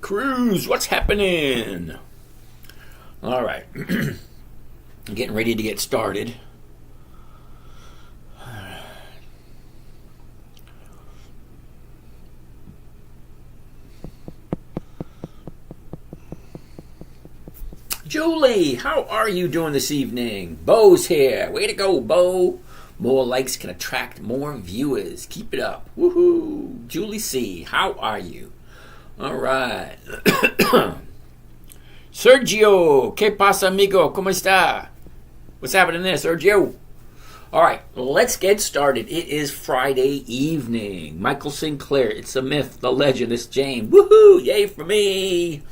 Cruz, what's happening? All right. Getting ready to get started. Julie, how are you doing this evening? Bo's here. Way to go, Bo. More likes can attract more viewers. Keep it up. Woohoo. Julie C., how are you? All right. Sergio, ¿qué pasa, amigo? ¿Cómo está? What's happening there, Sergio? All right, let's get started. It is Friday evening. Michael Sinclair, it's a myth, the legend, it's James. Woohoo, yay for me.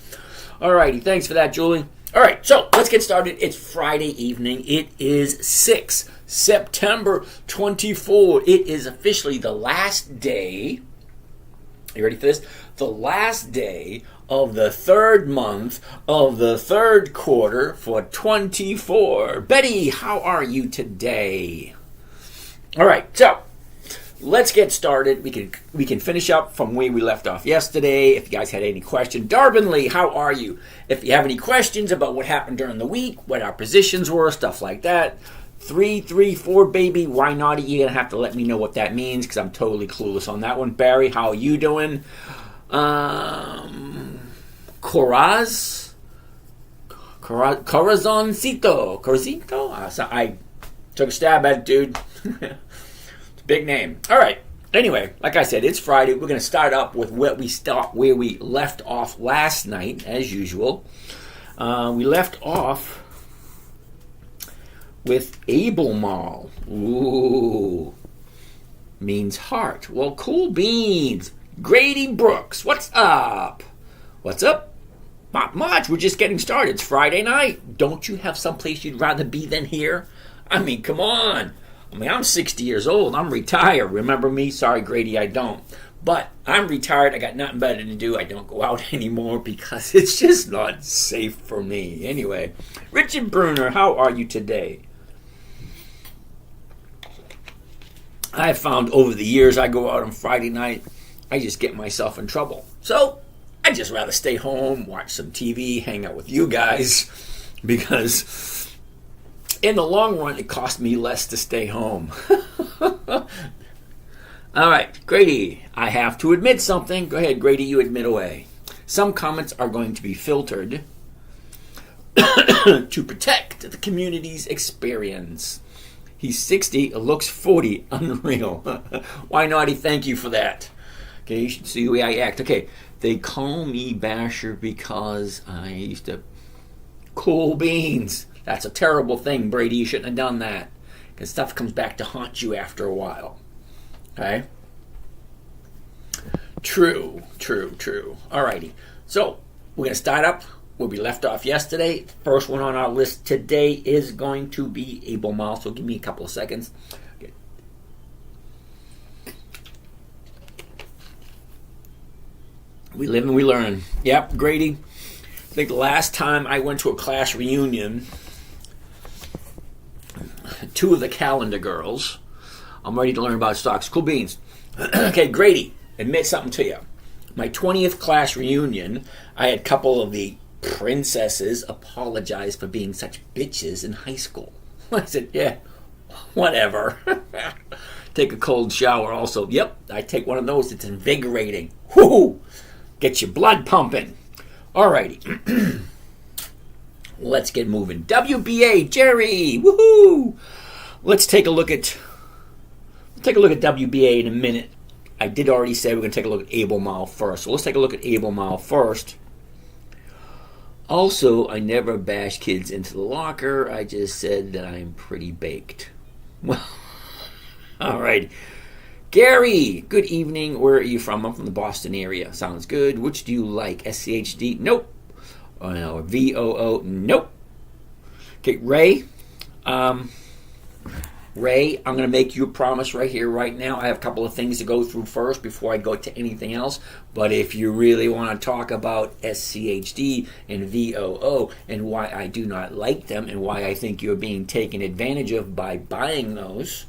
All righty, thanks for that, Julie. All right, so let's get started. It's Friday evening. It is September 24. It is officially the last day. You ready for this? The last day of the third month of the third quarter for 24. Betty, how are you today? All right, so let's get started. We can finish up from where we left off yesterday. If you guys had any questions, Darvin Lee, how are you? If you have any questions about what happened during the week, what our positions were, stuff like that, 3-3-4, baby, why not? You're gonna have to let me know what that means because I'm totally clueless on that one. Barry, how are you doing? Corazoncito. So I took a stab at it, dude. It's a big name. All right. Anyway, like I said, it's Friday. We're going to start up with where we left off last night, as usual. We left off with Abelmal. Ooh. Means heart. Well, cool beans. Grady Brooks, what's up? What's up? Not much. We're just getting started. It's Friday night. Don't you have someplace you'd rather be than here? I mean, come on. I'm 60 years old. I'm retired. Remember me? Sorry, Grady, I don't. But I'm retired. I got nothing better to do. I don't go out anymore because it's just not safe for me. Anyway, Richard Bruner, how are you today? I've found over the years I go out on Friday night, I just get myself in trouble. So I'd just rather stay home, watch some TV, hang out with you guys, because in the long run, it costs me less to stay home. All right, Grady, I have to admit something. Go ahead, Grady, you admit away. Some comments are going to be filtered to protect the community's experience. He's 60, looks 40, unreal. Why naughty? Thank you for that. Okay, you should see the way I act. Okay, they call me Basher because I used to... Cool beans. That's a terrible thing, Brady. You shouldn't have done that. Because stuff comes back to haunt you after a while. Okay? True. Alrighty. So, we're going to start up where we left off yesterday. The first one on our list today is going to be Abelmal. So, give me a couple of seconds. Okay. We live and we learn. Yep, Grady. I think the last time I went to a class reunion, two of the calendar girls, I'm ready to learn about stocks. Cool beans. Okay, Grady, admit something to you. My 20th class reunion, I had a couple of the princesses apologize for being such bitches in high school. I said, yeah, whatever. Take a cold shower also. Yep, I take one of those. It's invigorating. Whoo! Get your blood pumping. Alrighty. Let's get moving. WBA, Jerry. Woohoo! Let's take a look at WBA in a minute. I did already say we're going to take a look at Abelmal first. So let's take a look at Abelmal first. Also, I never bash kids into the locker. I just said that I'm pretty baked. Well, all right. Gary, good evening. Where are you from? I'm from the Boston area. Sounds good. Which do you like? SCHD? Nope. VOO? Nope. Okay, Ray. Ray, I'm going to make you a promise right here, right now. I have a couple of things to go through first before I go to anything else. But if you really want to talk about SCHD and VOO and why I do not like them and why I think you're being taken advantage of by buying those,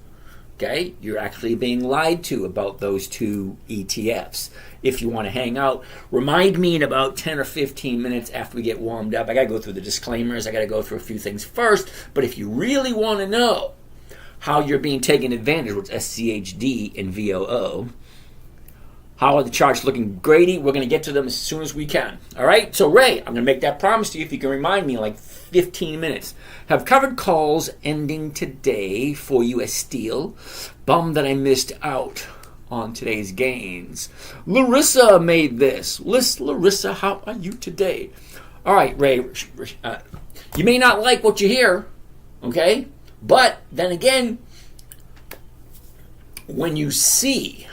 Okay, you're actually being lied to about those two ETFs. If you want to hang out, remind me in about 10 or 15 minutes after we get warmed up. I got to go through the disclaimers. I got to go through a few things first. But if you really want to know how you're being taken advantage with SCHD and VOO, how are the charts looking, Grady? We're going to get to them as soon as we can. All right? So, Ray, I'm going to make that promise to you if you can remind me in like 15 minutes. Have covered calls ending today for U.S. Steel. Bummed that I missed out on today's gains. Larissa made this. Larissa, how are you today? All right, Ray. You may not like what you hear, okay? But then again, when you see...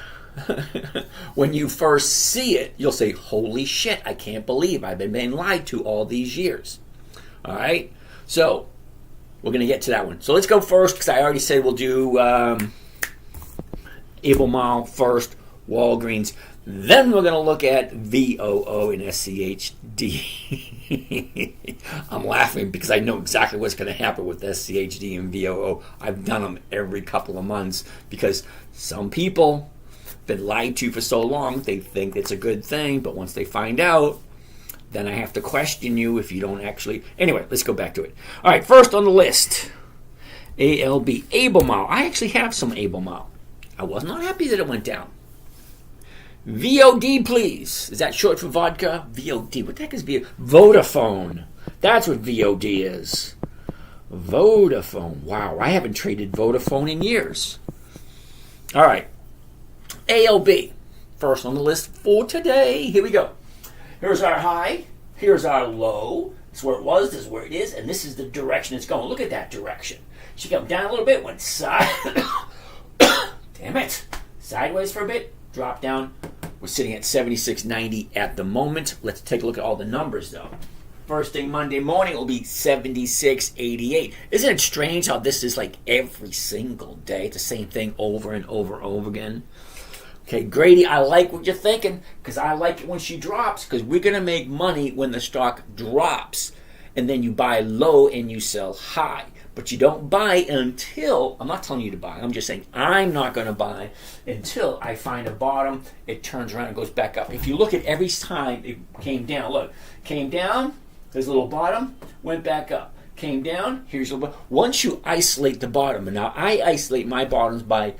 when you first see it, you'll say, holy shit, I can't believe I've been being lied to all these years. All right? So, we're going to get to that one. So, let's go first, because I already said we'll do Albemarle first, Walgreens. Then we're going to look at VOO and SCHD. I'm laughing because I know exactly what's going to happen with SCHD and VOO. I've done them every couple of months because some people... been lied to for so long, they think it's a good thing, but once they find out, then I have to question you if you don't actually... Anyway, let's go back to it. All right, first on the list, ALB, Albemarle. I actually have some Albemarle. I was not happy that it went down. VOD, please. Is that short for vodka? VOD. What the heck is VOD? Vodafone. That's what VOD is. Vodafone. Wow, I haven't traded Vodafone in years. All right. ALB, first on the list for today. Here we go. Here's our high. Here's our low. This is where it was. This is where it is. And this is the direction it's going. Look at that direction. She came down a little bit, went side. Damn it. Sideways for a bit. Dropped down. We're sitting at 76.90 at the moment. Let's take a look at all the numbers, though. First thing Monday morning will be 76.88. Isn't it strange how this is like every single day? It's the same thing over and over and over again. Okay, Grady, I like what you're thinking because I like it when she drops because we're going to make money when the stock drops. And then you buy low and you sell high. But you don't buy until, I'm not telling you to buy, I'm just saying I'm not going to buy until I find a bottom, it turns around and goes back up. If you look at every time it came down, look, came down, there's a little bottom, went back up. Came down, here's a little bottom. Once you isolate the bottom, and now I isolate my bottoms by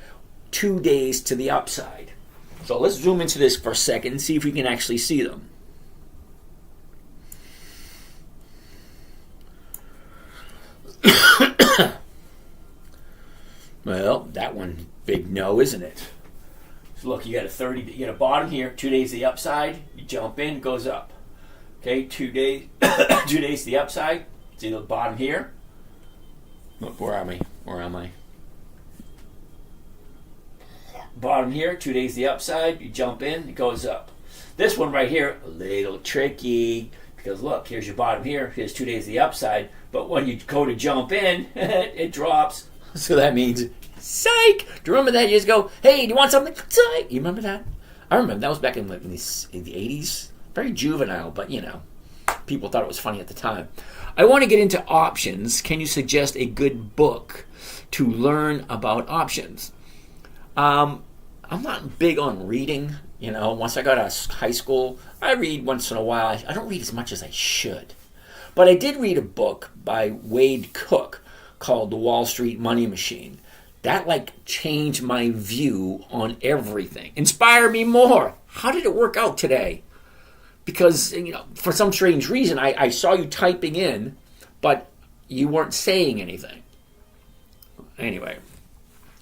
2 days to the upside. So let's zoom into this for a second and see if we can actually see them. Well, that one big no, isn't it? So look, you got a bottom here, 2 days to the upside, you jump in, it goes up. Okay, 2 days 2 days to the upside. See the bottom here? Look, where am I? Bottom here, 2 days to the upside, you jump in, it goes up. This one right here, a little tricky, because look, here's your bottom here, here's 2 days to the upside, but when you go to jump in, it drops. So that means, psych! Do you remember that? You just go, hey, do you want something? Psych! You remember that? I remember, that was back in the 80s. Very juvenile, but you know, people thought it was funny at the time. I want to get into options. Can you suggest a good book to learn about options? I'm not big on reading. You know, once I got out of high school, I read once in a while. I don't read as much as I should. But I did read a book by Wade Cook called The Wall Street Money Machine. That changed my view on everything. Inspired me more. How did it work out today? Because, you know, for some strange reason, I saw you typing in, but you weren't saying anything. Anyway.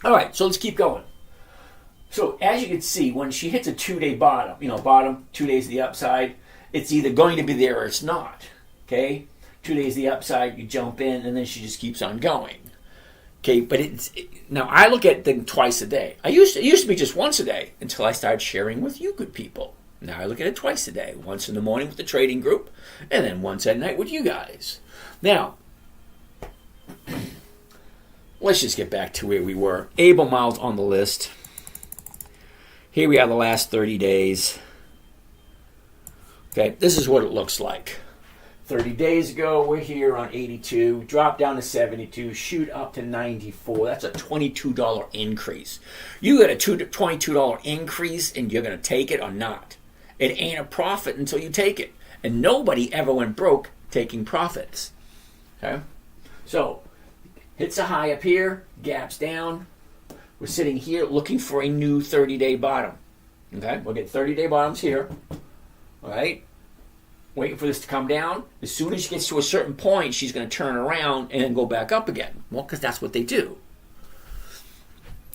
All right, so let's keep going. So as you can see, when she hits a 2-day bottom, 2 days to the upside, it's either going to be there or it's not. Okay? 2 days to the upside, you jump in, and then she just keeps on going. Okay, but now I look at them twice a day. It used to be just once a day until I started sharing with you good people. Now I look at it twice a day. Once in the morning with the trading group, and then once at night with you guys. Now, let's just get back to where we were. Albemarle's on the list. Here we are the last 30 days. Okay, this is what it looks like. 30 days ago, we're here on 82, drop down to 72, shoot up to 94. That's a $22 increase. You get a $22 increase and you're going to take it or not. It ain't a profit until you take it. And nobody ever went broke taking profits. Okay? So, hits a high up here, gaps down. We're sitting here looking for a new 30-day bottom. Okay? We'll get 30-day bottoms here. All right? Waiting for this to come down. As soon as she gets to a certain point, she's going to turn around and then go back up again. Well, because that's what they do.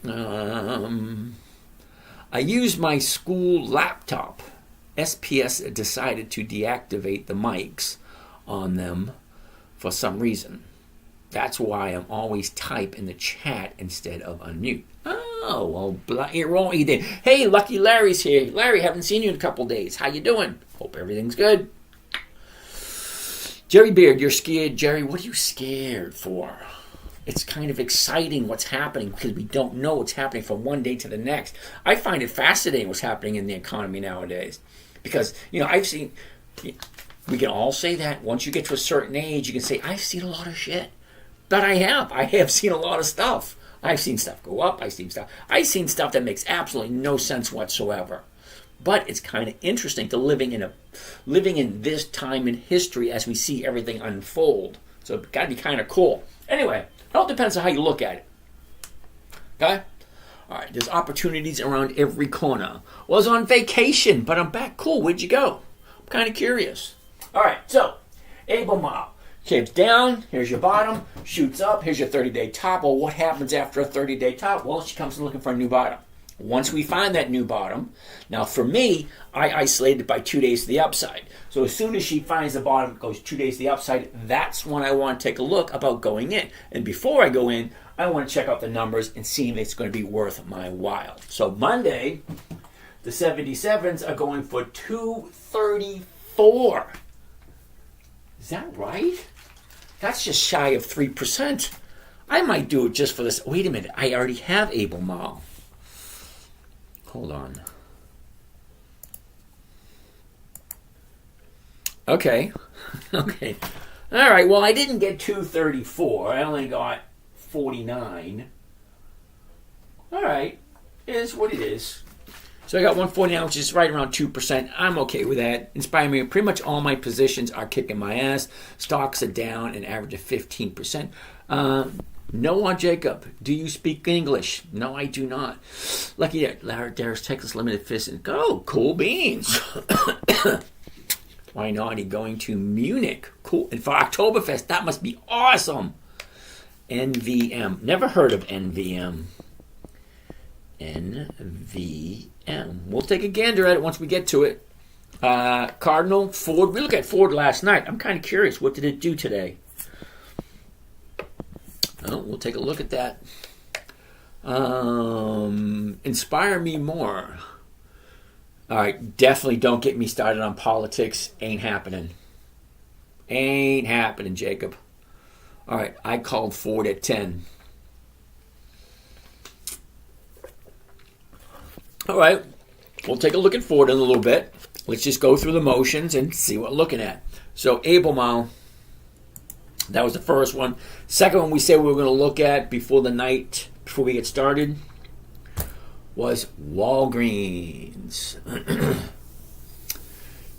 I use my school laptop. SPS decided to deactivate the mics on them for some reason. That's why I'm always type in the chat instead of unmute. Oh, well, you're wrong. You did. Hey, Lucky Larry's here. Larry, haven't seen you in a couple days. How you doing? Hope everything's good. Jerry Beard, you're scared. Jerry, what are you scared for? It's kind of exciting what's happening because we don't know what's happening from one day to the next. I find it fascinating what's happening in the economy nowadays because, I've seen, we can all say that. Once you get to a certain age, you can say, I've seen a lot of shit. But I have seen a lot of stuff. I've seen stuff go up. I've seen stuff that makes absolutely no sense whatsoever. But it's kind of interesting to living in this time in history as we see everything unfold. So it's got to be kind of cool. Anyway, it all depends on how you look at it. Okay? All right, there's opportunities around every corner. Was on vacation, but I'm back. Cool, where'd you go? I'm kind of curious. All right, so, Albemarle. Shapes down, here's your bottom, shoots up, here's your 30-day top. Well, what happens after a 30-day top? Well, she comes in looking for a new bottom. Once we find that new bottom, now for me, I isolate it by 2 days to the upside. So as soon as she finds the bottom, goes 2 days to the upside, that's when I want to take a look about going in. And before I go in, I want to check out the numbers and see if it's going to be worth my while. So Monday, the 77s are going for 234. Is that right? That's just shy of 3%. I might do it just for this. Wait a minute. I already have Albemarle. Hold on. Okay. Okay. All right. Well, I didn't get 234. I only got 49. All right. It is what it is. So I got 149, which is right around 2%. I'm okay with that. Inspire me. Pretty much all my positions are kicking my ass. Stocks are down an average of 15%. Noah Jacob, do you speak English? No, I do not. Lucky Larry Darris, Texas Limited Fist. Oh, cool beans. Why not? He going to Munich. Cool. And for Oktoberfest, that must be awesome. NVM. Never heard of NVM. NVM. We'll take a gander at it once we get to it. Cardinal, Ford. We looked at Ford last night. I'm kind of curious. What did it do today? Oh, we'll take a look at that. Inspire me more. All right, definitely don't get me started on politics. Ain't happening. Ain't happening, Jacob. All right, I called Ford at 10. All right, we'll take a look at Ford in a little bit. Let's just go through the motions and see what we're looking at. So, Albemarle. That was the first one. Second one we said we were going to look at before we get started, was Walgreens.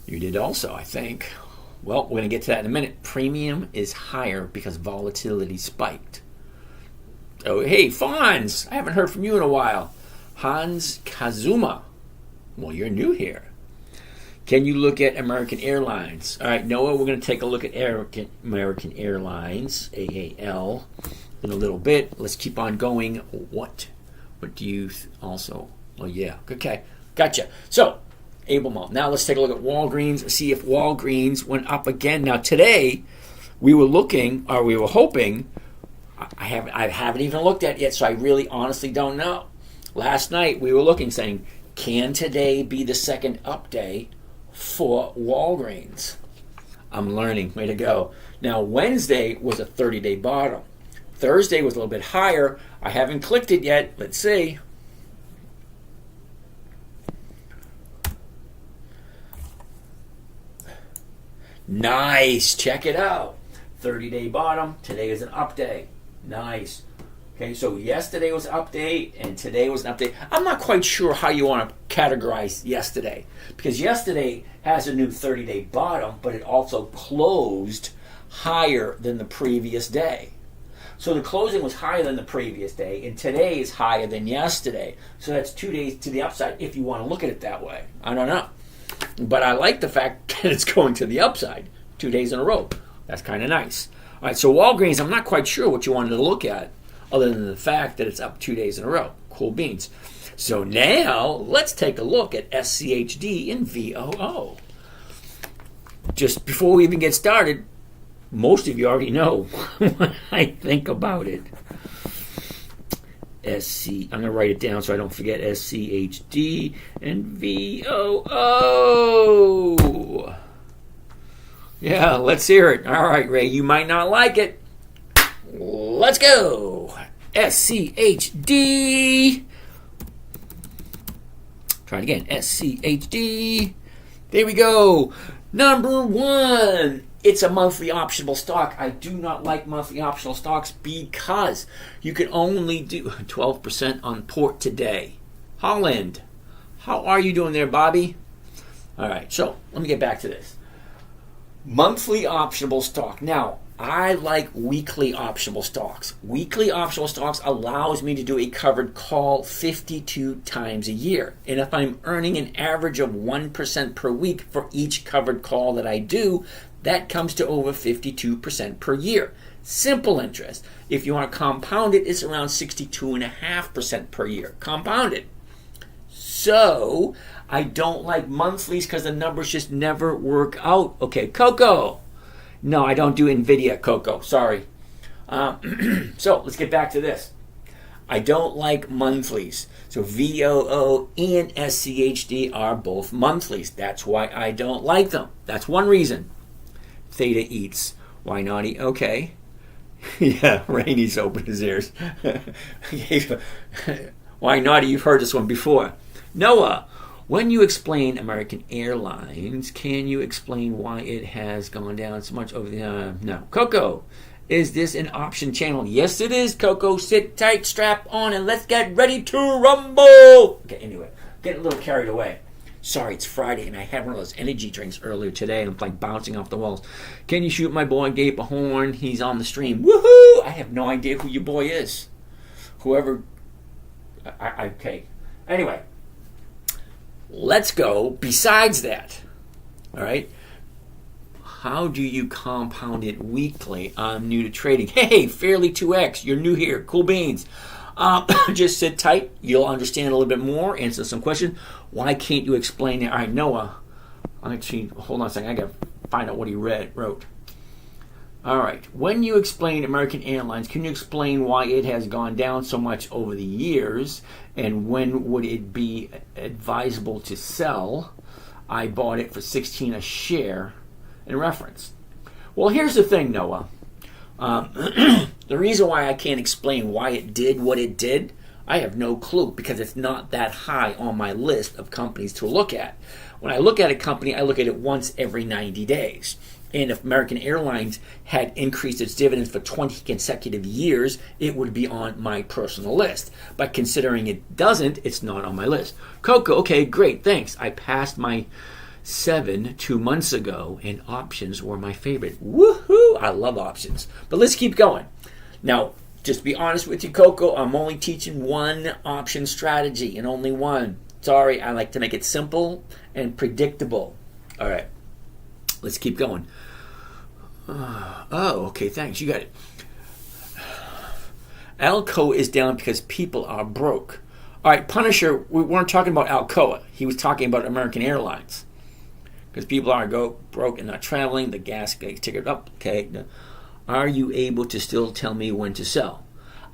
You did also, I think. Well, we're going to get to that in a minute. Premium is higher because volatility spiked. Oh, hey, Fonz. I haven't heard from you in a while. Hans Kazuma. Well, you're new here. Can you look at American Airlines? All right, Noah, we're going to take a look at American Airlines, AAL, in a little bit. Let's keep on going. What do you also? Oh, yeah. Okay. Gotcha. So, Albemarle. Now let's take a look at Walgreens, see if Walgreens went up again. Now, today, we were hoping, I haven't even looked at it yet, so I really honestly don't know. Last night, we were looking, saying, can today be the second up day for Walgreens? I'm learning. Way to go. Now, Wednesday was a 30-day bottom. Thursday was a little bit higher. I haven't clicked it yet. Let's see. Nice. Check it out. 30-day bottom. Today is an up day. Nice. Okay, so yesterday was an update and today was an update. I'm not quite sure how you want to categorize yesterday, because yesterday has a new 30-day bottom, but it also closed higher than the previous day. So the closing was higher than the previous day, and today is higher than yesterday. So that's 2 days to the upside if you want to look at it that way. I don't know. But I like the fact that it's going to the upside 2 days in a row. That's kind of nice. All right, so Walgreens, I'm not quite sure what you wanted to look at other than the fact that it's up 2 days in a row. Cool beans. So now let's take a look at SCHD and VOO. Just before we even get started, most of you already know what I think about it. I'm going to write it down so I don't forget. SCHD and VOO. Yeah, let's hear it. All right, Ray, you might not like it. Let's go. SCHD. Try it again. SCHD. There we go. Number one. It's a monthly optional stock. I do not like monthly optional stocks because you can only do 12% on port today. Holland. How are you doing there, Bobby? All right, so let me get back to this. Monthly optional stock. Now, I like weekly optional stocks. Weekly optional stocks allows me to do a covered call 52 times a year. And if I'm earning an average of 1% per week for each covered call that I do, that comes to over 52% per year. Simple interest. If you want to compound it, it's around 62.5% per year. Compounded. So, I don't like monthlies because the numbers just never work out. Okay, Coco. No, I don't do NVIDIA, Coco. Sorry. So, let's get back to this. I don't like monthlies. So, VOO and SCHD are both monthlies. That's why I don't like them. That's one reason. Theta eats. Why not eat? Okay. Yeah, Rainy's opened his ears. Why not? You've heard this one before. Noah, when you explain American Airlines, can you explain why it has gone down so much over the... no. Coco, is this an option channel? Yes, it is, Coco. Sit tight, strap on, and let's get ready to rumble. Okay, anyway, getting a little carried away. Sorry, it's Friday, and I had one of those energy drinks earlier today, and I'm like bouncing off the walls. Can you shoot my boy Gabe a horn? He's on the stream. Woohoo! I have no idea who your boy is. Whoever... okay. Anyway. Let's go. Besides that, all right, how do you compound it weekly? I'm new to trading. Hey, Fairly 2X, you're new here. Cool beans. Just sit tight. You'll understand a little bit more. Answer some questions. Why can't you explain it? All right, Noah. Hold on a second. I got to find out what he wrote. All right. When you explain American Airlines, can you explain why it has gone down so much over the years? And when would it be advisable to sell? I bought it for $16 a share in reference. Well, here's the thing, Noah. The reason why I can't explain why it did what it did, I have no clue because it's not that high on my list of companies to look at. When I look at a company, I look at it once every 90 days. And if American Airlines had increased its dividends for 20 consecutive years, it would be on my personal list. But considering it doesn't, it's not on my list. Coco, okay, great, thanks. I passed my 7 2 months ago, and options were my favorite. Woohoo! I love options. But let's keep going. Now, just to be honest with you, Coco, I'm only teaching one option strategy and only one. Sorry, I like to make it simple and predictable. All right. Let's keep going. Okay, thanks. You got it. Alcoa is down because people are broke. All right, Punisher, we weren't talking about Alcoa. He was talking about American Airlines. Because people are broke and not traveling. The gas gets ticketed up. Okay. Are you able to still tell me when to sell?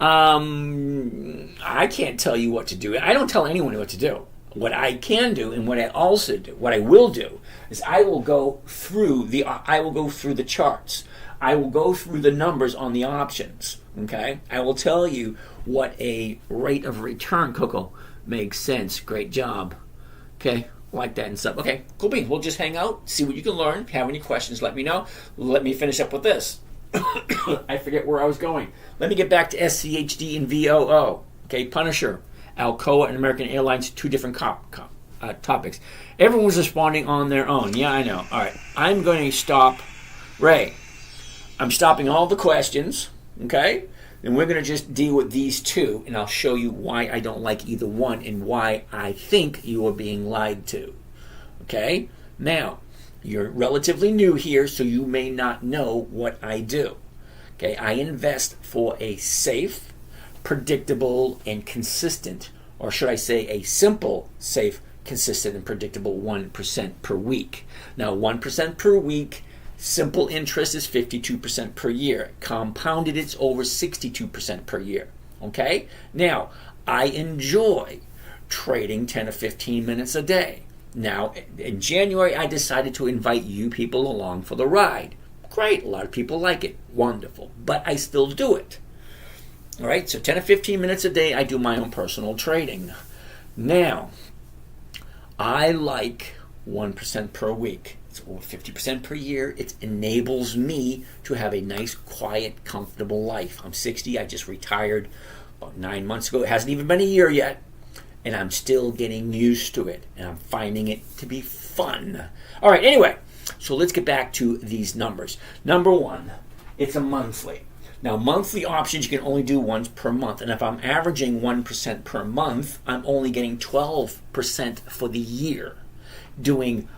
I can't tell you what to do. I don't tell anyone what to do. What I can do and what I also do, what I will do, is I will go through the charts. I will go through the numbers on the options. Okay? I will tell you what a rate of return, Coco, makes sense. Great job. Okay? like that and stuff. Okay, cool beans. We'll just hang out, see what you can learn. If you have any questions, let me know. Let me finish up with this. I forget where I was going. Let me get back to SCHD and VOO. Okay, Punisher, Alcoa, and American Airlines, two different topics. Everyone was responding on their own. Yeah, I know. All right, I'm going to stop. Ray, I'm stopping all the questions, okay? And we're going to just deal with these two, and I'll show you why I don't like either one and why I think you are being lied to. Okay? Now, you're relatively new here, so you may not know what I do. Okay? I invest for a safe, predictable, and consistent, or should I say a simple, safe, consistent, and predictable 1% per week. Now, 1% per week, simple interest is 52% per year. Compounded, it's over 62% per year. Okay? Now, I enjoy trading 10 to 15 minutes a day. Now, in January, I decided to invite you people along for the ride. Great. A lot of people like it. Wonderful. But I still do it. All right? So 10 to 15 minutes a day, I do my own personal trading. Now, I like 1% per week. Over 50% per year. It enables me to have a nice, quiet, comfortable life. I'm 60. I just retired about 9 months ago. It hasn't even been a year yet. And I'm still getting used to it. And I'm finding it to be fun. All right, anyway. So let's get back to these numbers. Number one, it's a monthly. Now, monthly options you can only do once per month. And if I'm averaging 1% per month, I'm only getting 12% for the year doing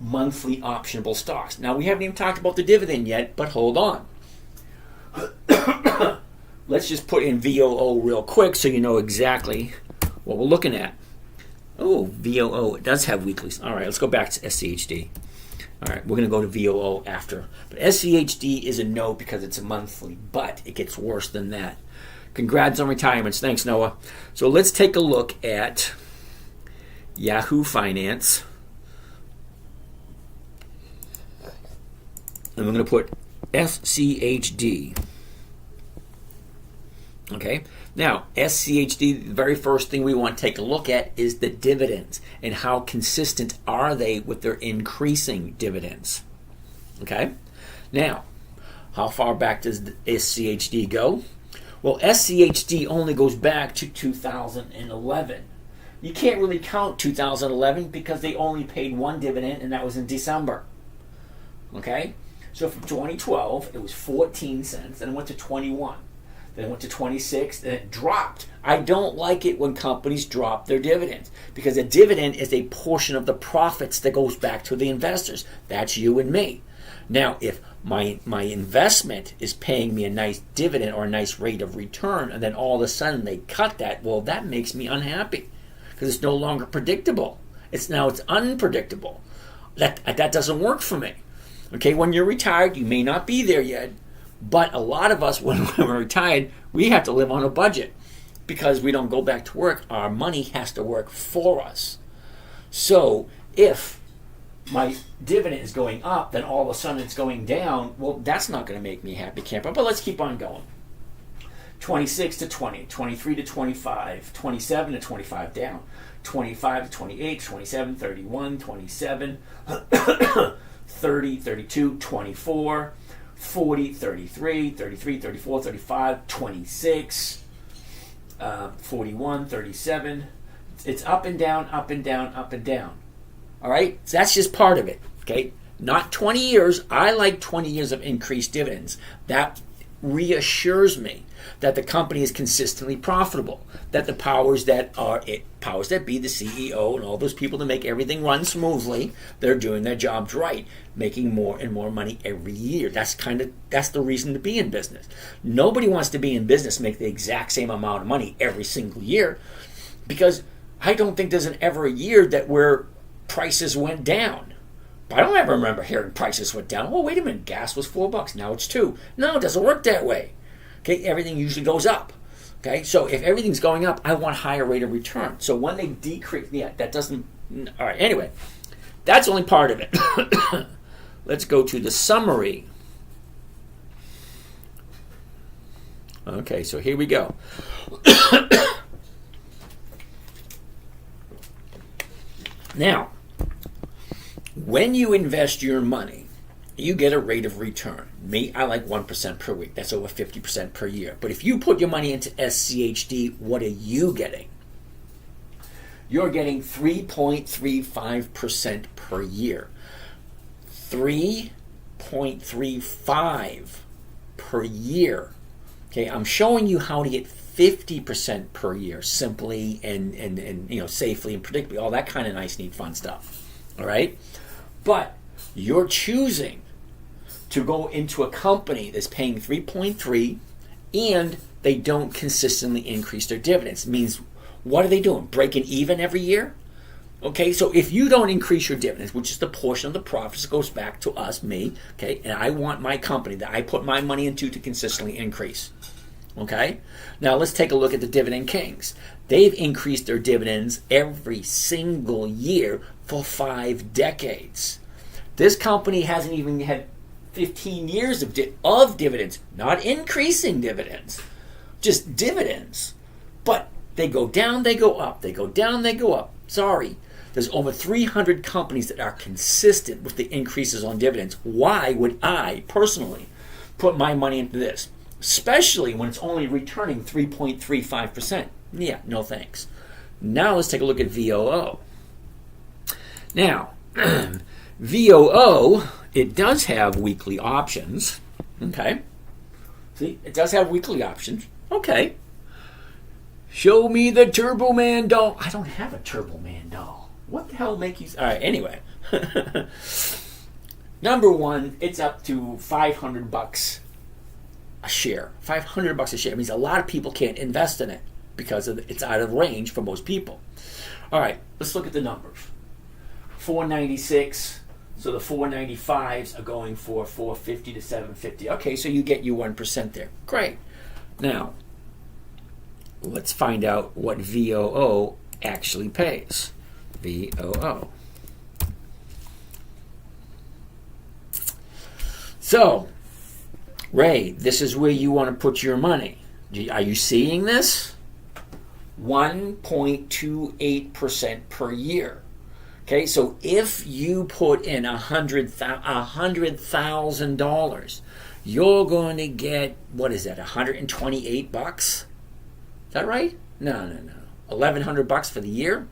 monthly optionable stocks. Now, we haven't even talked about the dividend yet, but hold on. Let's just put in VOO real quick so you know exactly what we're looking at. Oh, VOO, it does have weeklies. All right, let's go back to SCHD. All right, we're going to go to VOO after. But SCHD is a no because it's a monthly, but it gets worse than that. Congrats on retirements. Thanks, Noah. So let's take a look at Yahoo Finance. And we're going to put SCHD. Okay. Now, SCHD, the very first thing we want to take a look at is the dividends and how consistent are they with their increasing dividends. Okay. Now, how far back does SCHD go? Well, SCHD only goes back to 2011. You can't really count 2011 because they only paid one dividend, and that was in December. Okay. So from 2012, it was 14 cents, then it went to 21. Then it went to 26, then it dropped. I don't like it when companies drop their dividends because a dividend is a portion of the profits that goes back to the investors. That's you and me. Now, if my investment is paying me a nice dividend or a nice rate of return, and then all of a sudden they cut that, well, that makes me unhappy because it's no longer predictable. It's unpredictable. That doesn't work for me. Okay, when you're retired, you may not be there yet, but a lot of us, when we're retired, we have to live on a budget because we don't go back to work. Our money has to work for us. So if my dividend is going up, then all of a sudden it's going down. Well, that's not going to make me happy camper, but let's keep on going. 26 to 20, 23 to 25, 27 to 25 down, 25 to 28, 27, 31, 27, 30, 32, 24, 40, 33, 33, 34, 35, 26, 41, 37. It's up and down, up and down, up and down. All right? So that's just part of it. Okay? Not 20 years. I like 20 years of increased dividends. That reassures me that the company is consistently profitable, that the powers that be, the CEO and all those people that make everything run smoothly, they're doing their jobs right, making more and more money every year. That's the reason to be in business. Nobody wants to be in business, make the exact same amount of money every single year, because I don't think there's ever a year that where prices went down. I don't ever remember hearing prices went down. Oh, wait a minute, gas was $4, now it's $2. No, it doesn't work that way. Okay, everything usually goes up. Okay, so if everything's going up, I want a higher rate of return. So when they decrease, that doesn't. All right, anyway, that's only part of it. Let's go to the summary. Okay, so here we go. Now, When you invest your money, you get a rate of return. Me, I like 1% per week. That's over 50% per year. But if you put your money into SCHD, what are you getting? You're getting 3.35% per year. 3.35 per year. Okay, I'm showing you how to get 50% per year simply and safely and predictably, all that kind of nice, neat, fun stuff. All right? But you're choosing to go into a company that's paying 3.3 and they don't consistently increase their dividends. It means, what are they doing? Breaking even every year? Okay, so if you don't increase your dividends, which is the portion of the profits that goes back to us, me, okay, and I want my company that I put my money into to consistently increase. Okay, now let's take a look at the Dividend Kings. They've increased their dividends every single year for 5 decades. This company hasn't even had 15 years of dividends, not increasing dividends, just dividends. But they go down, they go up, they go down, they go up. Sorry, there's over 300 companies that are consistent with the increases on dividends. Why would I personally put my money into this? Especially when it's only returning 3.35%. Yeah, no thanks. Now let's take a look at VOO. Now, VOO, it does have weekly options. Okay. See, it does have weekly options. Okay. Show me the Turbo Man doll. I don't have a Turbo Man doll. What the hell make you... All right, anyway. Number one, it's up to $500 a share. $500 a share means a lot of people can't invest in it because it's out of range for most people. All right, let's look at the numbers. 496. So the 495s are going for 450 to 750. Okay, so you get your 1% there. Great. Now, let's find out what VOO actually pays. VOO. So, Ray, this is where you want to put your money. Are you seeing this? 1.28% per year. Okay, so if you put in $100,000, you're going to get, what is that, $128? Is that right? No. $1,100 for the year?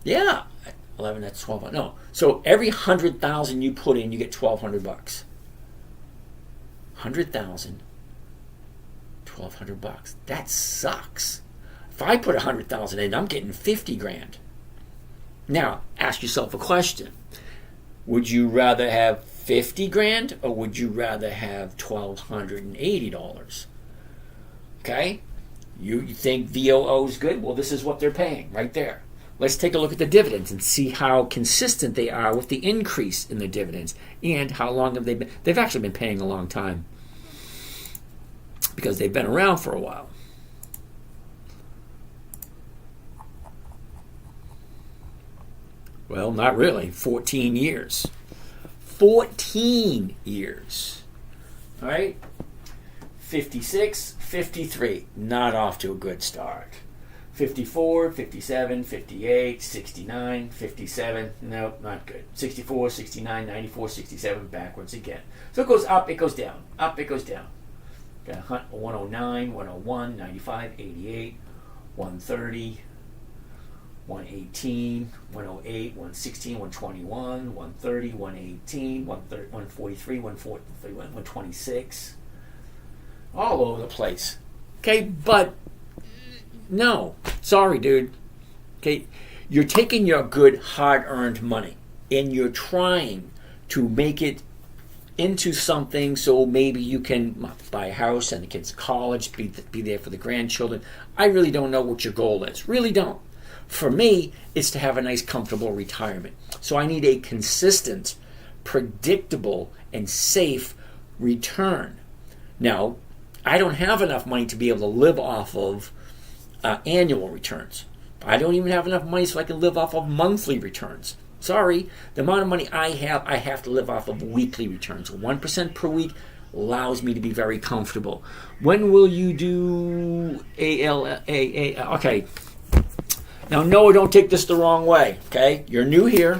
Yeah. 11, that's 12. No. So every 100,000 you put in, you get $1,200. 100,000, $1,200. That sucks. If I put 100,000 in, I'm getting 50 grand. Now, ask yourself a question. Would you rather have 50 grand or would you rather have $1,280? Okay? You think VOO is good? Well, this is what they're paying right there. Let's take a look at the dividends and see how consistent they are with the increase in the dividends and how long have they been. They've actually been paying a long time because they've been around for a while. Well, not really. 14 years. 14 years. All right? 56, 53. Not off to a good start. 54, 57, 58, 69, 57. Nope, not good. 64, 69, 94, 67. Backwards again. So it goes up, it goes down. Up, it goes down. Got 109, 101, 95, 88, 130. 118, 108, 116, 121, 130, 118, 143, 143, 126. All over the place. Okay, but no. Sorry, dude. Okay, you're taking your good, hard-earned money and you're trying to make it into something so maybe you can buy a house, send the kids to college, be there for the grandchildren. I really don't know what your goal is. Really don't. For me, it's to have a nice, comfortable retirement. So I need a consistent, predictable, and safe return. Now, I don't have enough money to be able to live off of annual returns. I don't even have enough money so I can live off of monthly returns. Sorry, the amount of money I have to live off of weekly returns. 1% per week allows me to be very comfortable. When will you do ALA? Okay. Now, no, don't take this the wrong way, okay? You're new here,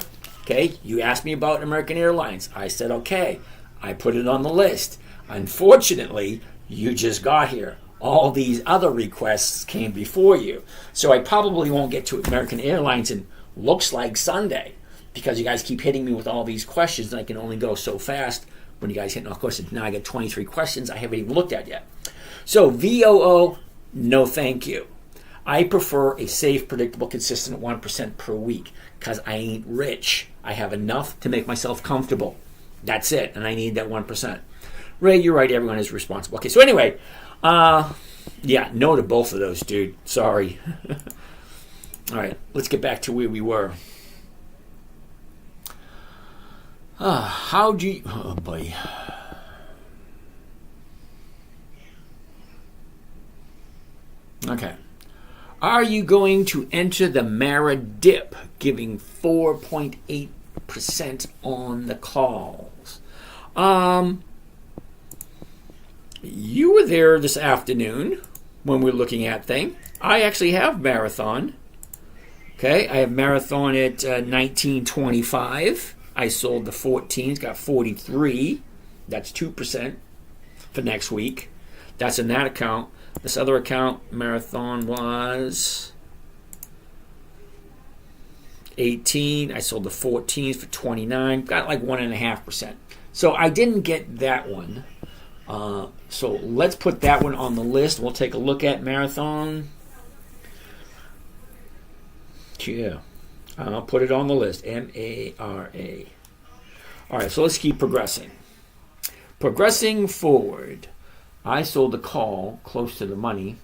Okay, you asked me about American Airlines. I said, okay. I put it on the list. Unfortunately, you just got here. All these other requests came before you. So I probably won't get to American Airlines in looks like Sunday because you guys keep hitting me with all these questions and I can only go so fast when you guys hit all questions. Now I get 23 questions I haven't even looked at yet. So VOO, no thank you. I prefer a safe, predictable, consistent 1% per week because I ain't rich. I have enough to make myself comfortable. That's it, and I need that 1%. Ray, you're right, everyone is responsible. Okay, so anyway, yeah, no to both of those, dude. Sorry. All right, let's get back to where we were. How do you... Oh, boy. Okay. Are you going to enter the Mara dip, giving 4.8% on the calls? You were there this afternoon when we were looking at things. I actually have Marathon. Okay, I have Marathon at 19.25. I sold the 14s, got 43. That's 2% for next week. That's in that account. This other account, Marathon, was 18. I sold the 14s for 29. Got like 1.5%. So I didn't get that one. So let's put that one on the list. We'll take a look at Marathon. Yeah. I'll put it on the list. M-A-R-A. All right, so let's keep progressing. Progressing forward. I sold the call close to the money.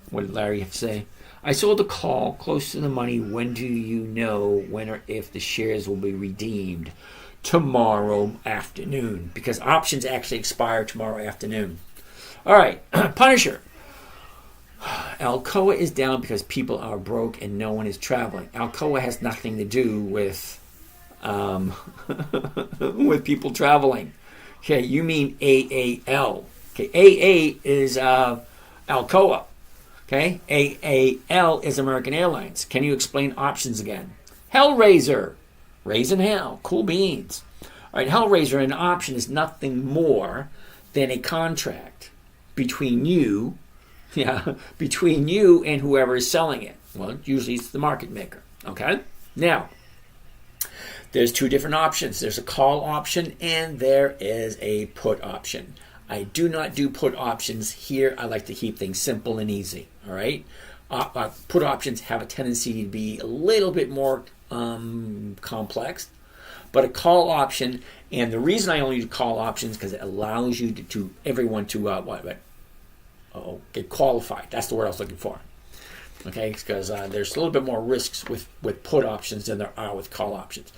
What did Larry have to say? I sold the call close to the money. When do you know when or if the shares will be redeemed? Tomorrow afternoon, because options actually expire tomorrow afternoon. All right, Punisher. Alcoa is down because people are broke and no one is traveling. Alcoa has nothing to do with with people traveling. Okay, you mean AAL. Okay, AA is Alcoa. Okay, AAL is American Airlines. Can you explain options again? Hellraiser, raising hell, cool beans. All right, Hellraiser, an option is nothing more than a contract between you, between you and whoever is selling it. Well, usually it's the market maker. Okay, now. There's two different options. There's a call option and there is a put option. I do not do put options here. I like to keep things simple and easy. All right. Put options have a tendency to be a little bit more complex, but a call option, and the reason I only do call options because it allows you to everyone to get qualified. That's the word I was looking for. Okay, because there's a little bit more risks with put options than there are with call options.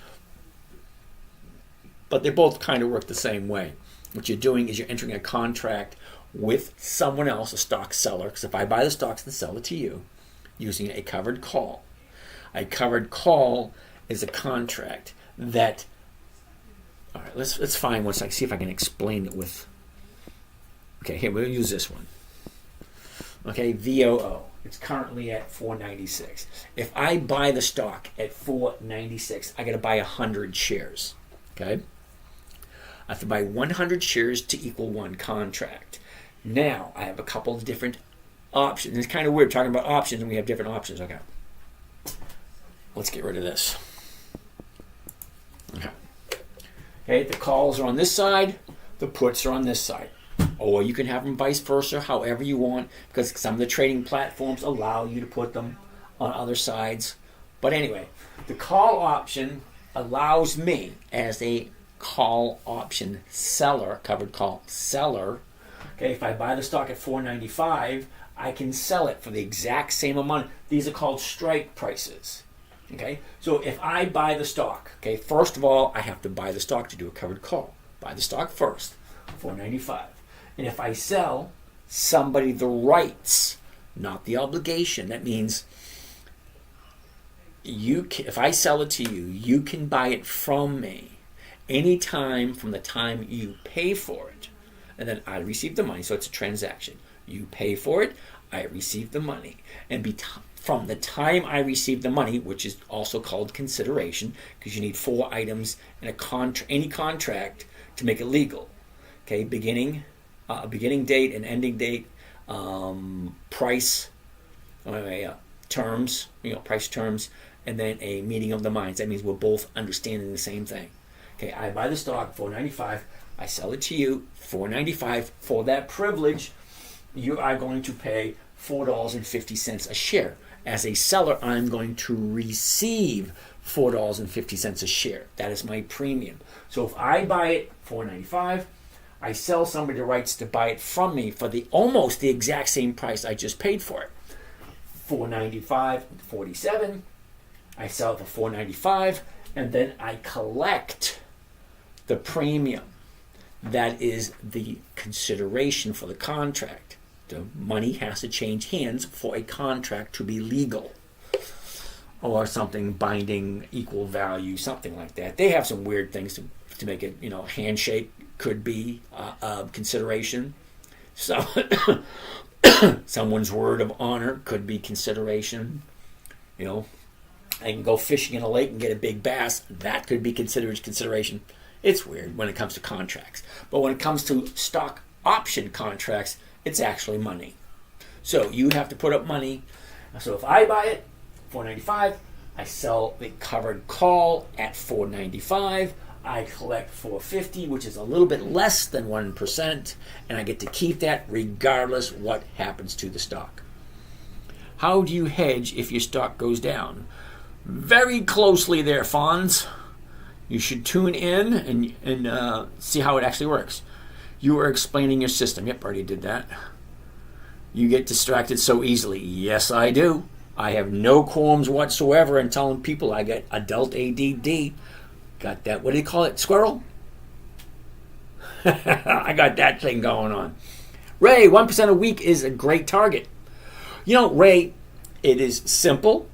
But they both kind of work the same way. What you're doing is you're entering a contract with someone else, a stock seller, because if I buy the stocks and sell it to you using a covered call. A covered call is a contract that, all right, let's find one second, see if I can explain it with, okay, here, we'll use this one. Okay, VOO. It's currently at 496. If I buy the stock at 496, I got to buy 100 shares. Okay? I have to buy 100 shares to equal one contract. Now, I have a couple of different options. It's kind of weird talking about options and we have different options. Okay. Let's get rid of this. Okay. Okay, the calls are on this side, the puts are on this side. Or you can have them vice versa, however you want, because some of the trading platforms allow you to put them on other sides. But anyway, the call option allows me as a call option seller, covered call seller, okay, if I buy the stock at $4.95, I can sell it for the exact same amount. These are called strike prices. Okay, so if I buy the stock, okay, first of all, I have to buy the stock to do a covered call. Buy the stock first, $4.95. And if I sell somebody the rights, not the obligation, that means if I sell it to you, you can buy it from me anytime from the time you pay for it. And then I receive the money, so it's a transaction. You pay for it, I receive the money. And from the time I receive the money, which is also called consideration, because you need 4 items in any contract to make it legal. Okay, beginning date and ending date, price, terms, price terms, and then a meeting of the minds. That means we're both understanding the same thing. Okay, I buy the stock $4.95. I sell it to you $4.95. For that privilege, you are going to pay $4.50 a share. As a seller, I'm going to receive $4.50 a share. That is my premium. So if I buy it $4.95, I sell somebody the rights to buy it from me for almost the exact same price I just paid for it. $4.95.47. I sell it for $4.95, and then I collect the premium. That is the consideration for the contract. The money has to change hands for a contract to be legal, or something binding, equal value, something like that. They have some weird things to make it. Handshake could be consideration. So someone's word of honor could be consideration. I can go fishing in a lake and get a big bass. That could be considered consideration. It's weird when it comes to contracts. But when it comes to stock option contracts, it's actually money. So you have to put up money. So if I buy it, $4.95, I sell the covered call at $4.95. I collect $4.50, which is a little bit less than 1%, and I get to keep that regardless what happens to the stock. How do you hedge if your stock goes down? Very closely there, Fonz. You should tune in and see how it actually works. You are explaining your system. Yep, already did that. You get distracted so easily. Yes, I do. I have no qualms whatsoever in telling people I got adult ADD. Got that, what do you call it, squirrel? I got that thing going on. Ray, 1% a week is a great target. Ray, it is simple,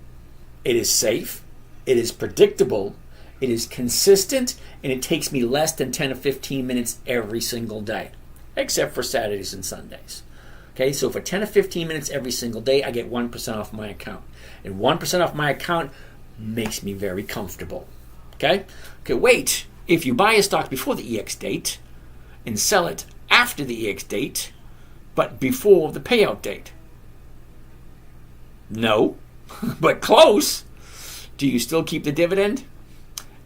it is safe, it is predictable, it is consistent, and it takes me less than 10 to 15 minutes every single day, except for Saturdays and Sundays. Okay, so for 10 to 15 minutes every single day, I get 1% off my account. And 1% off my account makes me very comfortable. Okay, wait. If you buy a stock before the EX date and sell it after the EX date, but before the payout date. No, but close. Do you still keep the dividend?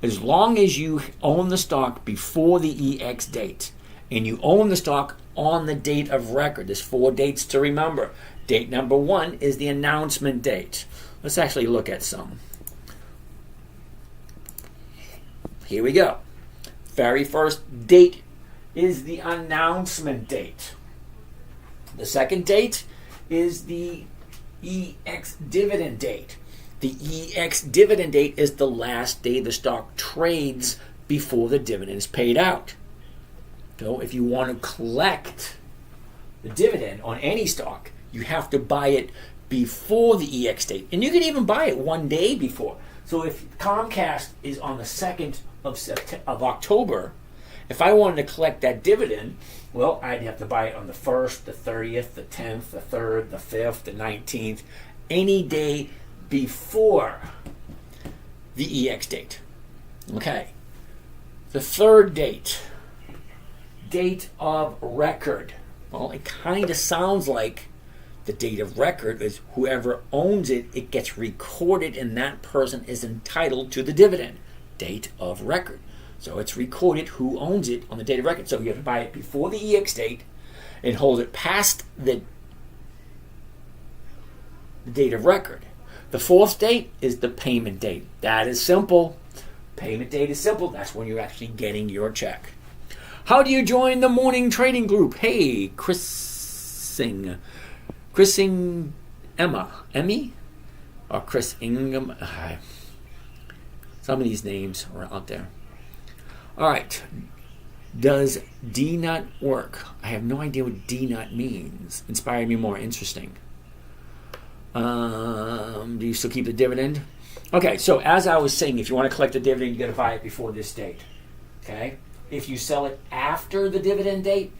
As long as you own the stock before the EX date and you own the stock on the date of record. There's 4 dates to remember. Date number 1 is the announcement date. Let's actually look at some. Here we go. Very first date is the announcement date. The second date is the EX dividend date. The EX dividend date is the last day the stock trades before the dividend is paid out. So if you want to collect the dividend on any stock, you have to buy it before the EX date. And you can even buy it 1 day before. So if Comcast is on the 2nd of October, if I wanted to collect that dividend, well, I'd have to buy it on the 1st, the 30th, the 10th, the 3rd, the 5th, the 19th, any day before the EX date. Okay. The third date of record. Well, it kind of sounds like the date of record is whoever owns it, it gets recorded and that person is entitled to the dividend. Date of record. So it's recorded who owns it on the date of record. So you have to buy it before the EX date and hold it past the date of record. The 4th date is the payment date. That is simple. Payment date is simple. That's when you're actually getting your check. How do you join the morning trading group? Hey, Chrising Emmy? Or Chris Ingham? Some of these names are out there. All right. Does DNUT work? I have no idea what DNUT means. Inspire me more. Interesting. Do you still keep the dividend? Okay, so as I was saying, if you want to collect the dividend, you got to buy it before this date. Okay? If you sell it after the dividend date,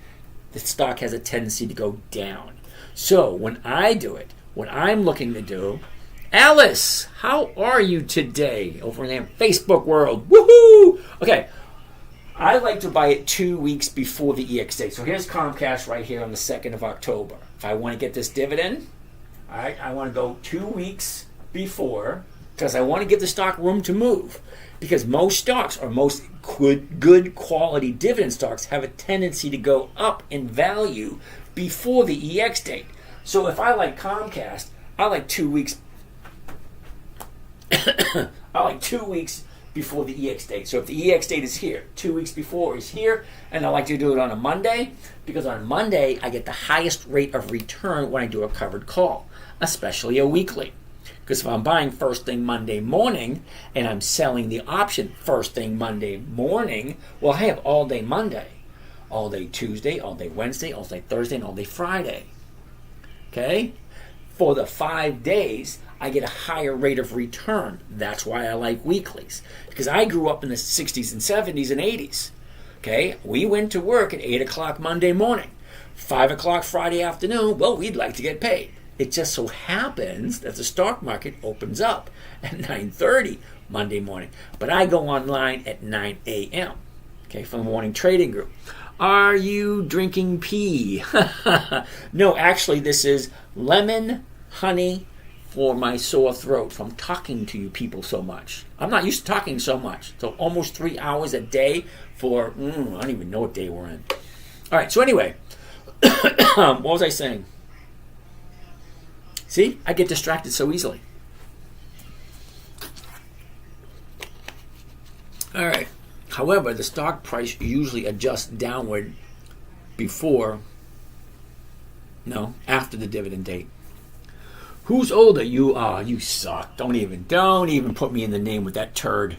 the stock has a tendency to go down. So when I do it, what I'm looking to do, Alice, how are you today over in the Facebook world? Woohoo! Okay, I like to buy it 2 weeks before the EX date. So here's Comcast right here on the 2nd of October. If I want to get this dividend, all right, I want to go 2 weeks before because I want to give the stock room to move. Because most stocks, or most good quality dividend stocks, have a tendency to go up in value before the EX date. So if I like Comcast, I like 2 weeks. I like 2 weeks before the EX date. So if the EX date is here, 2 weeks before is here, and I like to do it on a Monday, because on Monday I get the highest rate of return when I do a covered call, especially a weekly. Because if I'm buying first thing Monday morning and I'm selling the option first thing Monday morning, well, I have all day Monday, all day Tuesday, all day Wednesday, all day Thursday, and all day Friday. Okay? For the 5 days, I get a higher rate of return. That's why I like weeklies. Because I grew up in the 60s and 70s and 80s. Okay? We went to work at 8 o'clock Monday morning. 5 o'clock Friday afternoon, well, we'd like to get paid. It just so happens that the stock market opens up at 9:30 Monday morning. But I go online at 9 a.m. Okay, from the morning trading group. Are you drinking pee? No, actually, this is lemon honey for my sore throat from talking to you people so much. I'm not used to talking so much. So almost 3 hours a day for, I don't even know what day we're in. All right, so anyway, what was I saying? See, I get distracted so easily. All right. However, the stock price usually adjusts downward after the dividend date. Who's older? You are. You suck. Don't even put me in the name with that turd.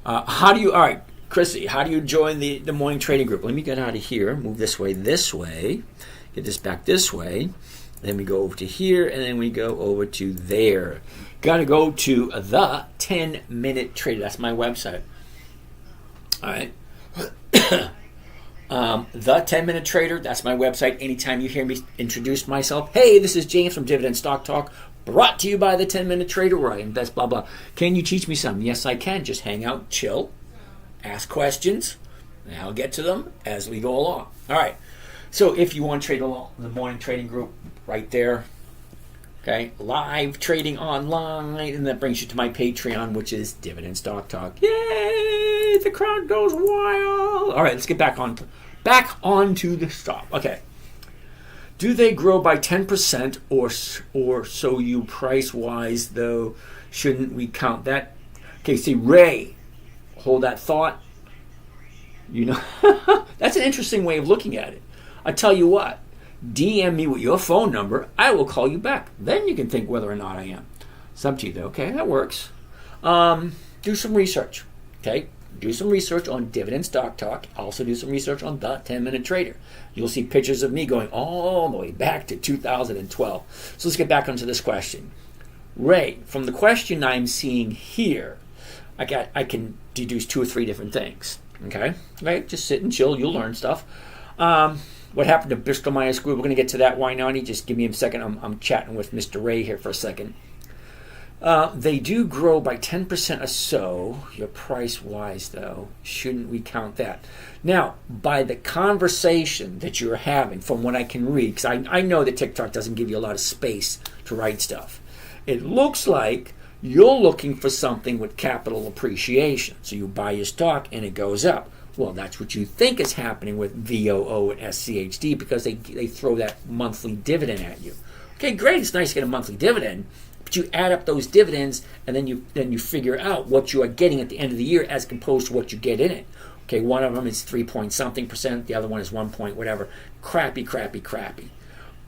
All right, Chrissy, how do you join the morning trading group? Let me get out of here. Move this way. Get this back this way. Then we go over to here, and then we go over to there. Got to go to the 10-minute trader. That's my website. All right. The 10-minute trader. That's my website. Anytime you hear me introduce myself, hey, this is James from Dividend Stock Talk, brought to you by the 10-minute trader, where I invest, blah, blah. Can you teach me something? Yes, I can. Just hang out, chill, ask questions, and I'll get to them as we go along. All right. So if you want to trade along the morning trading group, right there, okay, live trading online, and that brings you to my Patreon, which is Dividend Stock Talk. Yay! The crowd goes wild. All right, let's get back onto the stock. Okay, do they grow by 10% or so you price wise though? Shouldn't we count that? Okay, see, Ray, hold that thought. You know, that's an interesting way of looking at it. I tell you what, DM me with your phone number. I will call you back. Then you can think whether or not I am. It's up to you, though. Okay, that works. Do some research. Okay, do some research on Dividend Stock Talk. Also do some research on the 10-minute trader. You'll see pictures of me going all the way back to 2012. So let's get back onto this question. Ray, from the question I'm seeing here, I can deduce 2 or 3 different things. Okay, right? Just sit and chill. You'll learn stuff. What happened to Bristol Myers Squibb? We're going to get to that. Why not? Just give me a second. I'm chatting with Mr. Ray here for a second. They do grow by 10% or so. Your price-wise, though, shouldn't we count that? Now, by the conversation that you're having, from what I can read, because I know that TikTok doesn't give you a lot of space to write stuff. It looks like you're looking for something with capital appreciation. So you buy your stock and it goes up. Well, that's what you think is happening with VOO and SCHD because they throw that monthly dividend at you. Okay, great. It's nice to get a monthly dividend, but you add up those dividends and then you figure out what you are getting at the end of the year as opposed to what you get in it. Okay, one of them is 3 point something percent. The other one is 1 point whatever. Crappy.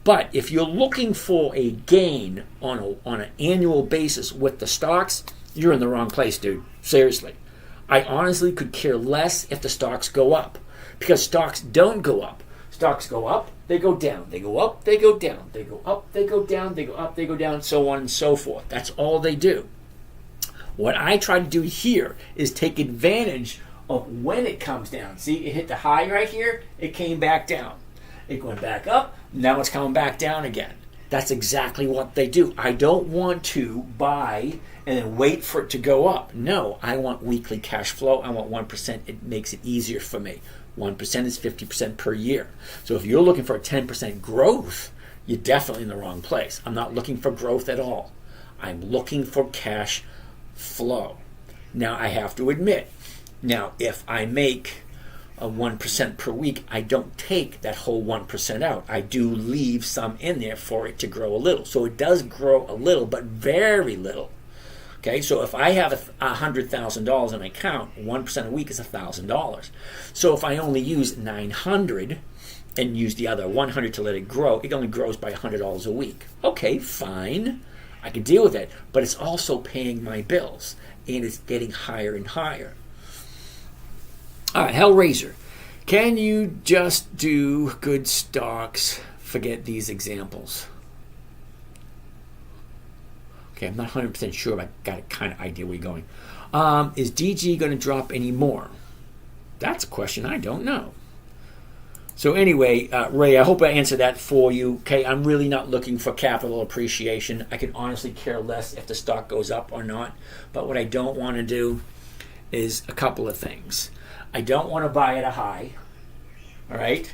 But if you're looking for a gain on an annual basis with the stocks, you're in the wrong place, dude. Seriously. I honestly could care less if the stocks go up, because stocks don't go up. Stocks go up, they go down. They go up, they go down. They go up, they go down. They go up, they go down, so on and so forth. That's all they do. What I try to do here is take advantage of when it comes down. See, it hit the high right here, it came back down. It went back up. Now it's coming back down again. That's exactly what they do. I don't want to buy and then wait for it to go up. No, I want weekly cash flow. I want 1%. It makes it easier for me. 1% is 50% per year. So if you're looking for a 10% growth, you're definitely in the wrong place. I'm not looking for growth at all. I'm looking for cash flow. Now, I have to admit, now if I make a 1% per week, I don't take that whole 1% out. I do leave some in there for it to grow a little. So it does grow a little, but very little. Okay, so if I have $100,000 in my account, 1% a week is $1,000. So if I only use 900 and use the other 100 to let it grow, it only grows by $100 a week. Okay, fine. I can deal with it, but it's also paying my bills, and it's getting higher and higher. All right, Hellraiser. Can you just do good stocks? Forget these examples. Okay, I'm not 100% sure, but I got a kind of idea where you're going. Is DG going to drop any more? That's a question I don't know. So anyway, Ray, I hope I answered that for you. Okay, I'm really not looking for capital appreciation. I can honestly care less if the stock goes up or not. But what I don't want to do is a couple of things. I don't want to buy at a high, all right?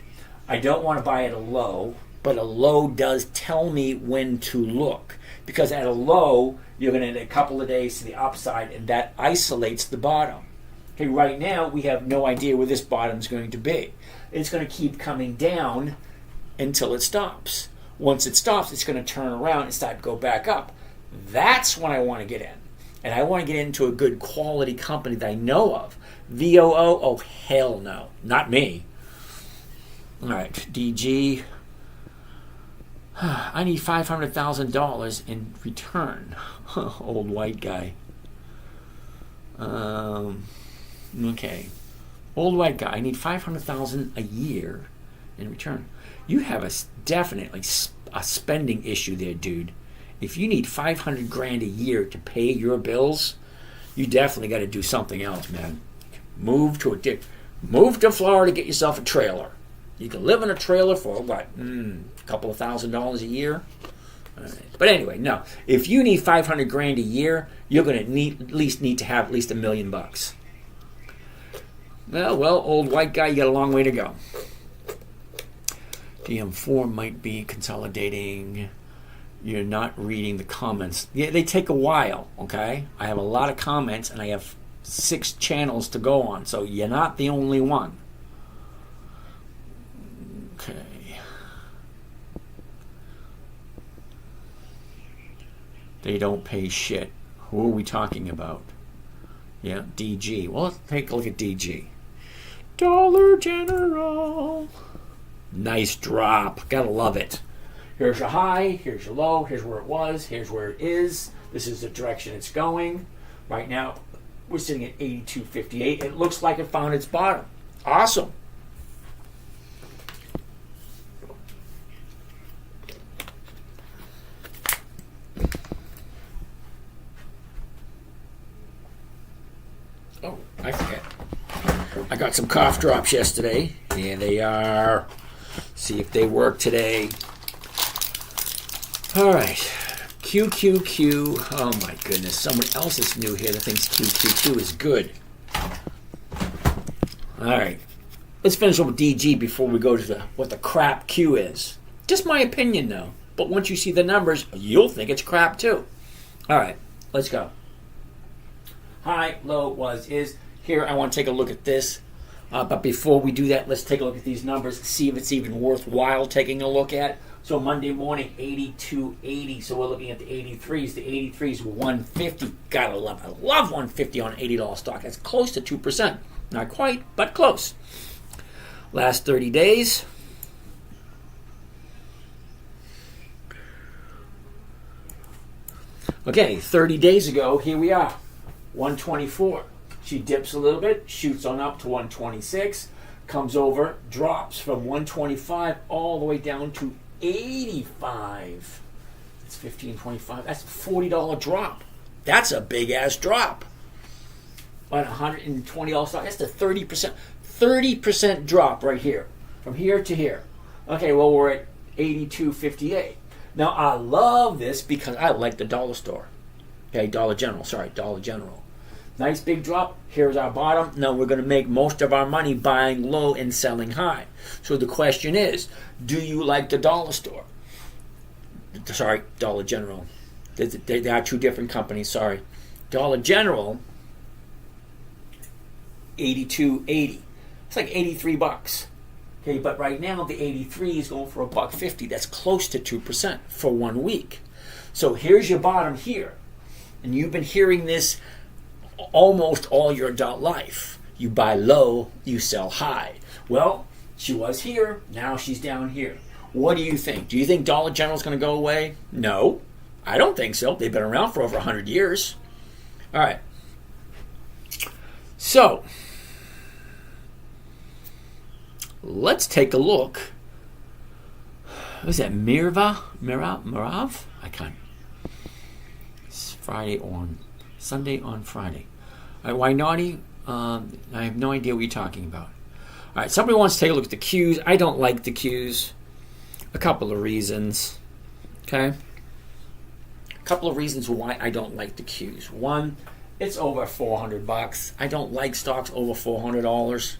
I don't want to buy at a low, but a low does tell me when to look. Because at a low, you're going to need a couple of days to the upside, and that isolates the bottom. Okay, right now, we have no idea where this bottom is going to be. It's going to keep coming down until it stops. Once it stops, it's going to turn around and start to go back up. That's when I want to get in. And I want to get into a good quality company that I know of. VOO? Oh, hell no. Not me. All right, DG. I need $500,000 in return. Old white guy. Okay. Old white guy. I need $500,000 a year in return. You have definitely a spending issue there, dude. If you need $500,000 a year to pay your bills, you definitely got to do something else, man. Move to Florida, get yourself a trailer. You can live in a trailer for what? A couple of $1,000s a year. Right. But anyway, no. If you need $500,000 a year, you're going to at least need to have at least $1 million. Well, old white guy, you got a long way to go. DM4 might be consolidating. You're not reading the comments. Yeah, they take a while, okay? I have a lot of comments, and I have 6 channels to go on, so you're not the only one. Okay. They don't pay shit. Who are we talking about? Yeah, DG. Well, let's take a look at DG. Dollar General. Nice drop. Gotta love it. Here's your high. Here's your low. Here's where it was. Here's where it is. This is the direction it's going. Right now, we're sitting at 82.58. It looks like it found its bottom. Awesome. Oh, I forget. I got some cough drops yesterday. Here they are. See if they work today. All right. QQQ. Oh, my goodness. Someone else is new here that thinks QQQ is good. All right. Let's finish up with DG before we go to what the crap Q is. Just my opinion, though. But once you see the numbers, you'll think it's crap, too. All right. Let's go. High, low, was, is. Here, I want to take a look at this. But before we do that, let's take a look at these numbers, see if it's even worthwhile taking a look at. So Monday morning, 82.80. So we're looking at the 83s. The 83s, 150. Gotta love it. I love 150 on an $80 stock. That's close to 2%. Not quite, but close. Last 30 days. Okay, 30 days ago, here we are. 124. She dips a little bit, shoots on up to 126, comes over, drops from 125 all the way down to 85. That's $15.25. That's a $40 drop. That's a big ass drop. On $120 stock, that's the 30% drop right here. From here to here. Okay, well, we're at 82.58. Now, I love this because I like the dollar store. Okay, Dollar General. Nice big drop. Here's our bottom. Now we're going to make most of our money buying low and selling high. So the question is, do you like the dollar store? Sorry, Dollar General. They are two different companies, sorry. Dollar General, 82.80. It's like $83. Okay, but right now the 83 is going for $1.50. That's close to 2% for 1 week. So here's your bottom here. And you've been hearing this almost all your adult life. You buy low, you sell high. Well, she was here, now she's down here. What do you think? Do you think Dollar General is going to go away? No, I don't think so. They've been around for over 100 years. All right. So, let's take a look. What is that? Mirav? I can't. It's Sunday on Friday. All right, why naughty? I have no idea what you're talking about. All right, somebody wants to take a look at the Qs. I don't like the Qs. A couple of reasons. Okay? A couple of reasons why I don't like the Qs. One, it's over $400. I don't like stocks over $400.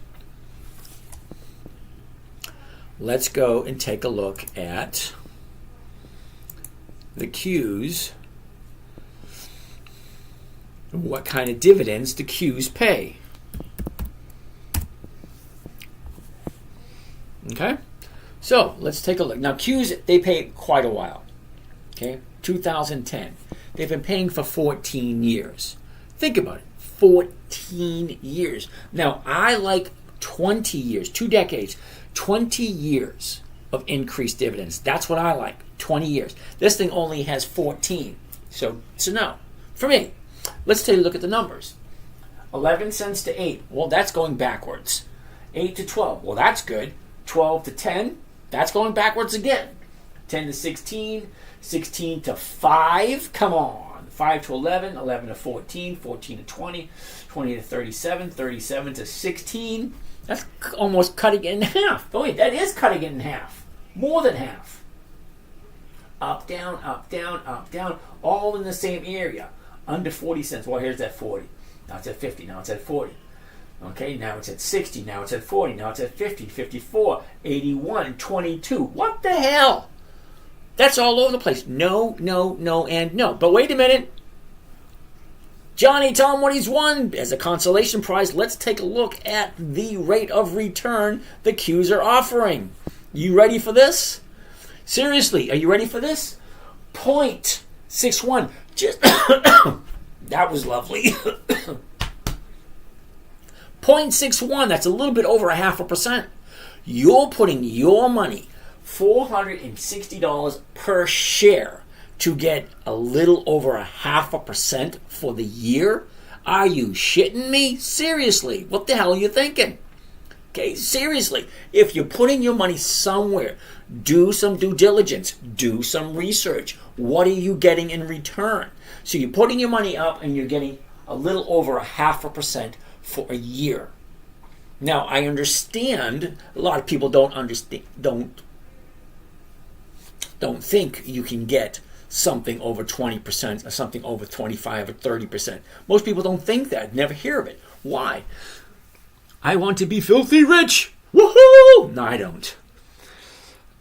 Let's go and take a look at the Qs. What kind of dividends the Qs pay. Okay? So, let's take a look. Now, Qs, they pay quite a while. Okay? 2010. They've been paying for 14 years. Think about it. 14 years. Now, I like 20 years, 2 decades, 20 years of increased dividends. That's what I like. 20 years. This thing only has 14. So no. For me, let's take a look at the numbers. 11 cents to 8. Well, that's going backwards. 8 to 12. Well, that's good. 12 to 10. That's going backwards again. 10 to 16. 16 to 5. Come on. 5 to 11. 11 to 14. 14 to 20. 20 to 37. 37 to 16. That's almost cutting it in half. Oh, wait, that is cutting it in half. More than half. Up, down, up, down, up, down. All in the same area. Under 40 cents. Well, here's that 40. Now it's at 50. Now it's at 40. Okay, now it's at 60. Now it's at 40. Now it's at 50, 54, 81, 22. What the hell? That's all over the place. No, no, no, and no. But wait a minute. Johnny, tell him what he's won. As a consolation prize, let's take a look at the rate of return the Qs are offering. You ready for this? Seriously, are you ready for this? 0.61. Just that was lovely. 0.61. That's a little bit over 0.5%. You're putting your money, $460 per share, to get a little over 0.5% for the year? Are you shitting me? Seriously, what the hell are you thinking? Okay, seriously, if you're putting your money somewhere, do some due diligence, do some research. What are you getting in return? So you're putting your money up and you're getting a little over 0.5% for a year. Now, I understand a lot of people don't think you can get something over 20% or something over 25 or 30%. Most people don't think that, never hear of it. Why? I want to be filthy rich. Woohoo! No, I don't.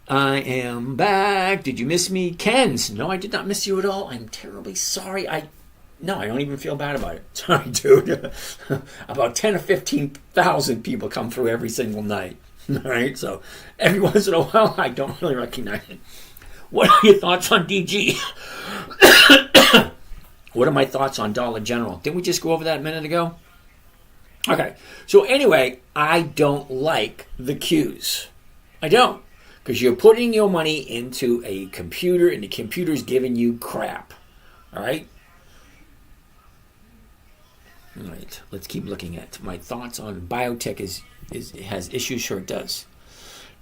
I am back. Did you miss me? Ken's. No, I did not miss you at all. I'm terribly sorry. I don't even feel bad about it. Sorry, dude. About 10 or 15,000 people come through every single night. All right, so every once in a while, I don't really recognize it. What are your thoughts on DG? What are my thoughts on Dollar General? Didn't we just go over that a minute ago? Okay, so anyway, I don't like the Qs. I don't. Because you're putting your money into a computer and the computer's giving you crap. All right? All right, let's keep looking at my thoughts on biotech. Has issues? Sure it does.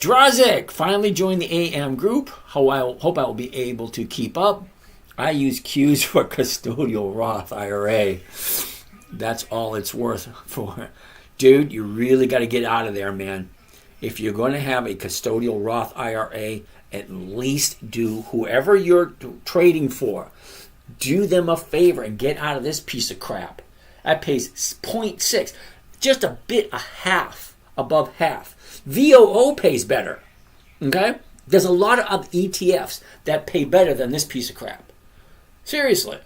Drazik finally joined the AM group. Hope I will be able to keep up. I use Qs for custodial Roth IRA. That's all it's worth for. Dude, you really got to get out of there, man. if you're going to have a custodial Roth IRA, at least do whoever you're trading for, do them a favor and get out of this piece of crap. That pays 0.6, just a half above half. VOO pays better. Okay? There's a lot of other ETFs that pay better than this piece of crap. Seriously.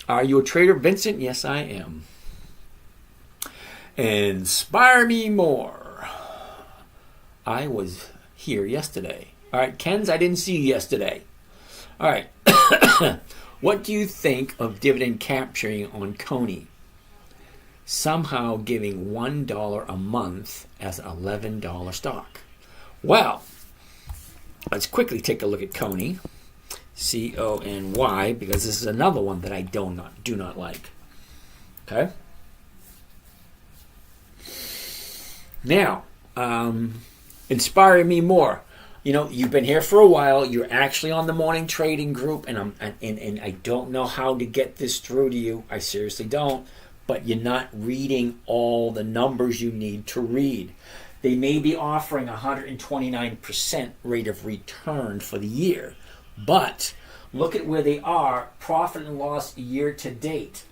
Are you a trader, Vincent? Yes, I am. Inspire me more. I was here yesterday. All right, Ken's, I didn't see you yesterday. All right. What do you think of dividend capturing on Coney? Somehow giving $1 a month as an $11 stock. Well, let's quickly take a look at Coney. CONY, because this is another one that I do not like. Okay? Now, inspire me more. You know, you've been here for a while. You're actually on the morning trading group, and I don't know how to get this through to you. I seriously don't. But you're not reading all the numbers you need to read. They may be offering 129% rate of return for the year, but look at where they are. Profit and loss year to date,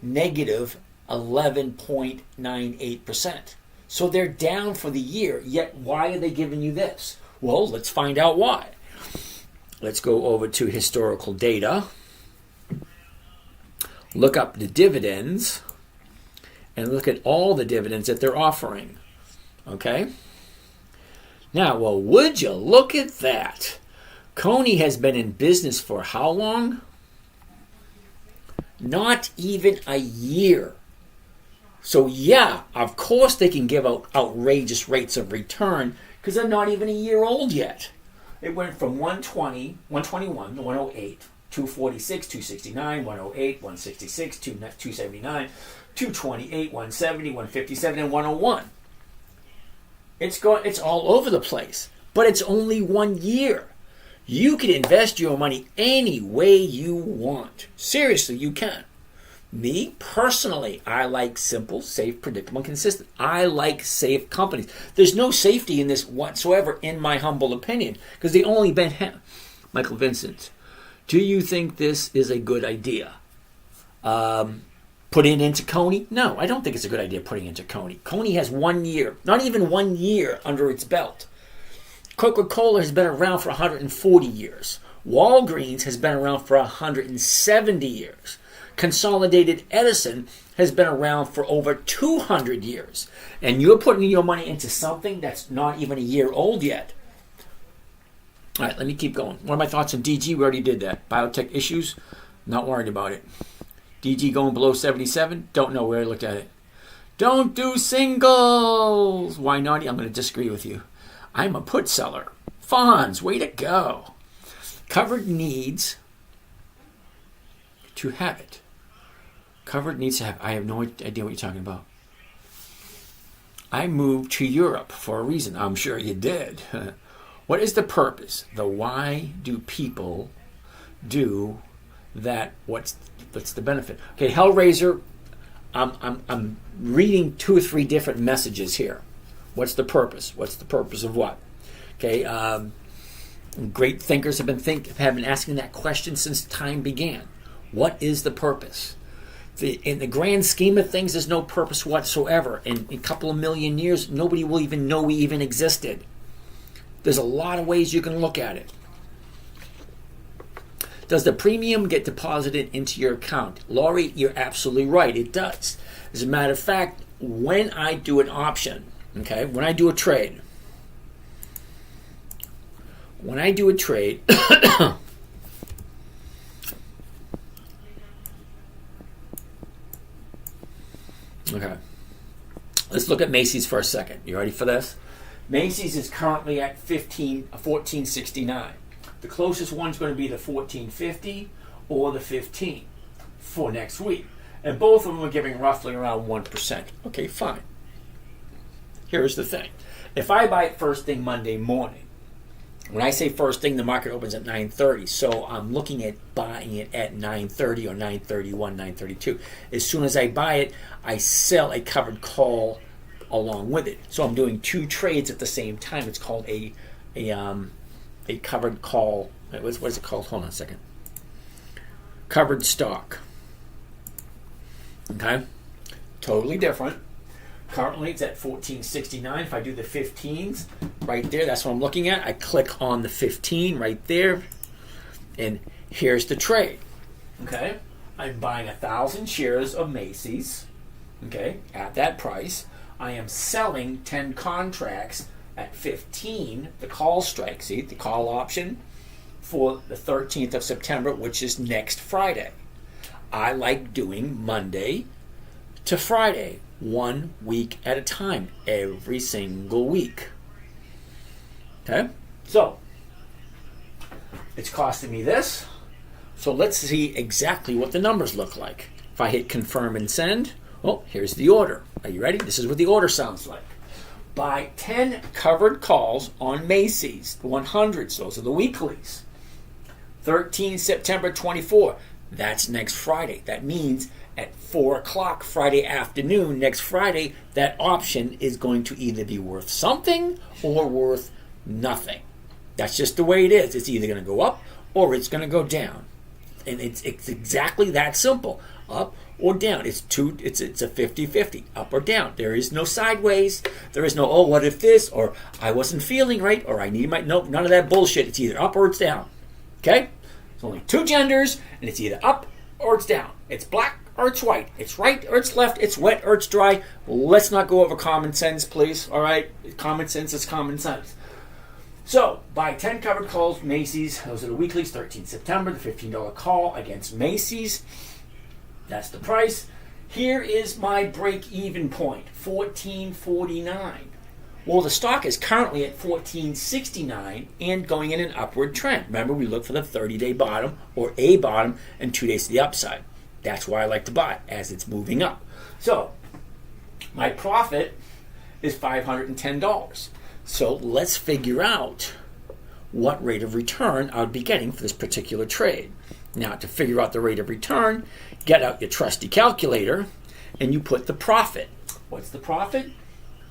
negative 11.98%. So they're down for the year, yet why are they giving you this? Well, let's find out why. Let's go over to historical data, look up the dividends, and look at all the dividends that they're offering. Okay? Now, well, would you look at that? Coney has been in business for how long? Not even a year. So yeah, of course they can give out outrageous rates of return because they're not even a year old yet. It went from 120, 121 to 108, 246, 269, 108, 166, 279, 228, 170, 157, and 101. It's all over the place, but it's only 1 year. You can invest your money any way you want. Seriously, you can. Me, personally, I like simple, safe, predictable, and consistent. I like safe companies. There's no safety in this whatsoever, in my humble opinion, because they only been... Michael Vincent, do you think this is a good idea? Putting it into Coney? No, I don't think it's a good idea putting it into Coney. Coney has 1 year, not even 1 year under its belt. Coca-Cola has been around for 140 years. Walgreens has been around for 170 years. Consolidated Edison has been around for over 200 years. And you're putting your money into something that's not even a year old yet. All right, let me keep going. What are my thoughts on DG? We already did that. Biotech issues? Not worried about it. DG going below 77? Don't know. We already looked at it. Don't do singles. Why not? I'm going to disagree with you. I'm a put seller. Fonz, way to go. Covered needs to have it. Covered needs to have. I have no idea what you're talking about. I moved to Europe for a reason. I'm sure you did. What is the purpose? The why do people do that? What's the benefit? Okay, Hellraiser. I'm reading 2 or 3 different messages here. What's the purpose? What's the purpose of what? Okay, great thinkers have been asking that question since time began. What is the purpose? In the grand scheme of things, there's no purpose whatsoever. In a couple of million years, nobody will even know we even existed. There's a lot of ways you can look at it. Does the premium get deposited into your account? Laurie, you're absolutely right. It does. As a matter of fact, when I do an option, okay, when I do a trade, okay, let's look at Macy's for a second. You ready for this? Macy's is currently at $14.69. The closest one's going to be the $14.50 or the $15 for next week. And both of them are giving roughly around 1%. Okay, fine. Here's the thing. If I buy it first thing Monday morning, when I say first thing, the market opens at 9:30. So I'm looking at buying it at 9:30 or 9:31, 9:32. As soon as I buy it, I sell a covered call along with it. So I'm doing 2 trades at the same time. It's called a covered call. What is it called? Hold on a second. Covered stock. Okay? Totally different. Currently it's at 14.69. If I do the 15s right there, that's what I'm looking at. I click on the 15 right there, and here's the trade. Okay? I'm buying 1,000 shares of Macy's, okay, at that price. I am selling 10 contracts at 15, the call strike, see, the call option, for the 13th of September, which is next Friday. I like doing Monday to Friday, 1 week at a time, every single week. Okay? So, it's costing me this. So let's see exactly what the numbers look like. If I hit confirm and send, oh, here's the order. Are you ready? This is what the order sounds like. Buy 10 covered calls on Macy's, the 100s, those are the weeklies. 13 September 24, that's next Friday. That means at 4 o'clock Friday afternoon, next Friday, that option is going to either be worth something or worth nothing. That's just the way it is. It's either going to go up or it's going to go down. And it's exactly that simple. Up or down. It's a 50-50. Up or down. There is no sideways. There is no, oh, what if this? Or I wasn't feeling right. Or I need my, nope, none of that bullshit. It's either up or it's down. Okay? It's only 2 genders, and it's either up or it's down. It's black or it's white. It's right or it's left. It's wet or it's dry. Let's not go over common sense, please. All right? Common sense is common sense. So, buy 10 covered calls, Macy's. Those are the weeklies, 13 September, the $15 call against Macy's. That's the price. Here is my break-even point, $14.49. Well, the stock is currently at $14.69 and going in an upward trend. Remember, we look for the 30-day bottom or a bottom and 2 days to the upside. That's why I like to buy, as it's moving up. So, my profit is $510. So let's figure out what rate of return I would be getting for this particular trade. Now, to figure out the rate of return, get out your trusty calculator and you put the profit. What's the profit?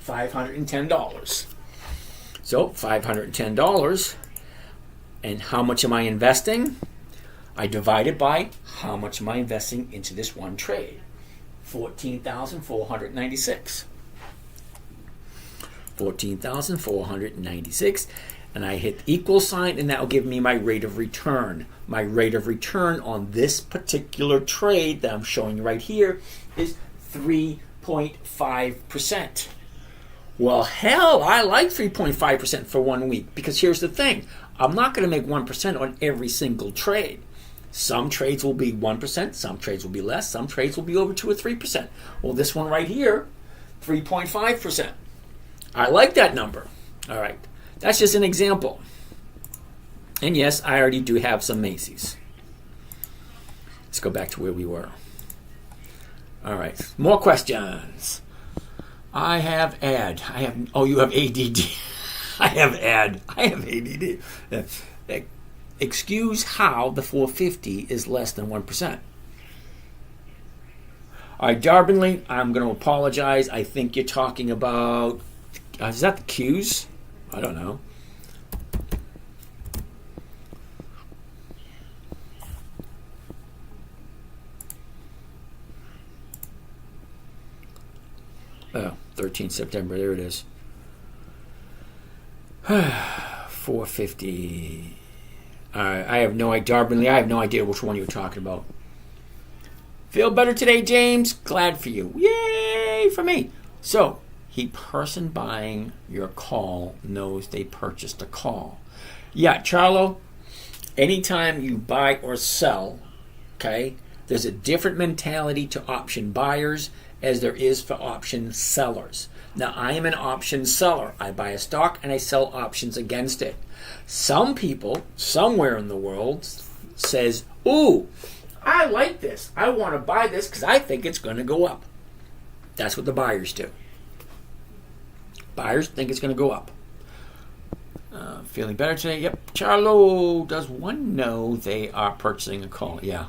$510. So $510. And how much am I investing? I divide it by how much am I investing into this one trade. 14,496. 14,496, and I hit equal sign, and that will give me my rate of return. My rate of return on this particular trade that I'm showing you right here is 3.5%. Well, hell, I like 3.5% for 1 week, because here's the thing. I'm not going to make 1% on every single trade. Some trades will be 1%, some trades will be less, some trades will be over 2 or 3%. Well, this one right here, 3.5%. I like that number. All right. That's just an example. And yes, I already do have some Macy's. Let's go back to where we were. All right. More questions. I have ad. Oh, you have ADD. I have ad. I have ADD. Excuse how the 450 is less than 1%. All right, Darbenly, I'm going to apologize. I think you're talking about... is that the Qs? I don't know. Oh, 13 September. There it is. 450. I have no idea. Darbenly, I have no idea which one you're talking about. Feel better today, James? Glad for you. Yay for me. So, the person buying your call knows they purchased a call. Yeah, Charlo, anytime you buy or sell, okay, there's a different mentality to option buyers as there is for option sellers. Now, I am an option seller. I buy a stock and I sell options against it. Some people, somewhere in the world, says, ooh, I like this. I want to buy this because I think it's going to go up. That's what the buyers do. Buyers think it's going to go up. Feeling better today? Yep. Charlo, does one know they are purchasing a call? Yeah.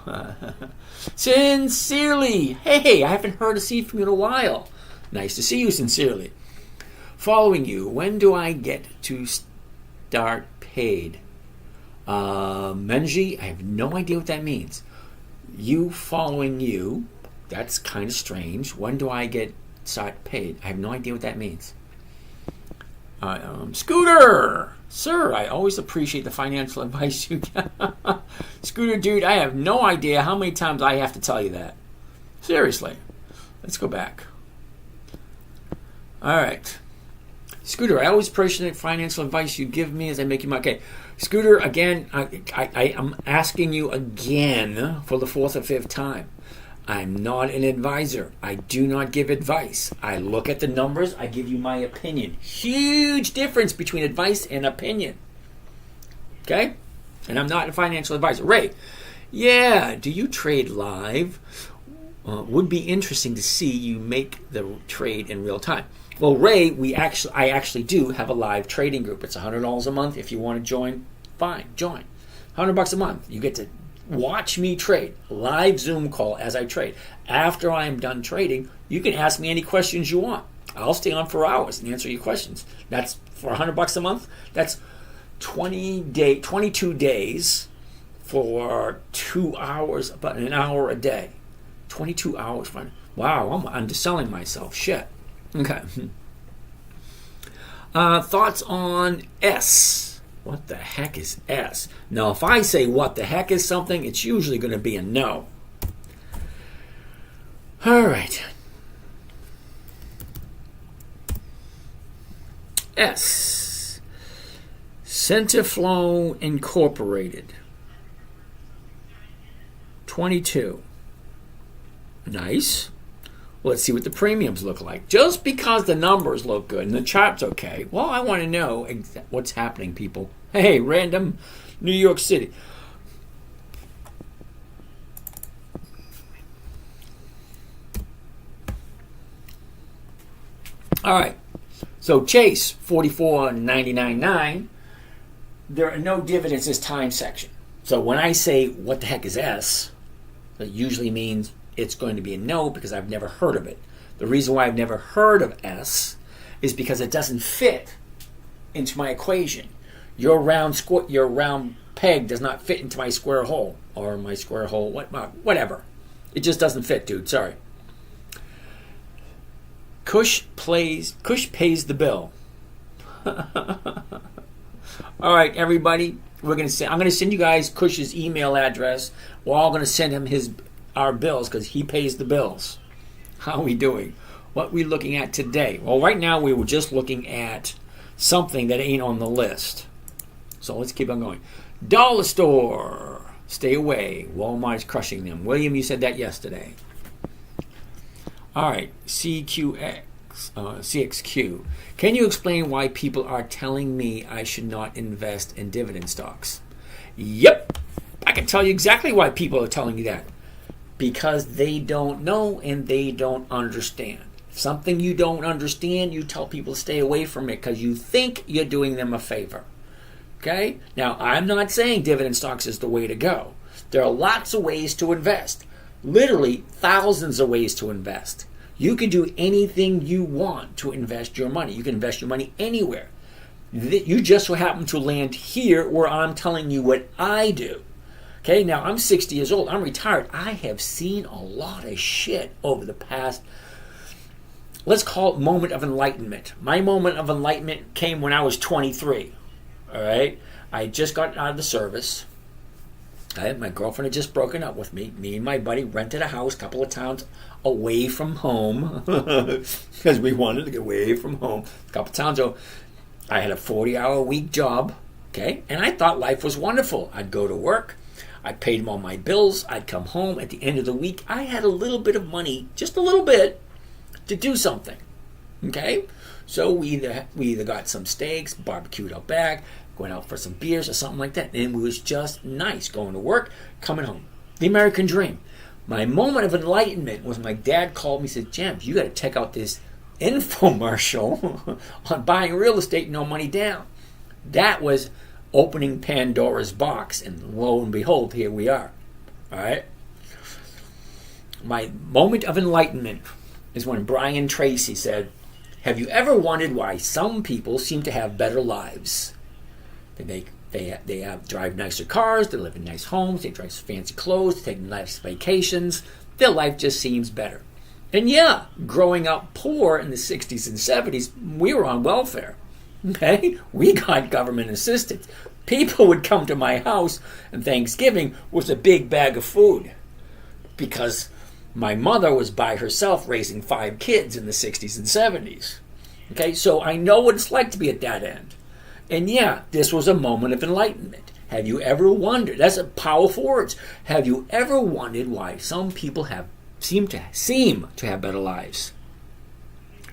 Sincerely. Hey, I haven't heard a seed from you in a while. Nice to see you, sincerely. Following you, when do I get to start paid? Menji, I have no idea what that means. You following you, that's kind of strange. When do I get start paid? I have no idea what that means. Scooter! Sir, I always appreciate the financial advice you get. Scooter, dude, I have no idea how many times I have to tell you that. Seriously. Let's go back. All right. Scooter, I always appreciate financial advice you give me as I make you my... Okay. Scooter, again, I'm asking you again for the fourth or fifth time. I'm not an advisor. I do not give advice. I look at the numbers. I give you my opinion. Huge difference between advice and opinion. Okay? And I'm not a financial advisor. Ray, yeah, do you trade live? Would be interesting to see you make the trade in real time. Well, Ray, I actually do have a live trading group. It's $100 a month. If you want to join, fine, join. $100 a month. You get to watch me trade. Live Zoom call as I trade. After I am done trading, you can ask me any questions you want. I'll stay on for hours and answer your questions. That's for $100 a month. That's 22 days for 2 hours, about an hour a day. 22 hours. Wow, I'm underselling myself. Shit. Okay. Thoughts on S. What the heck is S? Now, if I say what the heck is something, it's usually going to be a no. All right. S. Centerflow Incorporated. 22. Nice. Let's see what the premiums look like. Just because the numbers look good and the chart's okay, well, I want to know what's happening, people. Hey, random New York City. All right. So Chase, 44.99.9. There are no dividends this time section. So when I say what the heck is S, that usually means it's going to be a no because I've never heard of it. The reason why I've never heard of S is because it doesn't fit into my equation. Your round peg does not fit into my square hole, or my square hole, whatever. It just doesn't fit, dude. Sorry. Kush pays the bill. All right, everybody. I'm going to send you guys Kush's email address. We're all going to send him our bills because he pays the bills. How are we doing? What are we looking at today? Well, right now we were just looking at something that ain't on the list. So let's keep on going. Dollar store. Stay away. Walmart's crushing them. William, you said that yesterday. All right. CXQ. Can you explain why people are telling me I should not invest in dividend stocks? Yep. I can tell you exactly why people are telling you that. Because they don't know and they don't understand. Something you don't understand, you tell people to stay away from it because you think you're doing them a favor. Okay? Now, I'm not saying dividend stocks is the way to go. There are lots of ways to invest. Literally thousands of ways to invest. You can do anything you want to invest your money. You can invest your money anywhere. You just so happen to land here where I'm telling you what I do. Okay, now I'm 60 years old. I'm retired. I have seen a lot of shit over the past, let's call it moment of enlightenment. My moment of enlightenment came when I was 23. All right? I just got out of the service. My girlfriend had just broken up with me. Me and my buddy rented a house a couple of towns away from home because we wanted to get away from home. A couple of towns over. I had a 40-hour-a-week job, okay? And I thought life was wonderful. I'd go to work. I paid all my bills. I'd come home at the end of the week. I had a little bit of money, just a little bit, to do something. Okay? So we either got some steaks, barbecued out back, going out for some beers or something like that. And it was just nice going to work, coming home. The American dream. My moment of enlightenment was my dad called me and said, James, you got to check out this infomercial on buying real estate, no money down. That was opening Pandora's box, and lo and behold, here we are. All right? My moment of enlightenment is when Brian Tracy said, Have you ever wondered why some people seem to have better lives? They drive nicer cars, they live in nice homes, they drive fancy clothes, they take nice vacations. Their life just seems better. And yeah, growing up poor in the 60s and 70s, we were on welfare. Okay? We got government assistance. People would come to my house on Thanksgiving with a big bag of food because my mother was by herself raising 5 kids in the 60s and 70s. Okay, so I know what it's like to be at that end. And yeah, this was a moment of enlightenment. Have you ever wondered? That's a powerful words. Have you ever wondered why some people seem to have better lives?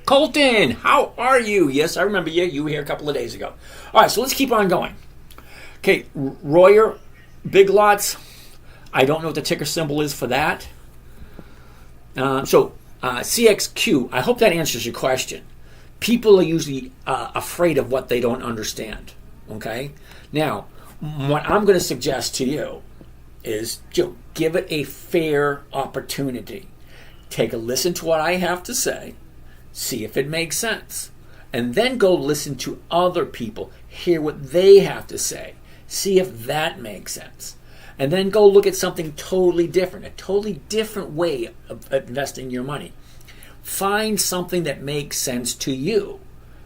Colton, how are you? Yes, I remember you. You were here a couple of days ago. All right, so let's keep on going. Okay, Royer, Big Lots. I don't know what the ticker symbol is for that. CXQ, I hope that answers your question. People are usually afraid of what they don't understand. Okay? Now, what I'm going to suggest to you is give it a fair opportunity. Take a listen to what I have to say. See if it makes sense. And then go listen to other people. Hear what they have to say. See if that makes sense. And then go look at something totally different, a totally different way of investing your money. Find something that makes sense to you,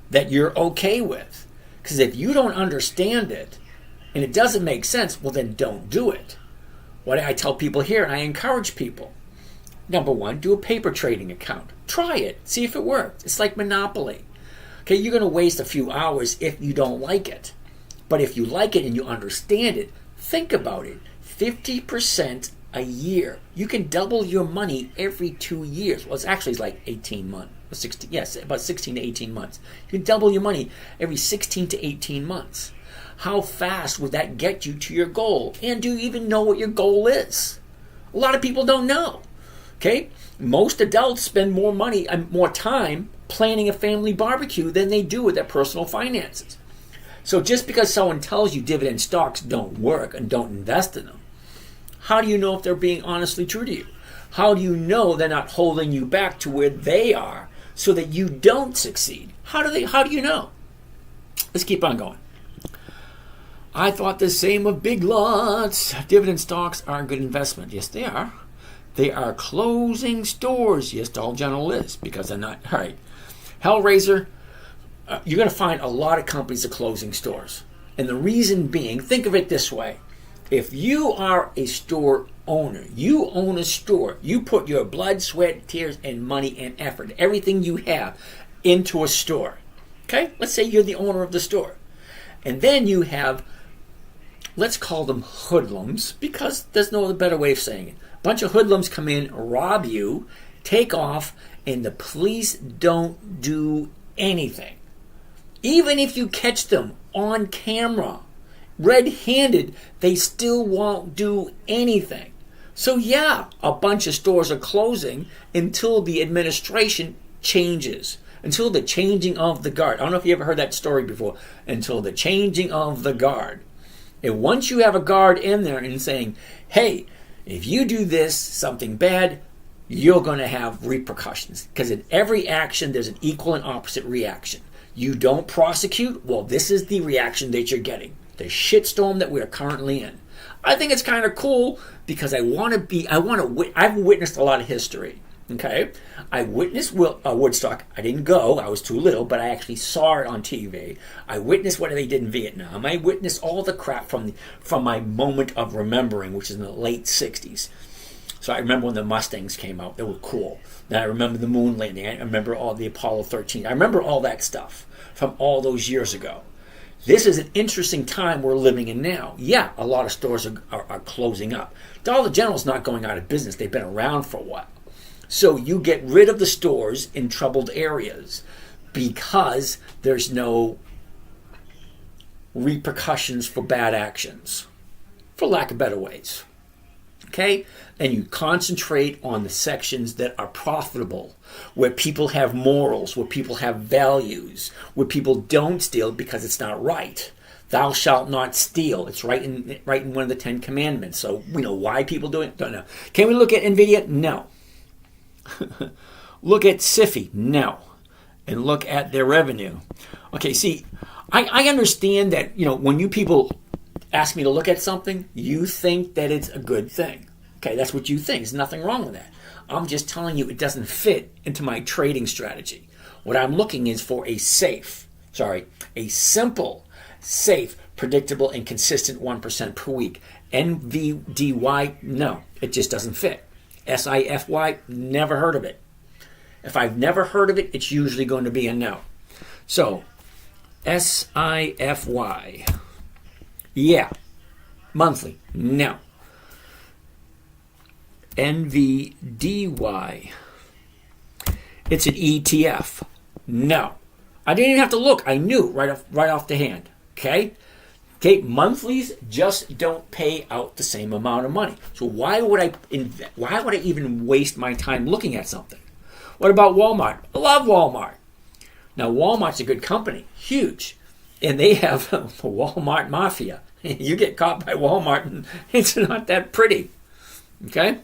that you're okay with. Because if you don't understand it, and it doesn't make sense, well then don't do it. What I tell people here, and I encourage people, number one, do a paper trading account. Try it. See if it works. It's like Monopoly. Okay, you're going to waste a few hours if you don't like it. But if you like it and you understand it, think about it. 50% a year. You can double your money every 2 years. Well, it's like 18 months. 16, yes, about 16 to 18 months. You can double your money every 16 to 18 months. How fast would that get you to your goal? And do you even know what your goal is? A lot of people don't know. Okay? Most adults spend more money and more time planning a family barbecue than they do with their personal finances. So just because someone tells you dividend stocks don't work and don't invest in them, how do you know if they're being honestly true to you? How do you know they're not holding you back to where they are so that you don't succeed? How do you know? Let's keep on going. I thought the same of Big Lots. Dividend stocks are a good investment. Yes, they are. They are closing stores. Yes, Dollar General is, because they're not. All right. Hellraiser, you're going to find a lot of companies are closing stores. And the reason being, think of it this way. If you are a store owner, you own a store, you put your blood, sweat, tears, and money and effort, everything you have, into a store. Okay? Let's say you're the owner of the store. And then you have, let's call them hoodlums, because there's no other better way of saying it. A bunch of hoodlums come in, rob you, take off, and the police don't do anything. Even if you catch them on camera, red-handed, they still won't do anything. So yeah, a bunch of stores are closing until the administration changes. Until the changing of the guard. I don't know if you ever heard that story before. Until the changing of the guard. And once you have a guard in there and saying, hey, if you do this, something bad, you're going to have repercussions. Because in every action, there's an equal and opposite reaction. You don't prosecute, well, this is the reaction that you're getting. The shitstorm that we're currently in. I think it's kind of cool because I've witnessed a lot of history. Okay? I witnessed Woodstock. I didn't go. I was too little, but I actually saw it on TV. I witnessed what they did in Vietnam. I witnessed all the crap from my moment of remembering, which is in the late 60s. So I remember when the Mustangs came out. They were cool. Then I remember the moon landing. I remember all the Apollo 13. I remember all that stuff from all those years ago. This is an interesting time we're living in now. Yeah, a lot of stores are closing up. Dollar General's not going out of business. They've been around for a while. So you get rid of the stores in troubled areas because there's no repercussions for bad actions, for lack of better ways. Okay? And you concentrate on the sections that are profitable, where people have morals, where people have values, where people don't steal because it's not right. Thou shalt not steal. It's right in one of the 10 Commandments. So we know why people do it. Don't know. Can we look at NVIDIA? No. Look at SIFI? No. and look at their revenue. Okay, see, I understand that, when you people ask me to look at something, you think that it's a good thing. Okay, that's what you think. There's nothing wrong with that. I'm just telling you it doesn't fit into my trading strategy. What I'm looking is for a simple, safe, predictable, and consistent 1% per week. NVDY, no, it just doesn't fit. SIFY, never heard of it. If I've never heard of it, it's usually going to be a no. So, SIFY, yeah. Monthly, no. NVDY, it's an ETF, no. I didn't even have to look. I knew right off the hand. Okay, monthlies just don't pay out the same amount of money. So why would I even waste my time looking at something? What about Walmart? I love Walmart. Now Walmart's a good company, huge, and they have the Walmart mafia. You get caught by Walmart, and it's not that pretty. Okay.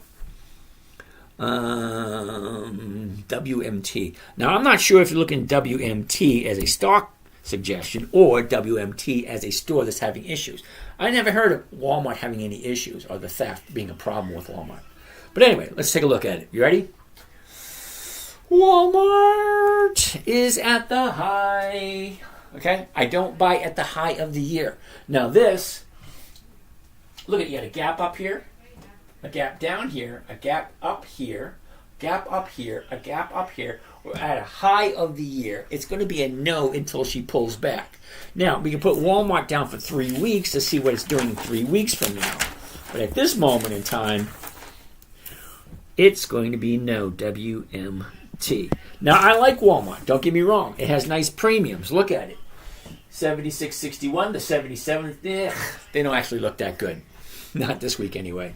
WMT. Now, I'm not sure if you're looking at WMT as a stock suggestion or WMT as a store that's having issues. I never heard of Walmart having any issues or the theft being a problem with Walmart. But anyway, let's take a look at it. You ready? Walmart is at the high. Okay? I don't buy at the high of the year. Now this, look at, you got a gap up here, a gap down here, a gap up here, gap up here, a gap up here. We're at a high of the year. It's going to be a no until she pulls back. Now, we can put Walmart down for 3 weeks to see what it's doing 3 weeks from now. But at this moment in time, it's going to be no, WMT. Now, I like Walmart. Don't get me wrong. It has nice premiums. Look at it. 76.61 to 77. They don't actually look that good. Not this week anyway.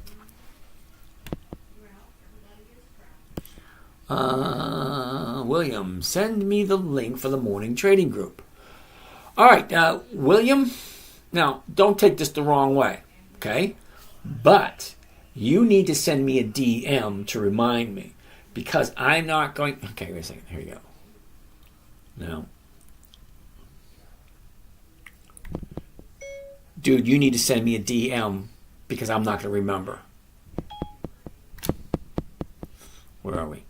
William, send me the link for the morning trading group. All right, William, now don't take this the wrong way, okay? But you need to send me a DM to remind me, because I'm not going. Okay, wait a second. Here you go. No. Dude, you need to send me a DM because I'm not going to remember. Where are we?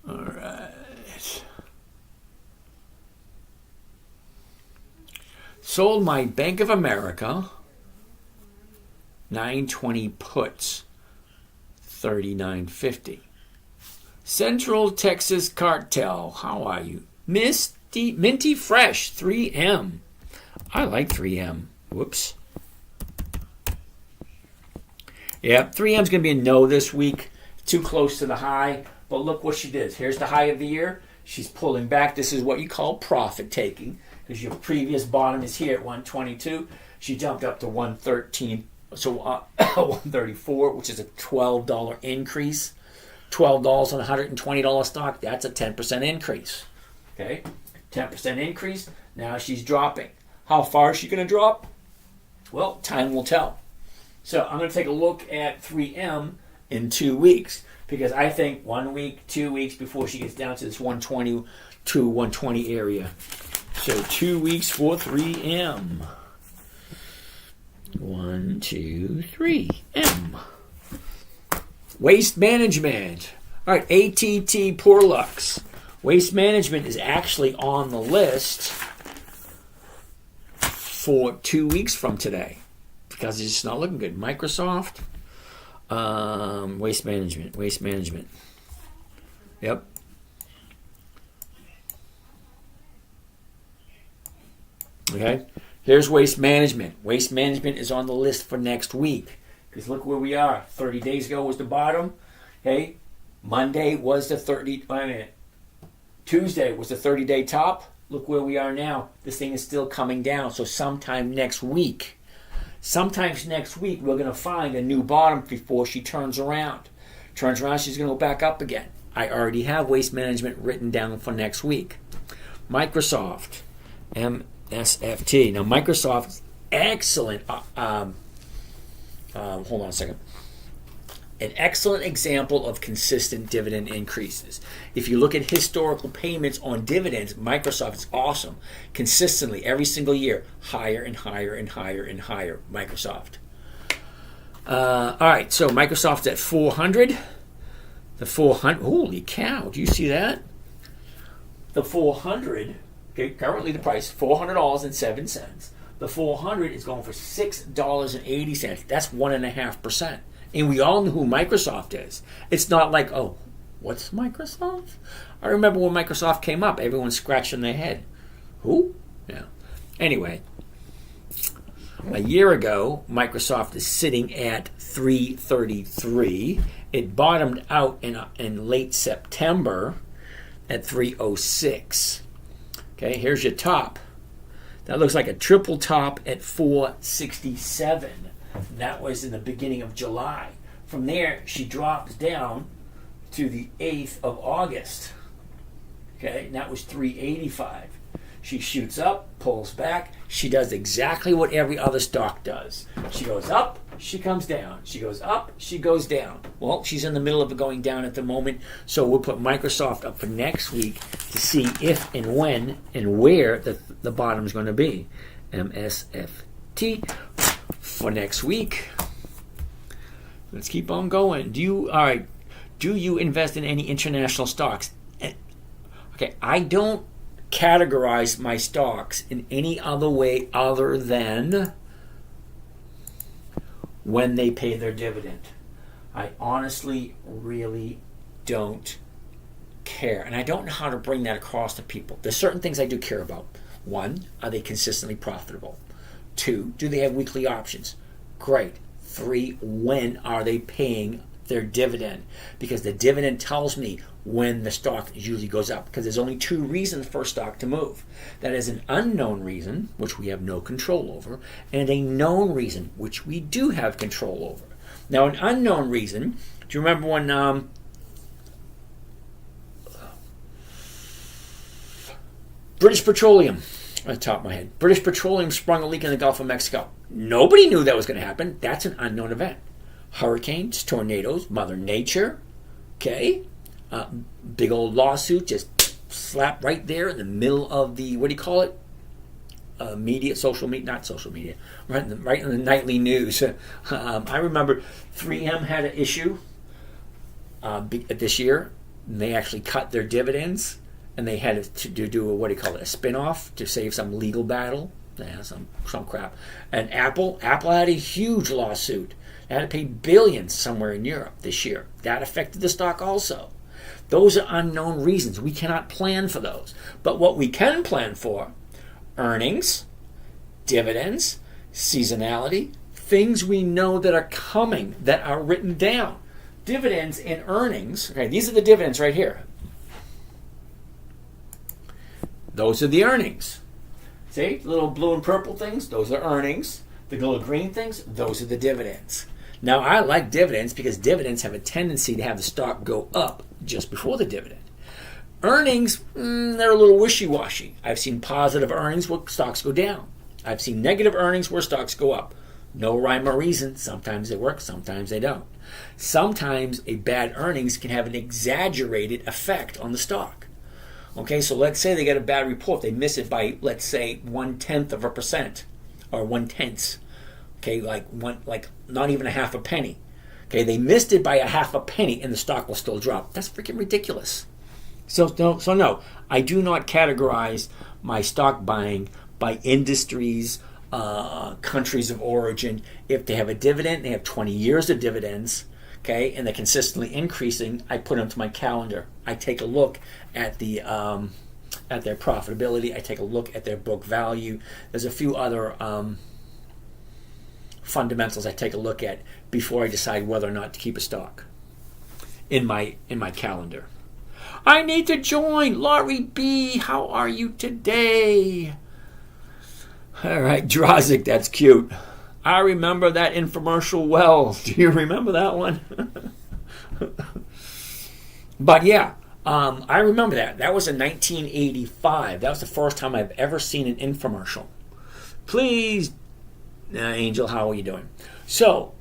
All right. Sold my Bank of America 920 puts 39.50. Central Texas Cartel, how are you? Minty Fresh 3M. I like 3M. Whoops. Yeah, 3M's going to be a no this week. Too close to the high. But look what she did. Here's the high of the year. She's pulling back. This is what you call profit taking, because your previous bottom is here at 122. She jumped up to 113, so 134, which is a $12 increase. $12 on a $120 stock, that's a 10% increase. Okay, 10% increase. Now she's dropping. How far is she going to drop? Well, time will tell. So I'm going to take a look at 3M in 2 weeks, because I think 1 week, 2 weeks before she gets down to this 120 to 120 area. So 2 weeks for 3M. 1, 2, 3, M. Waste management. All right, ATT Porlux. Waste management is actually on the list for 2 weeks from today, because it's just not looking good. Microsoft. Waste management. Yep. Okay. Here's waste management. Waste management is on the list for next week, because look where we are. 30 days ago was the bottom. Okay. Monday was the 30. Wait a minute. Tuesday was the 30-day top. Look where we are now. This thing is still coming down. So sometimes next week, we're going to find a new bottom before she turns around. She's going to go back up again. I already have waste management written down for next week. Microsoft, MSFT. Now, Microsoft's excellent. Hold on a second. an excellent example of consistent dividend increases. If you look at historical payments on dividends, Microsoft is awesome. Consistently, every single year, higher and higher and higher and higher, Microsoft. All right, so Microsoft's at 400. The 400, holy cow, do you see that? The 400, okay, currently the price, $400.07. The 400 is going for $6.80. That's 1.5%. And we all know who Microsoft is. It's not like, oh, what's Microsoft? I remember when Microsoft came up, everyone's scratching their head. Who? Yeah. Anyway, a year ago, Microsoft is sitting at $333. It bottomed out in late September at $306. Okay, here's your top. That looks like a triple top at $467. That was in the beginning of July. From there, she drops down to the 8th of August. Okay, and that was $385. She shoots up, pulls back. She does exactly what every other stock does. She goes up, she comes down. She goes up, she goes down. Well, she's in the middle of it going down at the moment, so we'll put Microsoft up for next week to see if and when and where the bottom is going to be. MSFT for next week. Let's keep on going. Do you invest in any international stocks? Okay, I don't categorize my stocks in any other way other than when they pay their dividend. I honestly really don't care. And I don't know how to bring that across to people. There's certain things I do care about. One, are they consistently profitable? Two, do they have weekly options? Great. Three, when are they paying their dividend? Because the dividend tells me when the stock usually goes up, because there's only two reasons for a stock to move. That is an unknown reason, which we have no control over, and a known reason, which we do have control over. Now, an unknown reason, do you remember when British Petroleum, on the top of my head, British Petroleum sprung a leak in the Gulf of Mexico? Nobody knew that was going to happen. That's an unknown event. Hurricanes, tornadoes, Mother Nature, okay? Big old lawsuit just slapped right there in the middle of the, what do you call it? Media, social media, not social media, right in the nightly news. I remember 3M had an issue this year, and they actually cut their dividends, and they had to do a, what do you call it, a spin-off to save some legal battle. Yeah, some crap. And Apple had a huge lawsuit. They had to pay billions somewhere in Europe this year. That affected the stock also. Those are unknown reasons. We cannot plan for those. But what we can plan for, earnings, dividends, seasonality, things we know that are coming, that are written down. Dividends and earnings. Okay, these are the dividends right here. Those are the earnings. See, the little blue and purple things, those are earnings. The little green things, those are the dividends. Now, I like dividends because dividends have a tendency to have the stock go up just before the dividend. Earnings, they're a little wishy-washy. I've seen positive earnings where stocks go down. I've seen negative earnings where stocks go up. No rhyme or reason. Sometimes they work, sometimes they don't. Sometimes a bad earnings can have an exaggerated effect on the stock. Okay, so let's say they get a bad report. They miss it by, let's say, 0.1% or 1/10. Okay, like not even a half a penny. Okay, they missed it by a half a penny and the stock will still drop. That's freaking ridiculous. So no, I do not categorize my stock buying by industries, countries of origin. If they have a dividend, they have 20 years of dividends, okay, and they're consistently increasing, I put them to my calendar. I take a look at the at their profitability. I take a look at their book value. There's a few other fundamentals I take a look at before I decide whether or not to keep a stock in my calendar. I need to join. Laurie B, how are you today? All right, Drozik, that's cute. I remember that infomercial well. Do you remember that one? But yeah, I remember that. That was in 1985. That was the first time I've ever seen an infomercial. Please, Angel, how are you doing? So,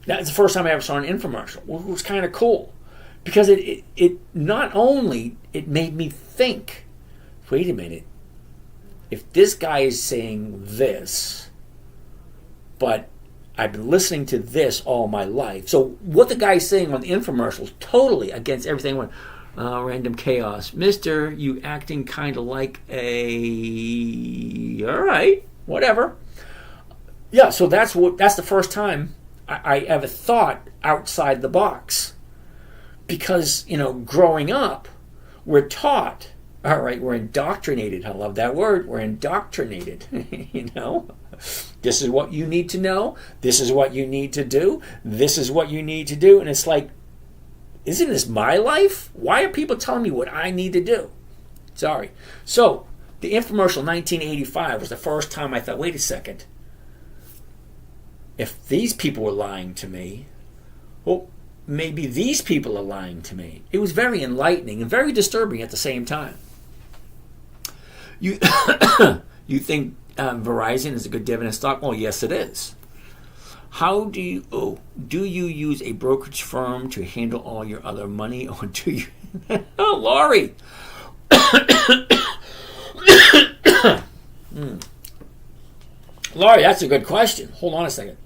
That's the first time I ever saw an infomercial. It was kind of cool because it not only it made me think, wait a minute, if this guy is saying this, but I've been listening to this all my life. So what the guy's saying on the infomercial is totally against everything. Random chaos. Mister, you acting kind of like a... All right, whatever. Yeah, so that's the first time I ever thought outside the box. Because, growing up, we're taught, all right, we're indoctrinated. I love that word. We're indoctrinated, This is what you need to know. This is what you need to do. This is what you need to do. And it's like, isn't this my life? Why are people telling me what I need to do? Sorry. So, the infomercial 1985 was the first time I thought, wait a second. If these people were lying to me, well, maybe these people are lying to me. It was very enlightening and very disturbing at the same time. You think Verizon is a good dividend stock? Oh, yes, it is. How do you use a brokerage firm to handle all your other money, or do you? Oh, Laurie. Laurie, that's a good question. Hold on a second.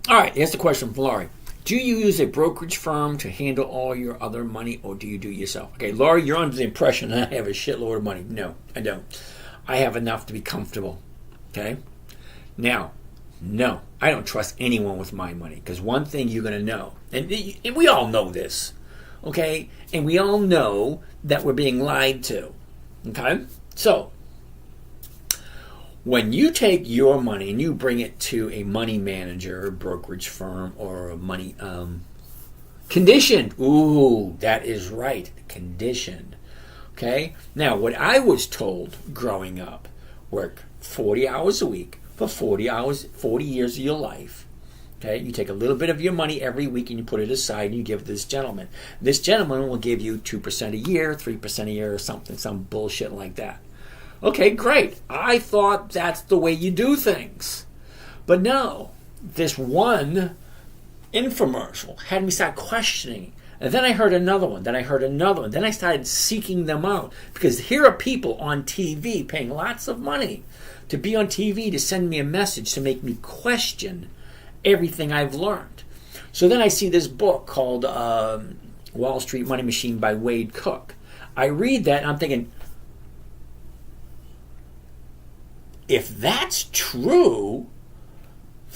All right, here's the question from Laurie. Do you use a brokerage firm to handle all your other money, or do you do it yourself? Okay, Laurie, you're under the impression that I have a shitload of money. No, I don't. I have enough to be comfortable. Okay? Now, no, I don't trust anyone with my money, because one thing you're going to know, and we all know this, okay? And we all know that we're being lied to. Okay? So, when you take your money and you bring it to a money manager, brokerage firm, or a money conditioned, ooh, that is right, conditioned. Okay? Now, what I was told growing up, work 40 hours a week for 40 years of your life. Okay? You take a little bit of your money every week and you put it aside and you give it to this gentleman. This gentleman will give you 2% a year, 3% a year, or something, some bullshit like that. Okay, great. I thought that's the way you do things. But no, this one infomercial had me start questioning. And then I heard another one. Then I heard another one. Then I started seeking them out. Because here are people on TV paying lots of money to be on TV to send me a message to make me question everything I've learned. So then I see this book called Wall Street Money Machine by Wade Cook. I read that and I'm thinking, if that's true,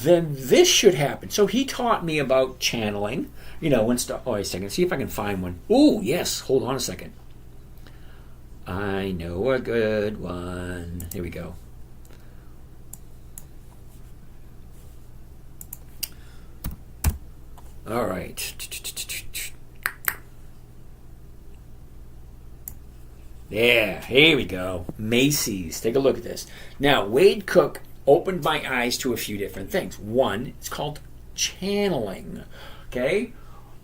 then this should happen. So he taught me about channeling, when stuff. Oh, wait a second. See if I can find one. Oh, yes. Hold on a second. I know a good one. Here we go. All right. Yeah, here we go. Macy's. Take a look at this. Now, Wade Cook opened my eyes to a few different things. One, it's called channeling. Okay?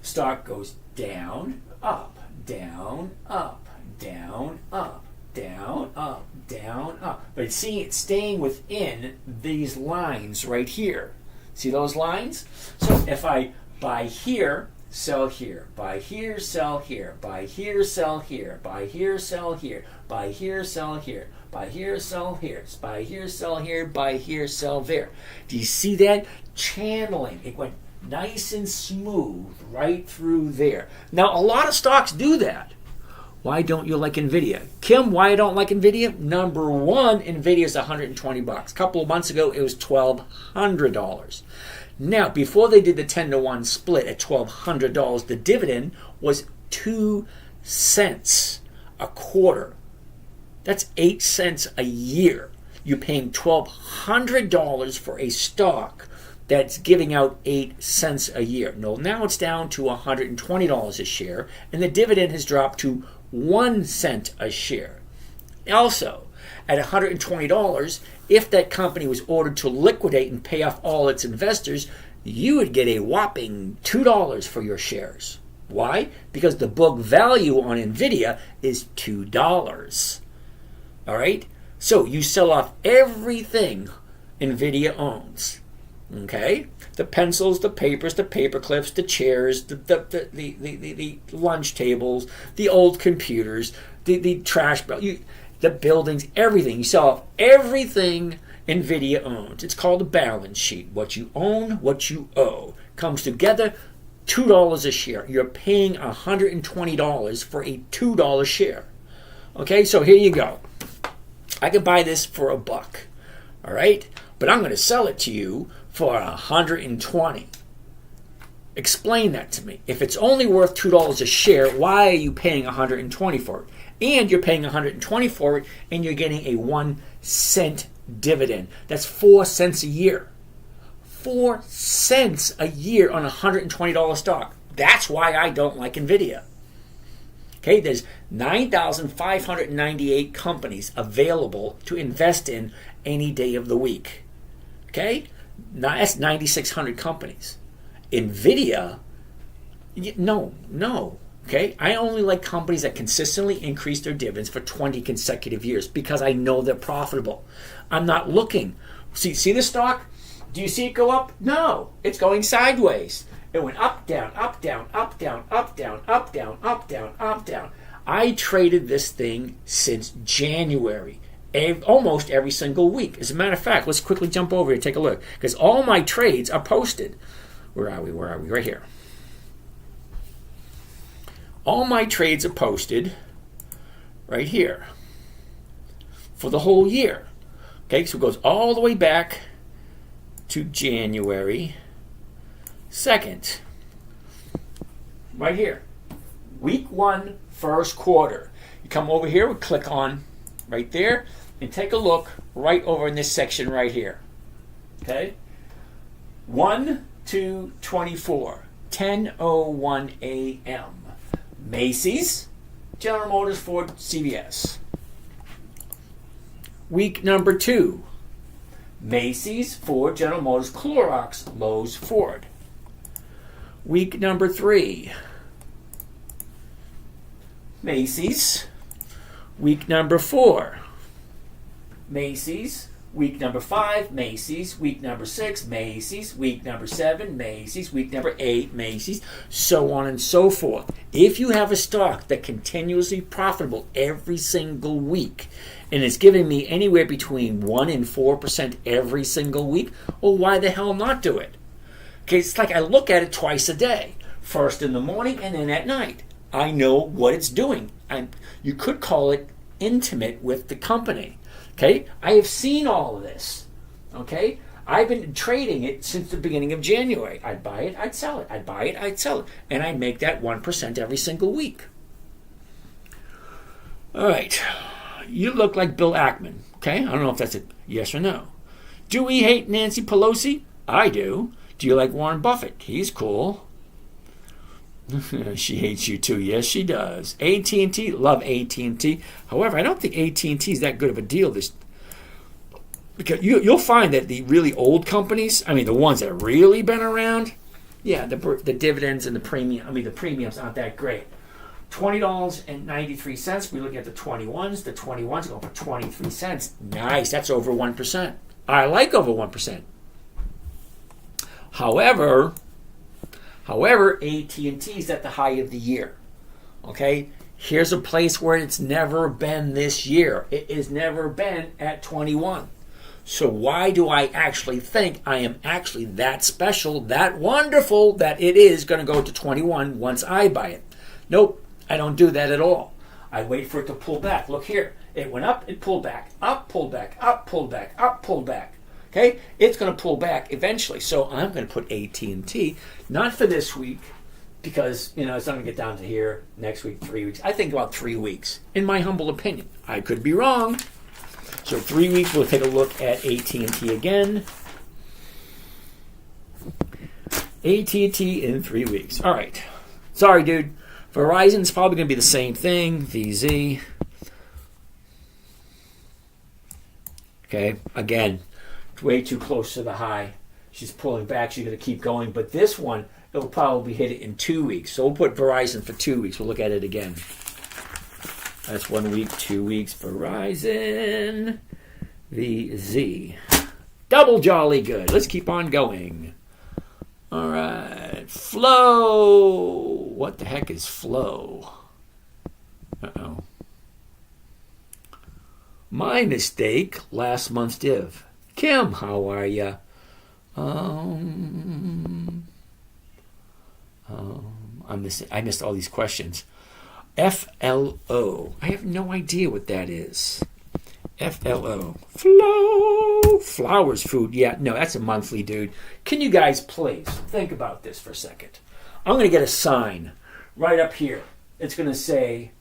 Stock goes down, up, down, up, down, up, down, up, down, up. But see, it's staying within these lines right here. See those lines? So if I buy here, sell here, buy here, sell here, buy here, sell here, buy here, sell here, buy here, sell here, buy here, sell here, buy here, sell here, buy here, sell there. Do you see that? Channeling. It went nice and smooth right through there. Now, a lot of stocks do that. Why don't you like NVIDIA? Kim, why I don't like NVIDIA? Number one, NVIDIA is $120. A couple of months ago, it was $1,200. Now, before they did the 10-to-1 split at $1,200, the dividend was 2 cents a quarter. That's 8 cents a year. You're paying $1,200 for a stock that's giving out 8 cents a year. No, now it's down to $120 a share, and the dividend has dropped to 1 cent a share. Also, at $120, if that company was ordered to liquidate and pay off all its investors, you would get a whopping $2 for your shares. Why? Because the book value on NVIDIA is $2. All right? So you sell off everything NVIDIA owns. Okay? The pencils, the papers, the paper clips, the chairs, the lunch tables, the old computers, the trash, the buildings, everything. You sell off everything NVIDIA owns. It's called a balance sheet. What you own, what you owe. Comes together, $2 a share. You're paying $120 for a $2 share. Okay, so here you go. I could buy this for $1. All right? But I'm going to sell it to you for $120. Explain that to me. If it's only worth $2 a share, why are you paying $120 for it? And you're paying $120 for it, and you're getting a 1 cent dividend. That's 4 cents a year. 4 cents a year on a $120 stock. That's why I don't like NVIDIA. Okay, there's 9,598 companies available to invest in any day of the week. Okay, now that's 9,600 companies. NVIDIA, no. Okay, I only like companies that consistently increase their dividends for 20 consecutive years because I know they're profitable. I'm not looking. See this stock? Do you see it go up? No, it's going sideways. It went up, down, up, down, up, down, up, down, up, down, up, down, up, down. I traded this thing since January, almost every single week. As a matter of fact, let's quickly jump over here and take a look because all my trades are posted. Where are we? Right here. All my trades are posted right here for the whole year. Okay, so it goes all the way back to January 2nd. Right here. Week 1, first quarter. You come over here, we click on right there, and take a look right over in this section right here. Okay? 1/2/24, 10:01 a.m. Macy's, General Motors, Ford, CVS. Week number 2, Macy's, Ford, General Motors, Clorox, Lowe's, Ford. Week number 3, Macy's. Week number 4, Macy's. Week number 5, Macy's. Week number 6, Macy's. Week number 7, Macy's. Week number 8, Macy's. So on and so forth. If you have a stock that continuously profitable every single week and is giving me anywhere between 1 and 4% every single week, well, why the hell not do it? Okay, it's like I look at it twice a day. First in the morning and then at night. I know what it's doing. You could call it intimate with the company. Okay, I have seen all of this. Okay, I've been trading it since the beginning of January. I'd buy it, I'd sell it. I'd buy it, I'd sell it. And I'd make that 1% every single week. All right, you look like Bill Ackman. Okay, I don't know if that's a yes or no. Do we hate Nancy Pelosi? I do. Do you like Warren Buffett? He's cool. She hates you too. Yes, she does. AT&T, love AT&T. However, I don't think AT&T is that good of a deal. Because you'll find that the really old companies, I mean the ones that have really been around, yeah, the dividends and the premiums aren't that great. $20.93. We look at the 21s. The 21s go for 23 cents. Nice. That's over 1%. I like over 1%. However, AT&T is at the high of the year. Okay? Here's a place where it's never been this year. It has never been at 21. So why do I actually think I am actually that special, that wonderful, that it is going to go to 21 once I buy it? Nope, I don't do that at all. I wait for it to pull back. Look here. It went up, it pulled back, up, pulled back, up, pulled back, up, pulled back. Okay, it's going to pull back eventually. So I'm going to put AT&T, not for this week, because it's not going to get down to here next week, 3 weeks. I think about 3 weeks, in my humble opinion. I could be wrong. So 3 weeks, we'll take a look at AT&T again. AT&T in 3 weeks. All right. Sorry, dude. Verizon's probably going to be the same thing. VZ. Okay, again. Way too close to the high. She's pulling back. She's going to keep going. But this one, it'll probably hit it in 2 weeks. So we'll put Verizon for 2 weeks. We'll look at it again. That's 1 week, 2 weeks. Verizon VZ. Double jolly good. Let's keep on going. All right. Flow. What the heck is Flow? Uh-oh. My mistake. Last month's div. Kim, how are ya? I missed all these questions. FLO. I have no idea what that is. FLO. Flow. Flowers food. Yeah, no, that's a monthly, dude. Can you guys please think about this for a second? I'm going to get a sign right up here. It's going to say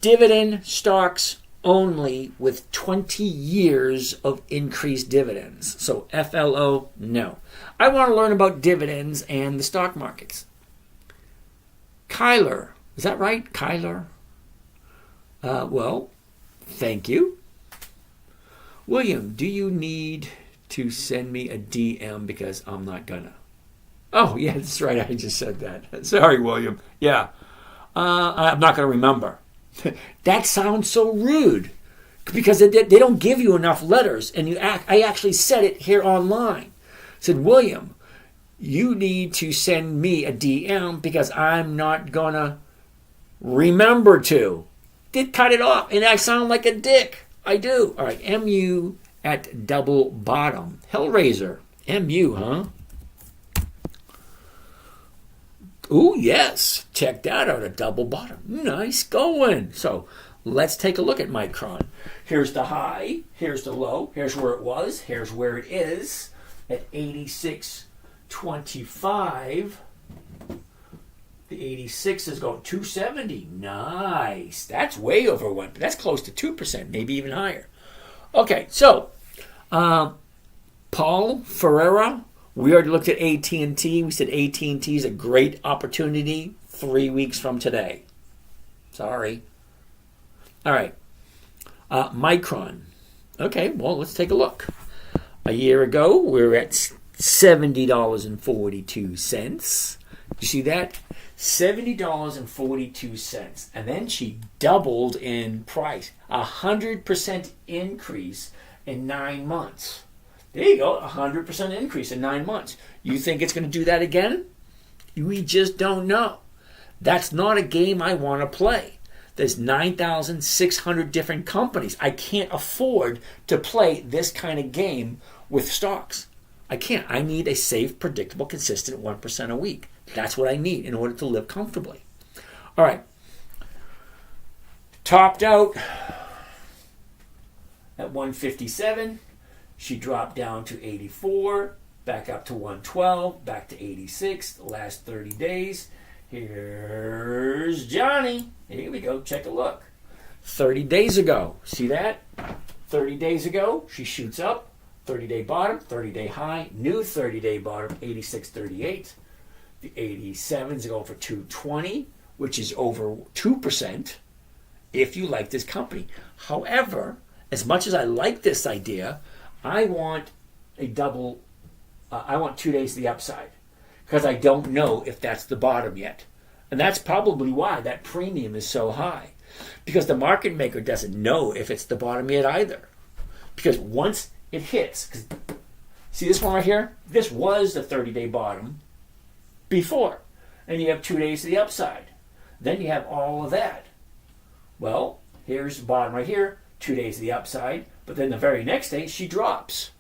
dividend stocks only with 20 years of increased dividends. So FLO, no. I want to learn about dividends and the stock markets. Kyler, is that right? Kyler? Well, thank you. William, do you need to send me a DM because I'm not gonna? Oh, yeah, that's right. I just said that. Sorry, William. Yeah. I'm not going to remember. That sounds so rude because they don't give you enough letters. And I actually said it here online. I said, William, you need to send me a DM because I'm not going to remember to. Did cut it off. And I sound like a dick. I do. All right. MU at double bottom. Hellraiser. MU, huh? Ooh, yes. Check that out, a double bottom. Nice going. So let's take a look at Micron. Here's the high. Here's the low. Here's where it was. Here's where it is at 86.25. The 86 is going 270. Nice. That's way over 1. That's close to 2%, maybe even higher. Okay, so Paul Ferreira. We already looked at AT&T. We said AT&T is a great opportunity 3 weeks from today. Sorry. All right. Micron. Okay, well, let's take a look. A year ago, we were at $70.42. You see that? $70.42. And then she doubled in price. 100% increase in 9 months. There you go, 100% increase in 9 months. You think it's going to do that again? We just don't know. That's not a game I want to play. There's 9,600 different companies. I can't afford to play this kind of game with stocks. I can't. I need a safe, predictable, consistent 1% a week. That's what I need in order to live comfortably. All right. Topped out at 157. She dropped down to 84, back up to 112, back to 86, the last 30 days. Here's Johnny. Here we go. Check a look. 30 days ago. See that? 30 days ago, she shoots up. 30-day bottom, 30-day high, new 30-day bottom, 86.38. The 87s go for 220, which is over 2% if you like this company. However, as much as I like this idea, I want a double, I want 2 days to the upside because I don't know if that's the bottom yet. And that's probably why that premium is so high because the market maker doesn't know if it's the bottom yet either. Because once it hits, see this one right here? This was the 30-day bottom before. And you have 2 days to the upside. Then you have all of that. Well, here's the bottom right here, 2 days to the upside. But then the very next day, she drops.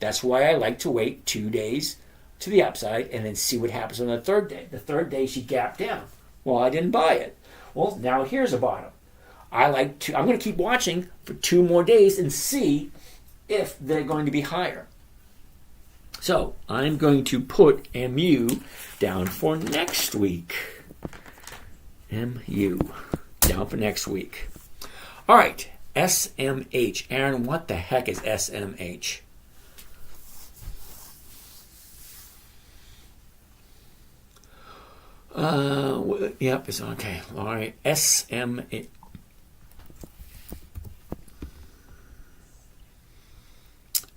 That's why I like to wait 2 days to the upside and then see what happens on the third day. The third day, she gapped down. Well, I didn't buy it. Well, now here's a bottom. I'm going to keep watching for 2 more days and see if they're going to be higher. So I'm going to put MU down for next week. MU down for next week. All right. SMH. Aaron, what the heck is SMH? Yep, it's okay. All right. SMH.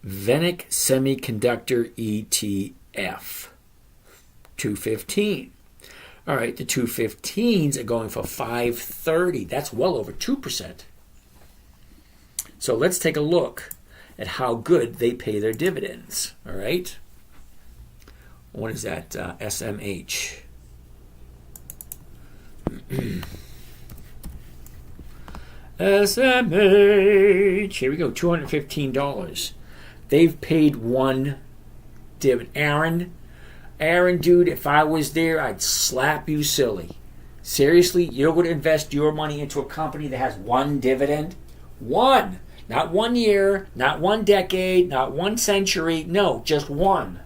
VanEck Semiconductor ETF. 215. All right, the 215s are going for 530. That's well over 2%. So let's take a look at how good they pay their dividends. All right. What is that? SMH. SMH. Here we go. $215. They've paid one dividend. Aaron, dude, if I was there, I'd slap you silly. Seriously, you're going to invest your money into a company that has one dividend? One. Not 1 year, not 1 decade, not 1 century. No, just one.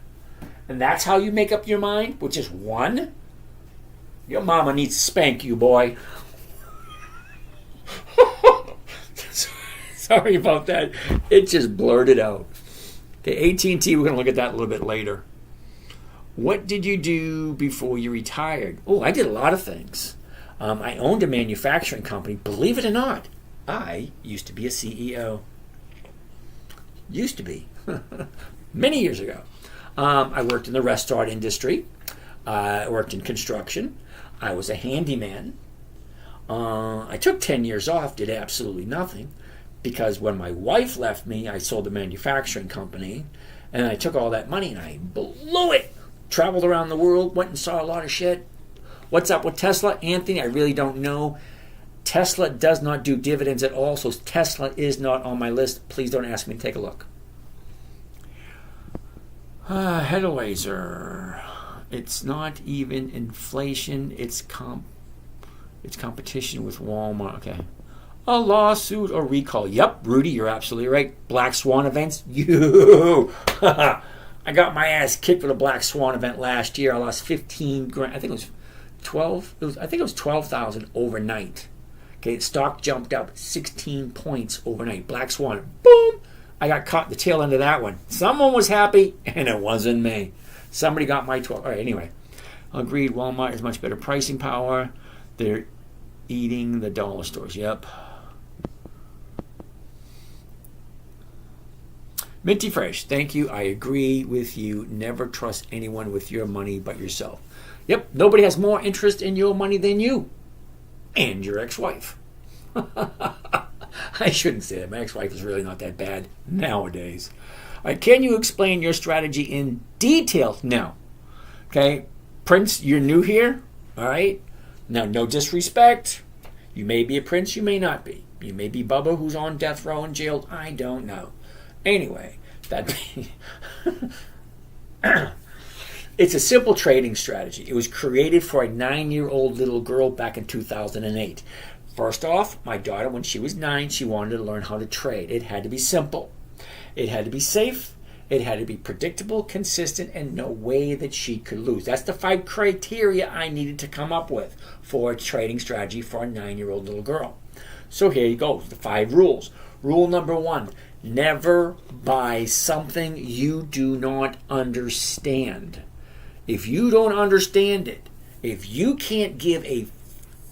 And that's how you make up your mind? With just one? Your mama needs to spank you, boy. Sorry about that. It just blurted out. Okay, AT&T, we're going to look at that a little bit later. What did you do before you retired? Oh, I did a lot of things. I owned a manufacturing company. Believe it or not, I used to be a CEO. Used to be. Many years ago. I worked in the restaurant industry. I worked in construction. I was a handyman. I took 10 years off, did absolutely nothing, because when my wife left me, I sold the manufacturing company, and I took all that money and I blew it. Traveled around the world, went and saw a lot of shit. What's up with Tesla? Anthony, I really don't know. Tesla does not do dividends at all, so Tesla is not on my list. Please don't ask me to take a look. Headlaser. It's not even inflation. It's competition with Walmart. Okay. A lawsuit or recall. Yep, Rudy, you're absolutely right. Black Swan events. You. I got my ass kicked with a Black Swan event last year. I lost 15 grand. I think it was 12. I think it was 12,000 overnight. Okay, stock jumped up 16 points overnight. Black Swan. Boom. I got caught at the tail end of that one. Someone was happy, and it wasn't me. Somebody got my 12. All right, anyway. Agreed, Walmart has much better pricing power. They're eating the dollar stores. Yep. Minty Fresh, thank you. I agree with you. Never trust anyone with your money but yourself. Yep, nobody has more interest in your money than you. And your ex-wife. I shouldn't say that. My ex-wife is really not that bad nowadays. All right, can you explain your strategy in detail now? Okay, Prince, you're new here. All right. Now, no disrespect. You may be a prince, you may not be. You may be Bubba, who's on death row and jailed. I don't know. Anyway, it's a simple trading strategy. It was created for a 9-year-old little girl back in 2008. First off, my daughter, when she was 9, she wanted to learn how to trade. It had to be simple. It had to be safe. It had to be predictable, consistent, and no way that she could lose. That's the 5 criteria I needed to come up with for a trading strategy for a 9-year-old little girl. So here you go, the 5 rules. Rule number 1, never buy something you do not understand. If you don't understand it, if you can't give a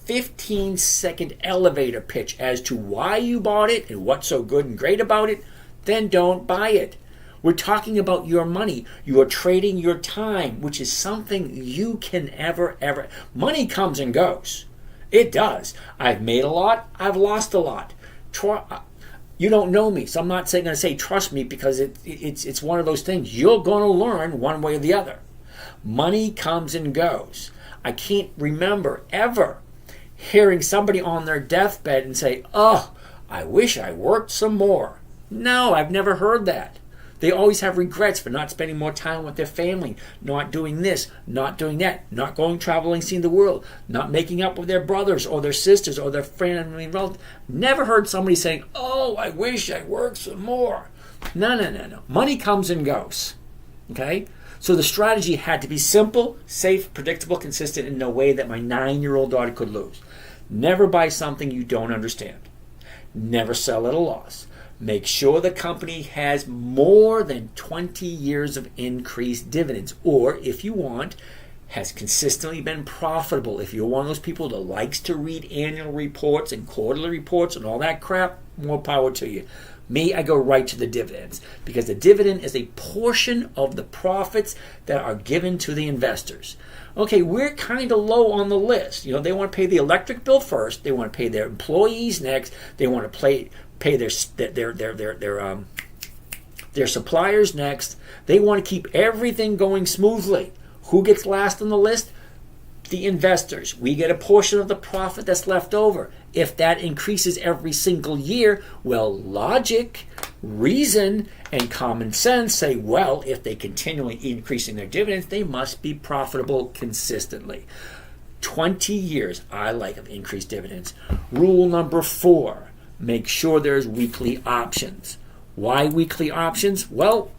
15-second elevator pitch as to why you bought it and what's so good and great about it, then don't buy it. We're talking about your money. You are trading your time, which is something you can ever. Money comes and goes. It does. I've made a lot. I've lost a lot. You don't know me, so I'm not going to say trust me, because it's one of those things. You're going to learn one way or the other. Money comes and goes. I can't remember ever hearing somebody on their deathbed and say, "Oh, I wish I worked some more." No, I've never heard that. They always have regrets for not spending more time with their family, not doing this, not doing that, not going traveling, seeing the world, not making up with their brothers or their sisters or their family relatives. Never heard somebody saying, "Oh, I wish I worked some more." No. Money comes and goes. Okay? So the strategy had to be simple, safe, predictable, consistent, in no way that my 9-year-old daughter could lose. Never buy something you don't understand. Never sell at a loss. Make sure the company has more than 20 years of increased dividends. Or, if you want, has consistently been profitable. If you're one of those people that likes to read annual reports and quarterly reports and all that crap, more power to you. Me, I go right to the dividends, because the dividend is a portion of the profits that are given to the investors. Okay, we're kind of low on the list. They want to pay the electric bill first. They want to pay their employees next. They want to pay their suppliers next. They want to keep everything going smoothly. Who gets last on the list? The investors. We get a portion of the profit that's left over. If that increases every single year, well, logic, reason, and common sense say, well, if they continually increasing their dividends, they must be profitable consistently. 20 years, I like of increased dividends. Rule number 4, make sure there's weekly options. Why weekly options? Well,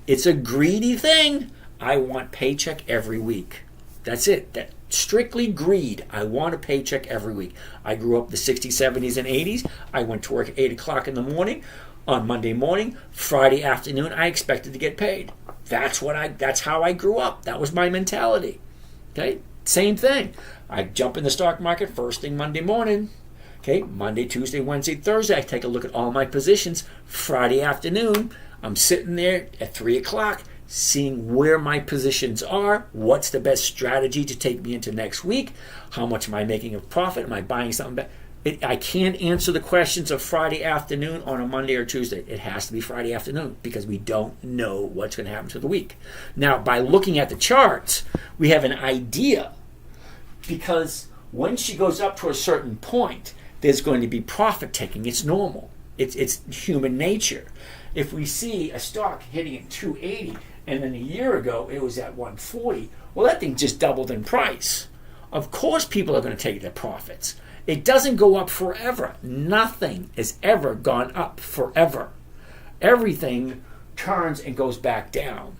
it's a greedy thing. I want paycheck every week. That's it. That's strictly greed. I want a paycheck every week. I grew up in the 60s, 70s, and 80s. I went to work at 8 o'clock in the morning. On Monday morning, Friday afternoon, I expected to get paid. That's how I grew up. That was my mentality. Okay? Same thing. I jump in the stock market first thing Monday morning. Okay? Monday, Tuesday, Wednesday, Thursday, I take a look at all my positions. Friday afternoon, I'm sitting there at 3 o'clock, seeing where my positions are, what's the best strategy to take me into next week, how much am I making of profit, am I buying something back? I can't answer the questions of Friday afternoon on a Monday or Tuesday. It has to be Friday afternoon, because we don't know what's going to happen to the week. Now, by looking at the charts, we have an idea, because when she goes up to a certain point, there's going to be profit taking. It's normal. It's human nature. If we see a stock hitting at 280, and then a year ago it was at 140, well, that thing just doubled in price. Of course people are going to take their profits. It doesn't go up forever. Nothing has ever gone up forever. Everything turns and goes back down.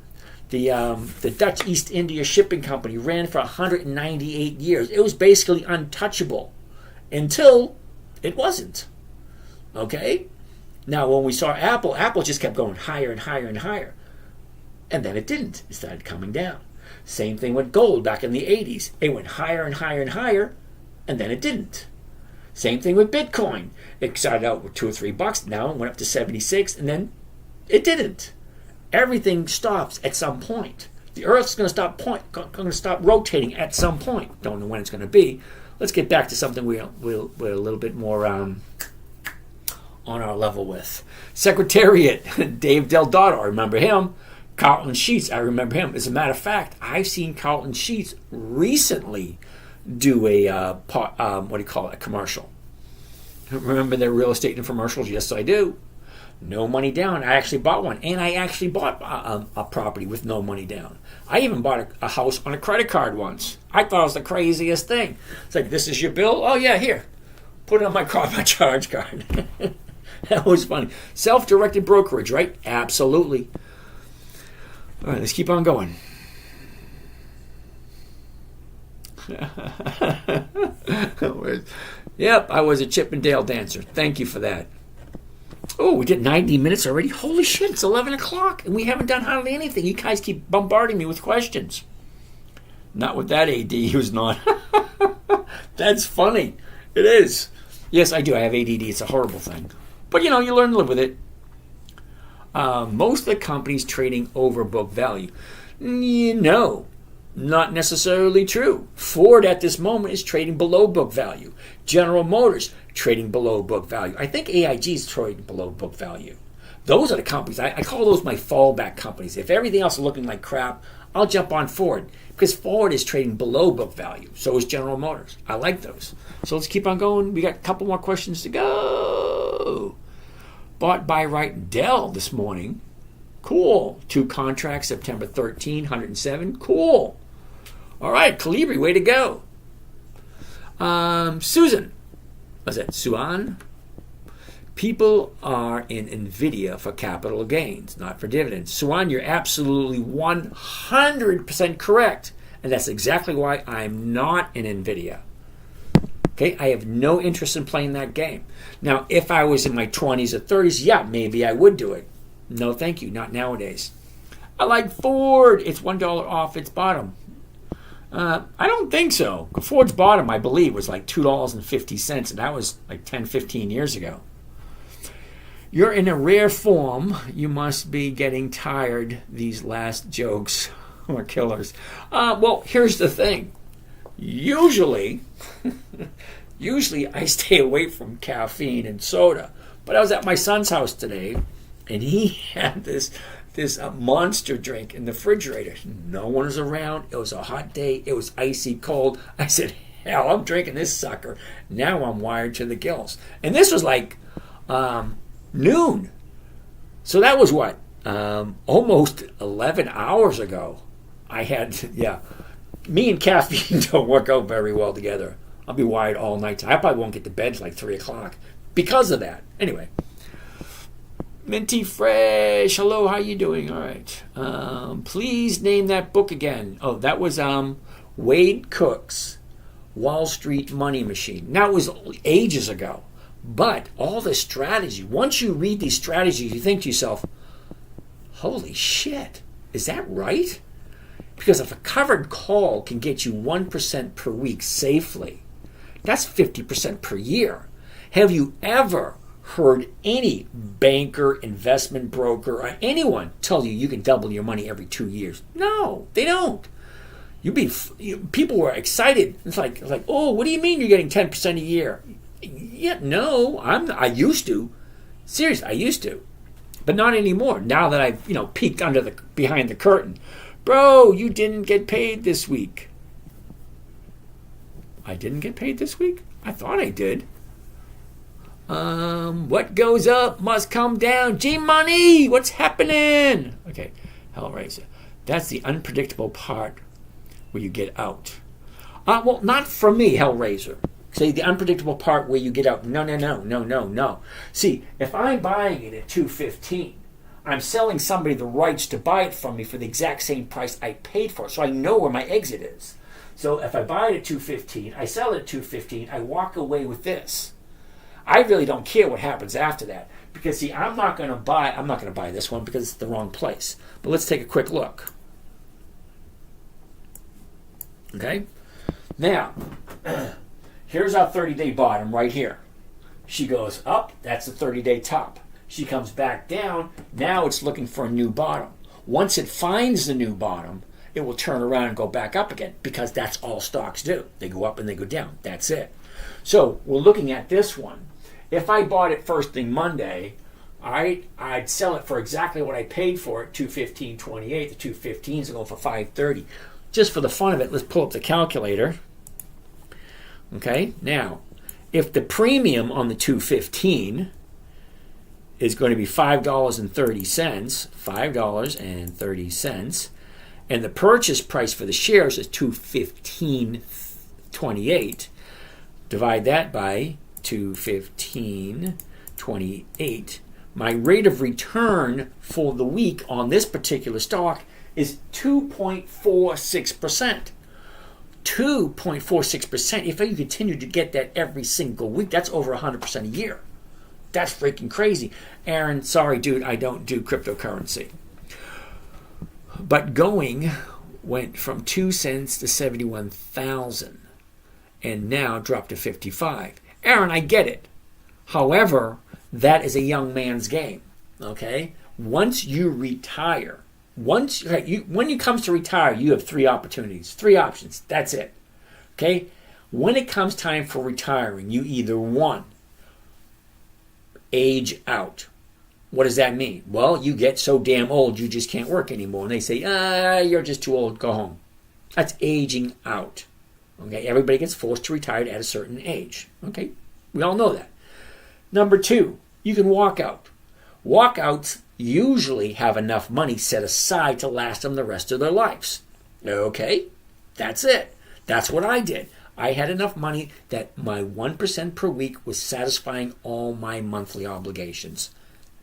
The Dutch East India Shipping Company ran for 198 years. It was basically untouchable until it wasn't. Okay? Now, when we saw Apple just kept going higher and higher and higher. And then it didn't. It started coming down. Same thing with gold back in the 80s. It went higher and higher and higher, and then it didn't. Same thing with Bitcoin. It started out with $2 or $3. Now it went up to 76, and then it didn't. Everything stops at some point. The Earth's going to stop rotating at some point. Don't know when it's going to be. Let's get back to something we're a little bit more on our level with. Secretariat, Dave Del Dotto, I remember him. Carlton Sheets, I remember him. As a matter of fact, I've seen Carlton Sheets recently do a commercial. Remember their real estate infomercials? Yes, I do. No money down. I actually bought one, and I actually bought a property with no money down. I even bought a house on a credit card once. I thought it was the craziest thing. It's like, this is your bill? Oh yeah, here. Put it on my charge card. That was funny. Self-directed brokerage, right? Absolutely. All right, let's keep on going. Yep, I was a Chip and Dale dancer. Thank you for that. Oh, we did 90 minutes already? Holy shit, it's 11 o'clock, and we haven't done hardly anything. You guys keep bombarding me with questions. Not with that AD who's not. That's funny. It is. Yes, I do. I have ADD. It's a horrible thing. But, you learn to live with it. Most of the companies trading over book value. No, not necessarily true. Ford at this moment is trading below book value. General Motors trading below book value. I think AIG is trading below book value. Those are the companies. I call those my fallback companies. If everything else is looking like crap, I'll jump on Ford, because Ford is trading below book value. So is General Motors. I like those. So let's keep on going. We got a couple more questions to go. Bought by Right Dell this morning. Cool. 2 contracts, September 13, 107. Cool. All right, Calibri, way to go. Susan. What's that? Suan? People are in NVIDIA for capital gains, not for dividends. Suan, you're absolutely 100% correct. And that's exactly why I'm not in NVIDIA. Okay, I have no interest in playing that game. Now, if I was in my 20s or 30s, yeah, maybe I would do it. No, thank you, not nowadays. I like Ford. It's $1 off its bottom. I don't think so. Ford's bottom, I believe, was like $2.50, and that was like 10, 15 years ago. You're in a rare form. You must be getting tired. These last jokes are killers. Well, here's the thing. Usually I stay away from caffeine and soda. But I was at my son's house today, and he had this monster drink in the refrigerator. No one was around. It was a hot day. It was icy cold. I said, hell, I'm drinking this sucker. Now I'm wired to the gills. And this was like noon. So that was what? Almost 11 hours ago. I had, me and caffeine don't work out very well together. I'll be wired all night. I probably won't get to bed till like 3 o'clock because of that. Anyway. Minty Fresh, hello, how you doing? All right. Please name that book again. Oh, that was Wade Cook's Wall Street Money Machine. Now, it was ages ago. But all the strategy, once you read these strategies, you think to yourself, holy shit, is that right? Because if a covered call can get you 1% per week safely, that's 50% per year. Have you ever heard any banker, investment broker, or anyone tell you can double your money every 2 years? No, they don't. People were excited. It's like, oh, what do you mean you're getting 10% a year? Yeah, no, I used to. Seriously, I used to, but not anymore. Now that I've peeked behind the curtain, bro, you didn't get paid this week. I didn't get paid this week? I thought I did. What goes up must come down. G-Money, what's happening? Okay, Hellraiser. That's the unpredictable part where you get out. Well, not from me, Hellraiser. Say the unpredictable part where you get out. No. See, if I'm buying it at $2.15, I'm selling somebody the rights to buy it from me for the exact same price I paid for it, so I know where my exit is. So if I buy it at $2.15, I sell it at $2.15, I walk away with this. I really don't care what happens after that. Because, see, I'm not going to buy this one because it's the wrong place. But let's take a quick look. Okay? Now, here's our 30-day bottom right here. She goes up, that's the 30-day top. She comes back down, now it's looking for a new bottom. Once it finds the new bottom, it will turn around and go back up again because that's all stocks do. They go up and they go down. That's it. So we're looking at this one. If I bought it first thing Monday, I'd sell it for exactly what I paid for it, $215.28. The $215s are going for $530. Just for the fun of it, let's pull up the calculator. Okay, now, if the premium on the $215 is going to be $5.30, and the purchase price for the shares is $215.28, divide that by $215.28. My rate of return for the week on this particular stock is 2.46%. 2.46%. If you continue to get that every single week, that's over 100% a year. That's freaking crazy. Aaron, sorry, dude, I don't do cryptocurrency. But went from 2 cents to 71,000 and now dropped to 55. Aaron, I get it. However, that is a young man's game. Okay? Once you retire, when it comes to retire, you have 3 opportunities, 3 options. That's it. Okay? When it comes time for retiring, you either 1, age out. What does that mean? Well, you get so damn old you just can't work anymore. And they say, you're just too old, go home. That's aging out. Okay? Everybody gets forced to retire at a certain age. Okay? We all know that. Number 2, you can walk out. Walkouts usually have enough money set aside to last them the rest of their lives. Okay? That's it. That's what I did. I had enough money that my 1% per week was satisfying all my monthly obligations.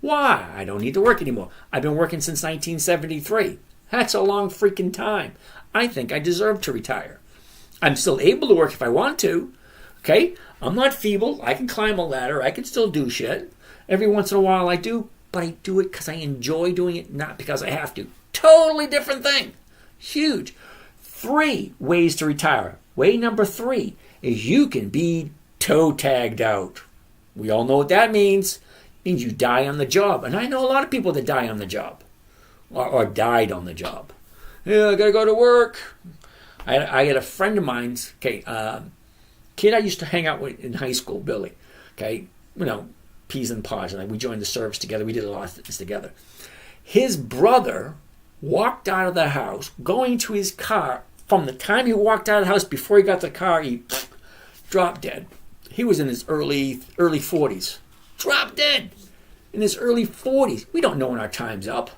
Why? I don't need to work anymore. I've been working since 1973. That's a long freaking time. I think I deserve to retire. I'm still able to work if I want to. Okay? I'm not feeble. I can climb a ladder. I can still do shit. Every once in a while I do, but I do it because I enjoy doing it, not because I have to. Totally different thing. Huge. 3 ways to retire. Way number 3 is you can be toe tagged out. We all know what that means. It means you die on the job. And I know a lot of people that die on the job or died on the job. Yeah, I got to go to work. I had a friend of mine's, kid I used to hang out with in high school, Billy. Peas and pods. And we joined the service together. We did a lot of things together. His brother walked out of the house, going to his car. From the time he walked out of the house, before he got to the car, he dropped dead. He was in his early 40s. Dropped dead in his early 40s. We don't know when our time's up.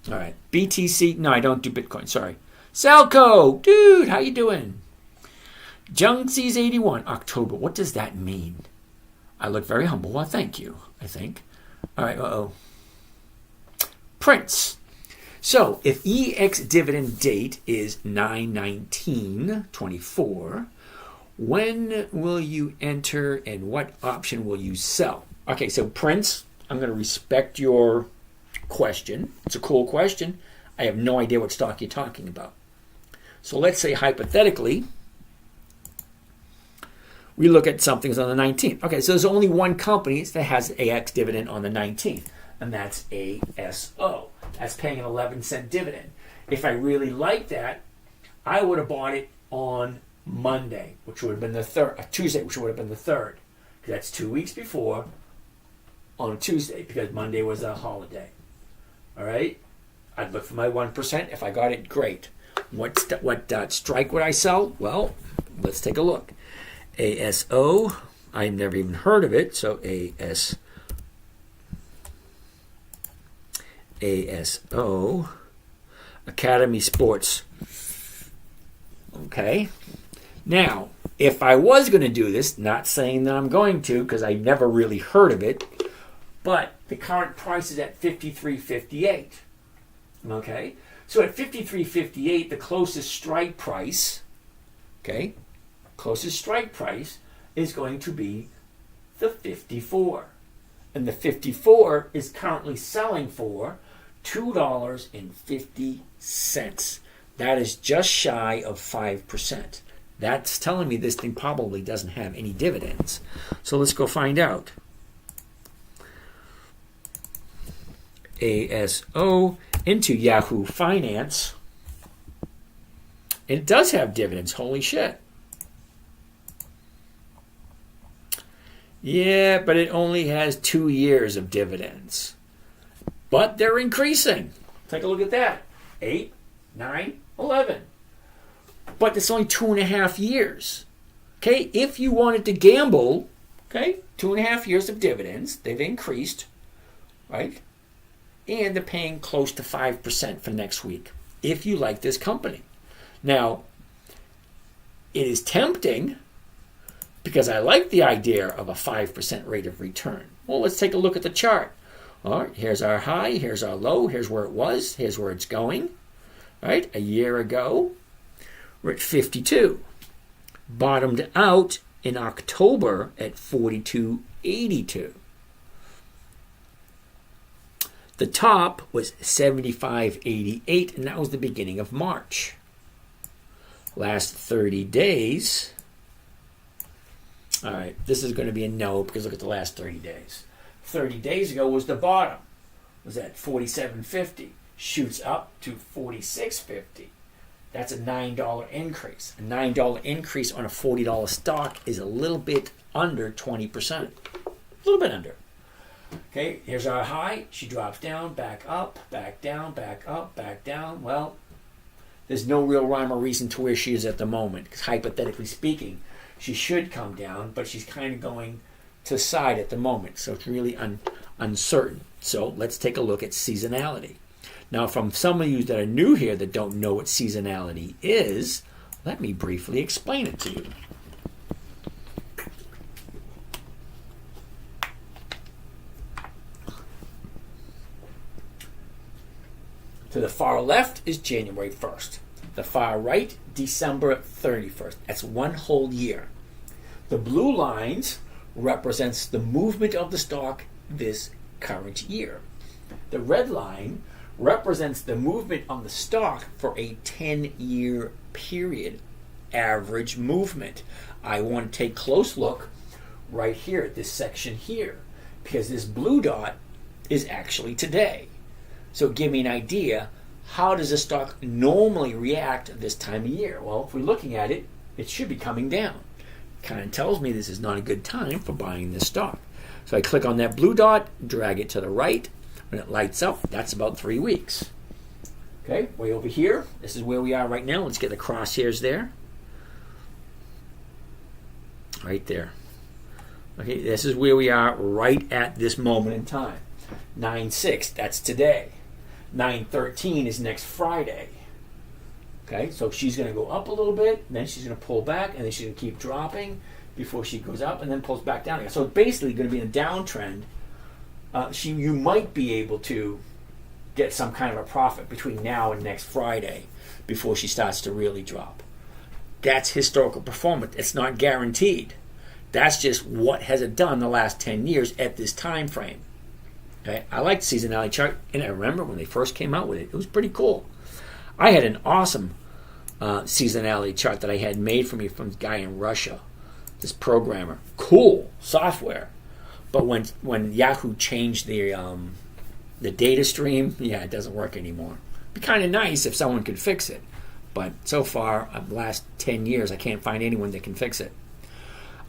All right. BTC. No, I don't do Bitcoin. Sorry. Salco. Dude, how you doing? Jungsees 81. October. What does that mean? I look very humble. Well, thank you, I think. All right. Prince. So, if EX dividend date is 9/19/24, when will you enter and what option will you sell? Okay, so Prince, I'm going to respect your question. It's a cool question. I have no idea what stock you're talking about. So let's say hypothetically, we look at something on the 19th. Okay, so there's only one company that has AX dividend on the 19th, and that's ASO. That's paying an 11-cent dividend. If I really like that, I would have bought it on Monday, which would have been the third, Tuesday, which would have been the 3rd. Because that's 2 weeks before on Tuesday, because Monday was a holiday. All right? I'd look for my 1%. If I got it, great. What strike would I sell? Well, let's take a look. ASO, I've never even heard of it, so ASO, Academy Sports. Okay. Now, if I was going to do this, not saying that I'm going to because I never really heard of it, but the current price is at $53.58. Okay. So at $53.58, the closest strike price, is going to be the 54. And the 54 is currently selling for $2.50. That is just shy of 5%. That's telling me this thing probably doesn't have any dividends. So let's go find out. ASO into Yahoo Finance. It does have dividends. Holy shit. Yeah, but it only has 2 years of dividends. But they're increasing. Take a look at that. 8, 9, 11. But it's only 2.5 years. Okay, if you wanted to gamble, 2.5 years of dividends, they've increased, right? And they're paying close to 5% for next week, if you like this company. Now, it is tempting because I like the idea of a 5% rate of return. Well, let's take a look at the chart. All right, here's our high, here's our low, here's where it was, here's where it's going. All right, a year ago, we're at 52. Bottomed out in October at 42.82. The top was 75.88, and that was the beginning of March. Last 30 days. All right, this is going to be a no because look at the last 30 days. 30 days ago was the bottom. Was at 47.50. Shoots up to 46.50. That's a $9 increase. A $9 increase on a $40 stock is a little bit under 20%. A little bit under. Okay, here's our high. She drops down, back up, back down, back up, back down. Well, there's no real rhyme or reason to where she is at the moment. Because hypothetically speaking, she should come down, but she's kind of going to the side at the moment. So it's really uncertain. So let's take a look at seasonality. Now, from some of you that are new here that don't know what seasonality is, let me briefly explain it to you. To the far left is January 1st. The far right, December 31st. That's one whole year. The blue lines represents the movement of the stock this current year. The red line represents the movement on the stock for a 10-year period. Average movement. I want to take a close look right here at this section here, because this blue dot is actually today. So give me an idea, how does a stock normally react at this time of year? Well, if we're looking at it, it should be coming down. Kind of tells me this is not a good time for buying this stock. So I click on that blue dot, drag it to the right. When it lights up, that's about 3 weeks. Okay, way over here, this is where we are right now. Let's get the crosshairs there. Right there. Okay, this is where we are right at this moment in time. 9/6, that's today. 9/13 is next Friday. Okay, so she's going to go up a little bit, then she's going to pull back, and then she's going to keep dropping before she goes up and then pulls back down again. So it's basically going to be in a downtrend. You might be able to get some kind of a profit between now and next Friday before she starts to really drop. That's historical performance. It's not guaranteed. That's just what has it done the last 10 years at this time frame. Okay? I like the seasonality chart, and I remember when they first came out with it. It was pretty cool. I had an awesome seasonality chart that I had made for me from a guy in Russia, this programmer. Cool software. But when Yahoo changed the data stream, yeah, it doesn't work anymore. It'd be kind of nice if someone could fix it. But so far, the last 10 years, I can't find anyone that can fix it.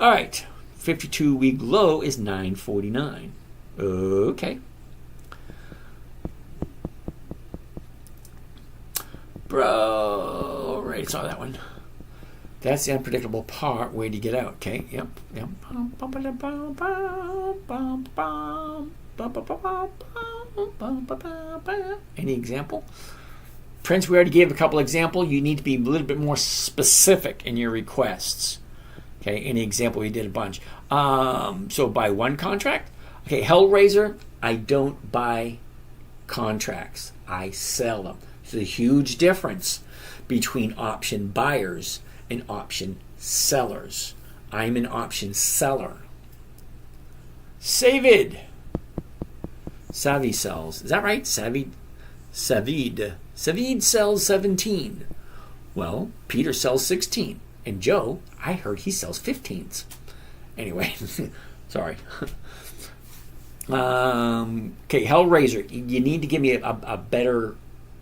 All right, 52-week low is 949. Okay. Bro, already saw that one. That's the unpredictable part. Where do you get out? Okay, yep. Any example? Prince, we already gave a couple examples. You need to be a little bit more specific in your requests. Okay, any example, you did a bunch. So buy one contract. Okay, Hellraiser, I don't buy contracts. I sell them. There's a huge difference between option buyers and option sellers. I'm an option seller. Savid. Savvy sells. Is that right? Savid. Savid sells 17. Well, Peter sells 16. And Joe, I heard he sells 15s. Anyway, sorry. Okay, Hellraiser. You need to give me a better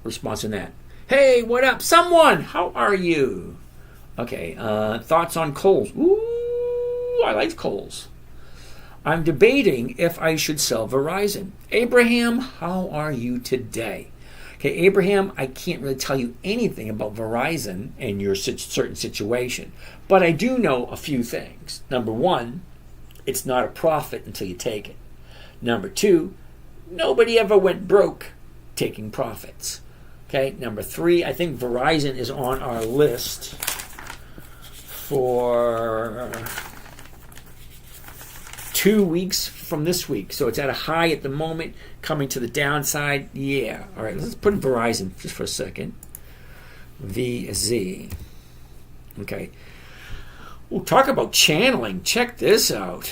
response than that. Hey, what up? Someone, how are you? Okay, thoughts on Kohl's. Ooh, I like Kohl's. I'm debating if I should sell Verizon. Abraham, how are you today? Okay, Abraham, I can't really tell you anything about Verizon and your certain situation, but I do know a few things. Number one, it's not a profit until you take it. Number two, nobody ever went broke taking profits. Okay, number three, I think Verizon is on our list for 2 weeks from this week. So it's at a high at the moment, coming to the downside. Yeah. All right, let's put in Verizon just for a second. VZ. Okay. We'll talk about channeling. Check this out.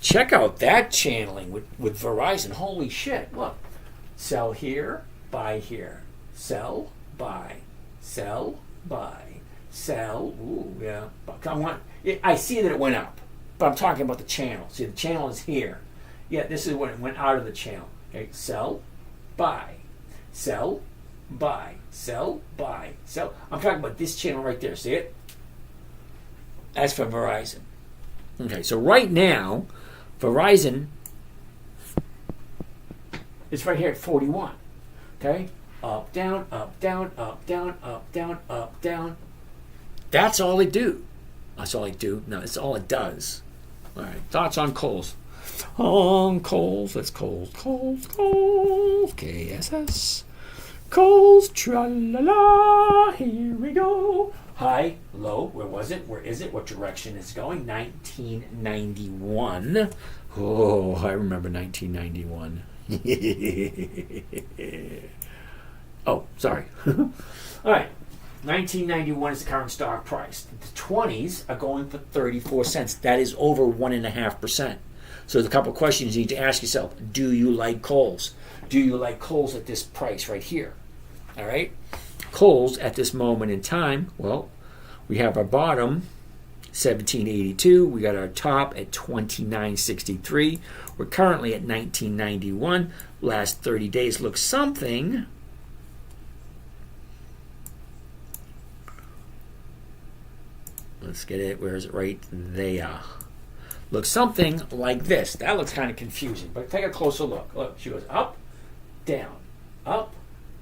Check out that channeling with Verizon. Holy shit. Look. Sell here, buy here. Sell, buy. Sell, buy. Sell. Ooh, yeah. I see that it went up, but I'm talking about the channel. See, the channel is here. Yeah, this is when it went out of the channel. Okay, sell, buy. Sell, buy. Sell, buy. Sell. I'm talking about this channel right there. See it? That's for Verizon. Okay, so right now, Verizon is right here at 41. Okay? Up, down, up, down, up, down, up, down, up, down. That's all they do. That's all they do? No, that's all it does. All right, thoughts on Kohl's. On Kohl's, that's Kohl's, KSS. Kohl's, tra-la-la, here we go. High, low, where was it? Where is it? What direction is it going? 1991. Oh, I remember 1991. Oh, sorry. All right. 1991 is the current stock price. The 20s are going for 34 cents. That is over 1.5%. So there's a couple of questions you need to ask yourself. Do you like Kohl's? Do you like Kohl's at this price right here? All right. Kohl's at this moment in time, well, we have our bottom 1782. We got our top at 2963. We're currently at 1991. Last 30 days looks something. Let's get it. Where is it? Right there. Looks something like this. That looks kind of confusing, but take a closer look. Look, she goes up, down, up,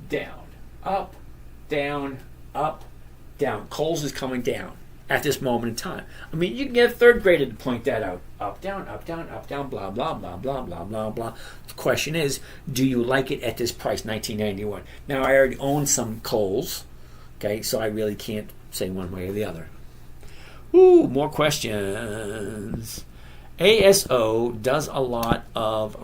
down, up, down, up, down. Kohl's is coming down at this moment in time. I mean, you can get a third grader to point that out. Up, down, up, down, up, down, blah, blah, blah, blah, blah, blah, blah. The question is, do you like it at this price, 1991? Now, I already own some Kohl's, okay, so I really can't say one way or the other. Ooh, more questions. ASO does a lot of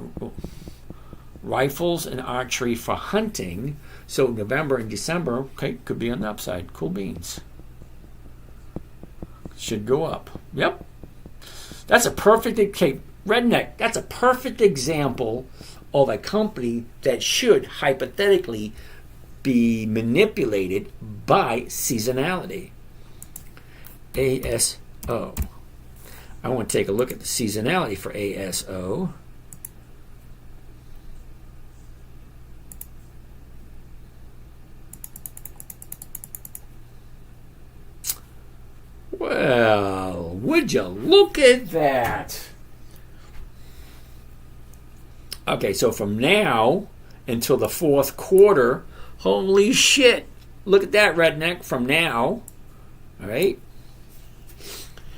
rifles and archery for hunting. So November and December, okay, could be on the upside. Cool beans. Should go up. Yep. That's a perfect, okay, Redneck, that's a perfect example of a company that should hypothetically be manipulated by seasonality. ASO. I want to take a look at the seasonality for ASO. Well, would you look at that? Okay, so from now until the fourth quarter, holy shit. Look at that, Redneck, from now. All right.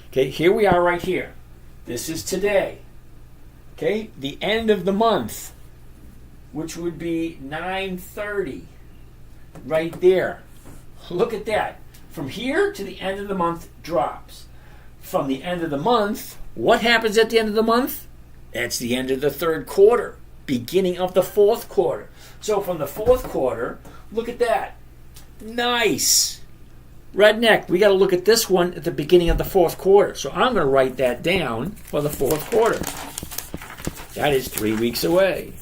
Okay, here we are right here. This is today. Okay, the end of the month, which would be 9/30. Right there. Look at that. From here to the end of the month drops. From the end of the month, what happens at the end of the month? That's the end of the third quarter, beginning of the fourth quarter. So from the fourth quarter, look at that. Nice. Redneck, we got to look at this one at the beginning of the fourth quarter. So I'm going to write that down for the fourth quarter. That is 3 weeks away.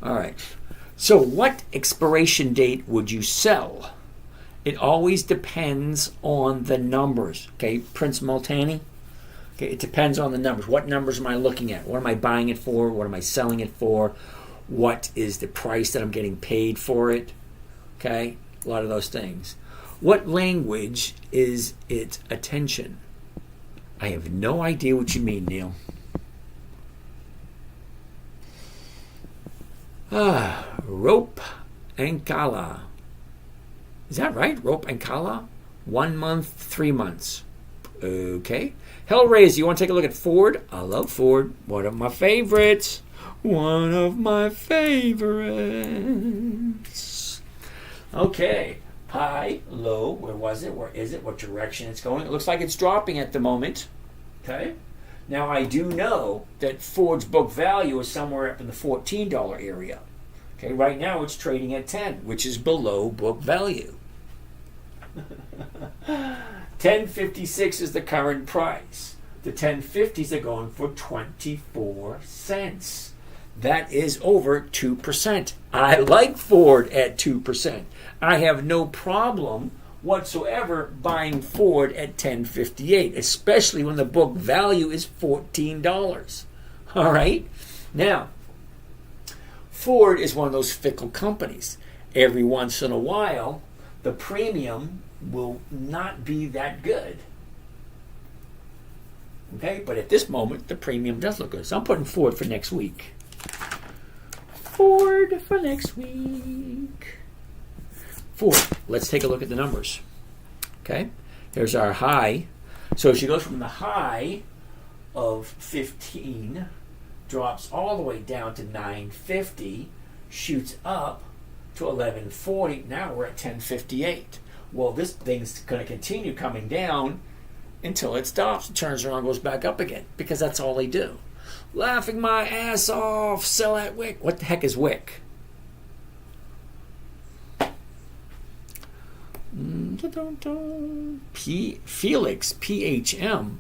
All right. So what expiration date would you sell? It always depends on the numbers. Okay, Prince Multani? Okay, it depends on the numbers. What numbers am I looking at? What am I buying it for? What am I selling it for? What is the price that I'm getting paid for it? Okay, a lot of those things. What language is its attention? I have no idea what you mean, Neil. Rope and Kala. Is that right? Rope and Kala? 1 month, 3 months. Okay. Hellraiser, you want to take a look at Ford? I love Ford. One of my favorites. One of my favorites. Okay. High, low, where was it? Where is it? What direction it's going? It looks like it's dropping at the moment. Okay. Now, I do know that Ford's book value is somewhere up in the $14 area. Okay, right now it's trading at 10, which is below book value. 10.56 is the current price. The 1050s are going for 24 cents. That is over 2%. I like Ford at 2%. I have no problem whatsoever buying Ford at $10.58, especially when the book value is $14. All right? Now, Ford is one of those fickle companies. Every once in a while, the premium will not be that good. Okay? But at this moment, the premium does look good. So I'm putting Ford for next week. Ford for next week. Ford. Let's take a look at the numbers. Okay? Here's our high. So she goes from the high of 15, drops all the way down to 950, shoots up to 1140. Now we're at 1058. Well, this thing's going to continue coming down until it stops, turns around, goes back up again, because that's all they do. Laughing my ass off. Sell at Wick. What the heck is Wick? Felix, PHM.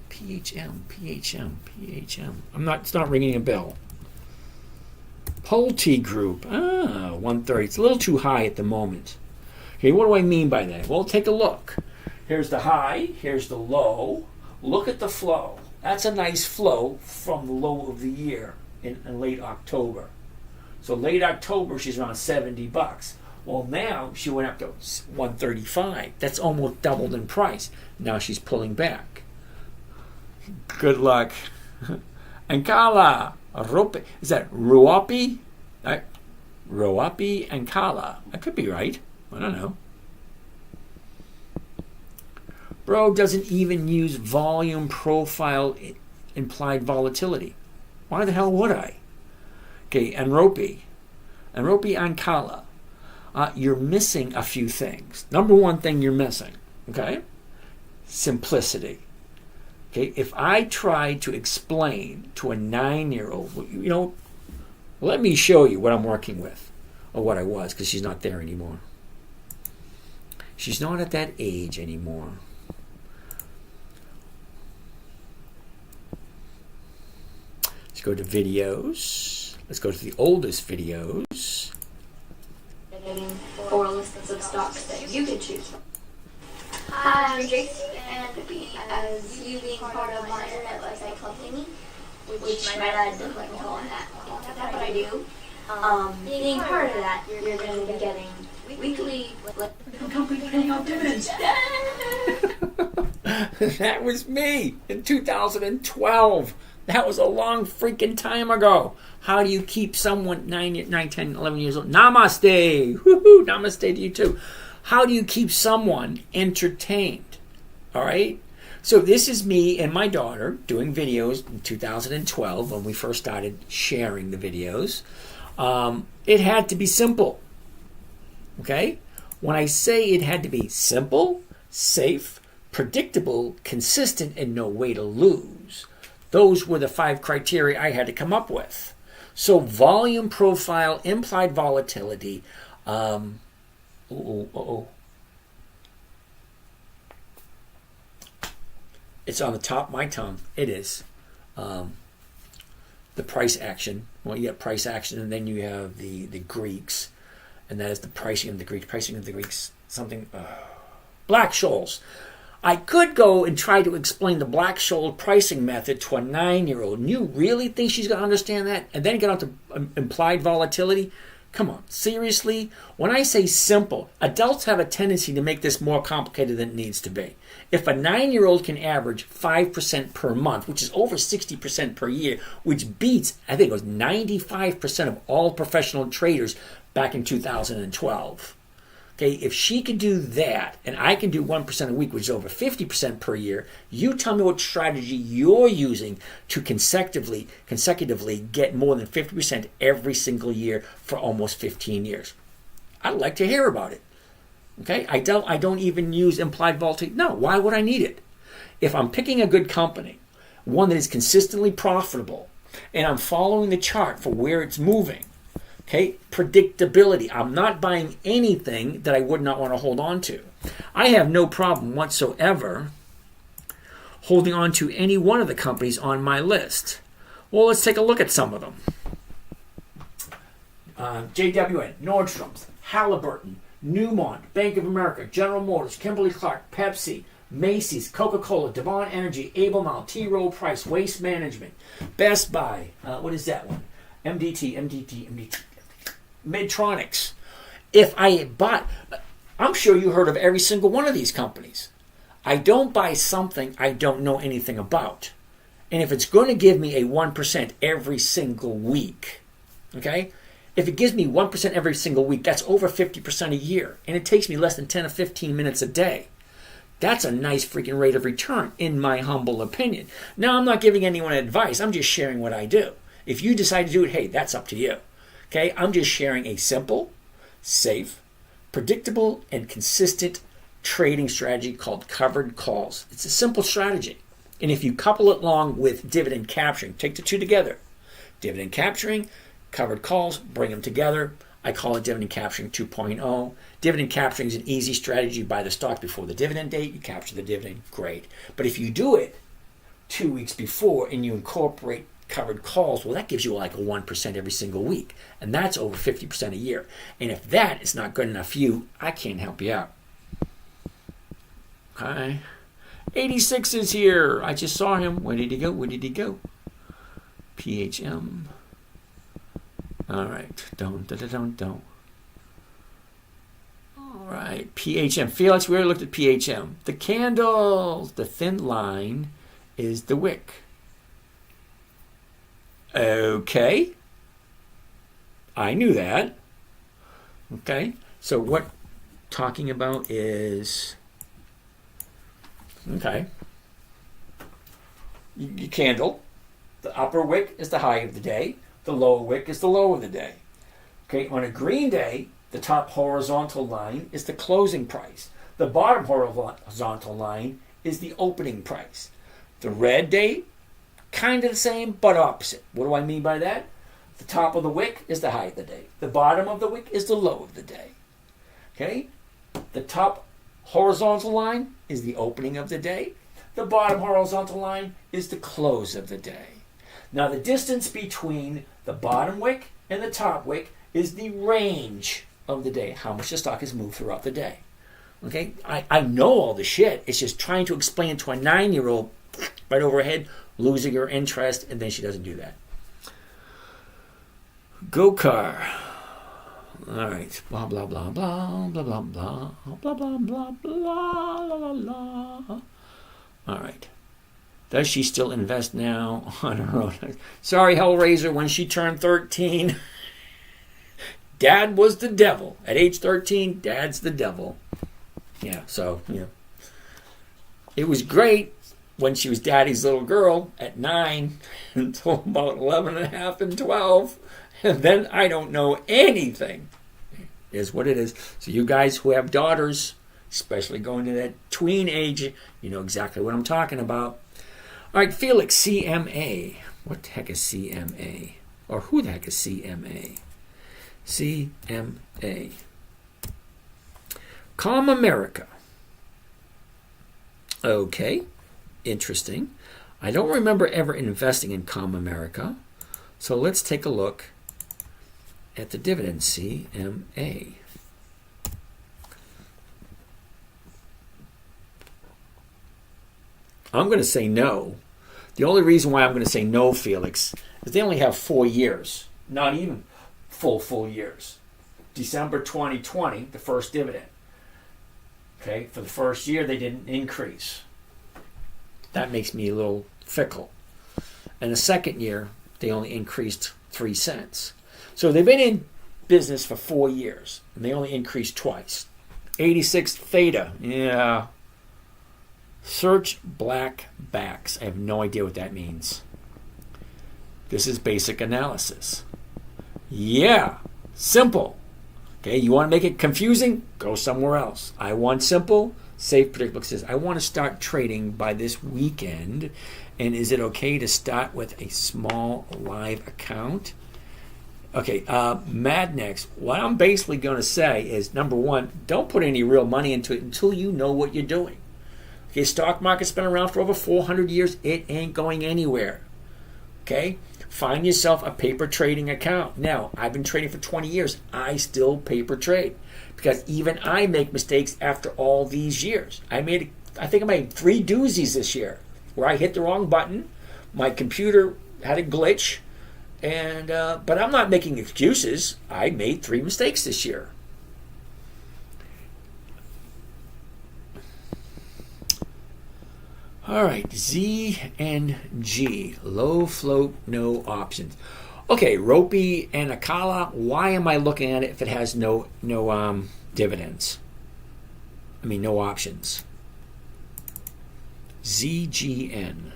It's not ringing a bell. Pulte Group. 130. It's a little too high at the moment. Okay, what do I mean by that? Well, take a look. Here's the high. Here's the low. Look at the flow. That's a nice flow from the low of the year in late October. So late October, she's around $70. Well, now she went up to 135. That's almost doubled in price. Now she's pulling back. Good luck. Ancala. Is that Ruapi? Ruapi Ancala. I could be right. I don't know. Bro doesn't even use volume profile implied volatility. Why the hell would I? Okay, Enropi Ancala. You're missing a few things. Number one thing you're missing, okay? Simplicity. Okay, if I try to explain to a 9-year-old, let me show you what I'm working with, or what I was, because she's not there anymore. She's not at that age anymore. Let's go to videos. Let's go to the oldest videos. Or lists of stocks that you can choose from. Hi, I'm Tracy, and as you being part of my internet website club thingy, which my dad doesn't like me calling that, but I do. Being part of that, you're going to be getting weekly company paying off dividends. That was me in 2012. That was a long freaking time ago. How do you keep someone 9, 10, 11 years old? Namaste. Woohoo. Namaste to you too. How do you keep someone entertained? All right? So this is me and my daughter doing videos in 2012 when we first started sharing the videos. It had to be simple. Okay? When I say it had to be simple, safe, predictable, consistent, and no way to lose, those were the 5 criteria I had to come up with. So volume profile, implied volatility. It's on the top of my tongue. It is. The price action. Well, you have price action, and then you have the Greeks. And that is the pricing of the Greeks. Pricing of the Greeks. Black-Scholes. I could go and try to explain the Black-Scholes pricing method to a 9-year-old. And you really think she's going to understand that? And then get on to implied volatility? Come on, seriously? When I say simple, adults have a tendency to make this more complicated than it needs to be. If a 9-year-old can average 5% per month, which is over 60% per year, which beats, I think it was 95% of all professional traders back in 2012. Okay, if she can do that, and I can do 1% a week, which is over 50% per year, you tell me what strategy you're using to consecutively get more than 50% every single year for almost 15 years. I'd like to hear about it. Okay, I don't even use implied volatility. No, why would I need it? If I'm picking a good company, one that is consistently profitable, and I'm following the chart for where it's moving, okay, predictability. I'm not buying anything that I would not want to hold on to. I have no problem whatsoever holding on to any one of the companies on my list. Well, let's take a look at some of them. JWN, Nordstrom's, Halliburton, Newmont, Bank of America, General Motors, Kimberly-Clark, Pepsi, Macy's, Coca-Cola, Devon Energy, Albemarle, T. Rowe Price, Waste Management, Best Buy, what is that one? MDT. Medtronics. If I bought, I'm sure you heard of every single one of these companies. I don't buy something I don't know anything about. And if it's going to give me a 1% every single week, okay? If it gives me 1% every single week, that's over 50% a year. And it takes me less than 10 or 15 minutes a day. That's a nice freaking rate of return, in my humble opinion. Now, I'm not giving anyone advice. I'm just sharing what I do. If you decide to do it, hey, that's up to you. Okay, I'm just sharing a simple, safe, predictable, and consistent trading strategy called covered calls. It's a simple strategy. And if you couple it along with dividend capturing, take the two together. Dividend capturing, covered calls, bring them together. I call it dividend capturing 2.0. Dividend capturing is an easy strategy. You buy the stock before the dividend date, you capture the dividend, great. But if you do it 2 weeks before and you incorporate covered calls, well, that gives you like a 1% every single week. And that's over 50% a year. And if that is not good enough for you, I can't help you out. Okay. 86 is here. I just saw him. Where did he go? Where did he go? PHM. All right. Don't. All right. PHM. Felix, we already looked at PHM. The candles, the thin line is the wick. Okay. I knew that. Okay. So what talking about is, okay, your candle, the upper wick is the high of the day, the lower wick is the low of the day. Okay, on a green day, the top horizontal line is the closing price. The bottom horizontal line is the opening price. The red day, kind of the same, but opposite. What do I mean by that? The top of the wick is the high of the day. The bottom of the wick is the low of the day. Okay? The top horizontal line is the opening of the day. The bottom horizontal line is the close of the day. Now, the distance between the bottom wick and the top wick is the range of the day, how much the stock has moved throughout the day. Okay? I know all the shit. It's just trying to explain it to a 9-year-old right over her head, losing her interest, and then she doesn't do that. Go-car. All right. Blah, blah, blah, blah, blah, blah, blah, blah, blah, blah, blah, la, la. All right. Does she still invest now on her own? Sorry, Hellraiser, when she turned 13, Dad was the devil. At age 13, Dad's the devil. Yeah, so, yeah. It was great when she was Daddy's little girl at 9 until about 11 and a half and 12. And then I don't know anything. It is what it is. So you guys who have daughters, especially going to that tween age, you know exactly what I'm talking about. All right, Felix, CMA. What the heck is CMA? Or who the heck is CMA? CMA. Calm America. Okay, interesting. I don't remember ever investing in Calm America. So let's take a look at the dividend, CMA. I'm going to say no. The only reason why I'm going to say no, Felix, is they only have 4 years, not even full years. December 2020, the first dividend. Okay, for the first year, they didn't increase. That makes me a little fickle. And the second year, they only increased 3 cents. So they've been in business for 4 years, and they only increased twice. 86 Theta, yeah. Search black backs. I have no idea what that means. This is basic analysis. Yeah, simple. Okay, you want to make it confusing? Go somewhere else. I want simple. Safe Predictable says, I want to start trading by this weekend. And is it okay to start with a small live account? Okay, Madnex, what I'm basically going to say is, number one, don't put any real money into it until you know what you're doing. Okay, stock market's been around for over 400 years. It ain't going anywhere. Okay? Find yourself a paper trading account. Now, I've been trading for 20 years. I still paper trade because even I make mistakes after all these years. I think I made 3 doozies this year where I hit the wrong button. My computer had a glitch. And but I'm not making excuses. I made 3 mistakes this year. All right, Z and G, low float, no options. Okay, Ropey and Akala, why am I looking at it if it has no dividends? I mean, no options. ZGN.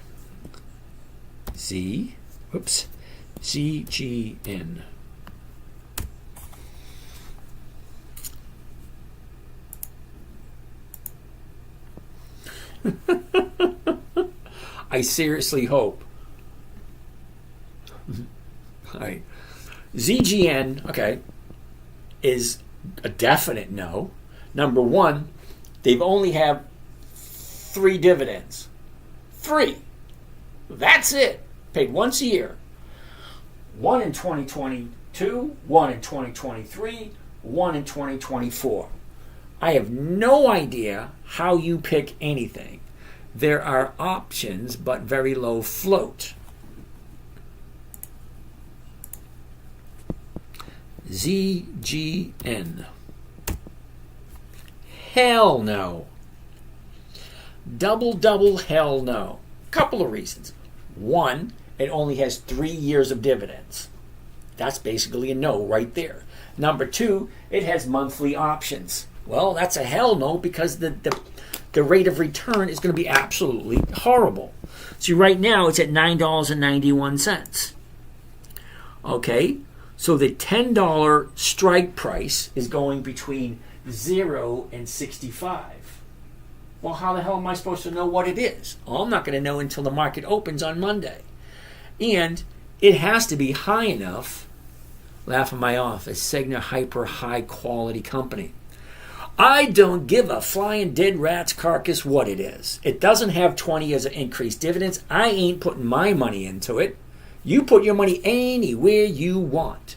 ZGN. I seriously hope. All right. ZGN, okay. is a definite no. Number one, they've only have 3 dividends. 3. That's it. Paid once a year. 1 in 2022, 1 in 2023, 1 in 2024. I have no idea how you pick anything. There are options, but very low float. ZGN. Hell no. Double, hell no. Couple of reasons. One, it only has 3 years of dividends. That's basically a no right there. Number 2, it has monthly options. Well, that's a hell no, because the rate of return is going to be absolutely horrible. See, right now it's at $9.91. Okay, so the $10 strike price is going between 0 and 65. Well, how the hell am I supposed to know what it is? Well, I'm not going to know until the market opens on Monday. And it has to be high enough. Laugh in my office. Cigna Hyper high quality company. I don't give a flying dead rat's carcass what it is. It doesn't have 20 years of increased dividends. I ain't putting my money into it. You put your money anywhere you want.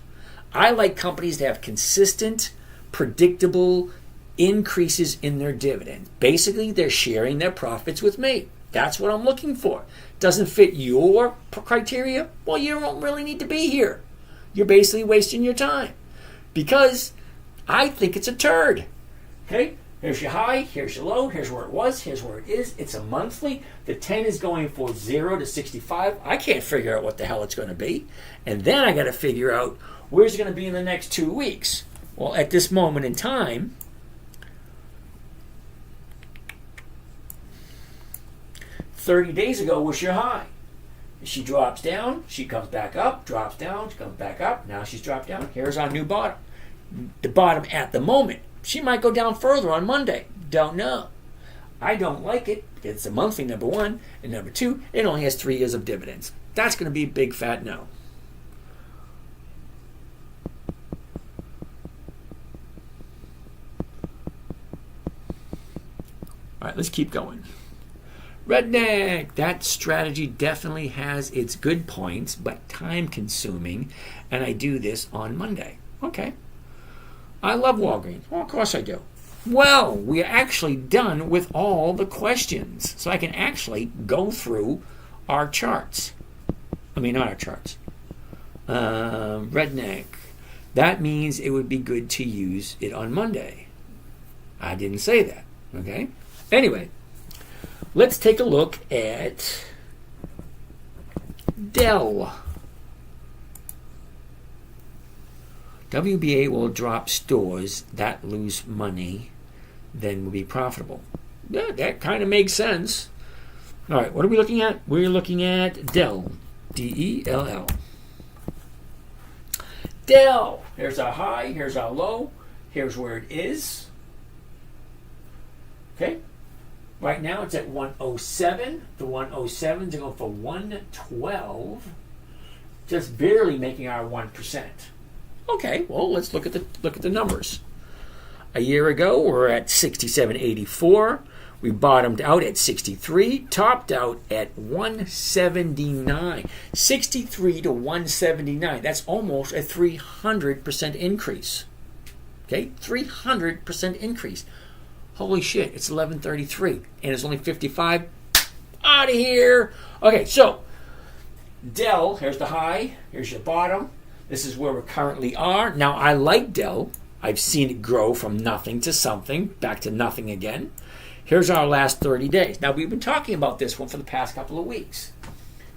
I like companies that have consistent, predictable increases in their dividends. Basically, they're sharing their profits with me. That's what I'm looking for. Doesn't fit your criteria? Well, you don't really need to be here. You're basically wasting your time because I think it's a turd. Okay, here's your high, here's your low, here's where it was, here's where it is. It's a monthly. The 10 is going for 0 to 65. I can't figure out what the hell it's going to be. And then I got to figure out where's it going to be in the next 2 weeks. Well, at this moment in time, 30 days ago was your high. She drops down, she comes back up, drops down, she comes back up. Now she's dropped down. Here's our new bottom. The bottom at the moment. She might go down further on Monday. Don't know. I don't like it because it's a monthly, number 1. And number 2, it only has 3 years of dividends. That's going to be a big fat no. All right, let's keep going. Redneck, that strategy definitely has its good points, but time consuming, and I do this on Monday. Okay. I love Walgreens. Well, of course I do. Well, we're actually done with all the questions, so I can actually go through our charts. I mean, not our charts. Redneck, that means it would be good to use it on Monday. I didn't say that, okay? Anyway. Let's take a look at Dell. WBA will drop stores that lose money, then will be profitable. Yeah, that kind of makes sense. All right, what are we looking at? We're looking at Dell. D-E-L-L. Dell. Here's our high. Here's our low. Here's where it is. Okay. Right now it's at 107. The 107s are going for 112. Just barely making our 1%. Okay, well let's look at the numbers. A year ago we're at 67.84. We bottomed out at 63, topped out at 179. 63 to 179. That's almost a 300% increase. Okay, 300% increase. Holy shit, it's 11:33 and it's only 55. Out of here. Okay, so Dell, here's the high, here's your bottom. This is where we currently are. Now, I like Dell. I've seen it grow from nothing to something, back to nothing again. Here's our last 30 days. Now, we've been talking about this one for the past couple of weeks.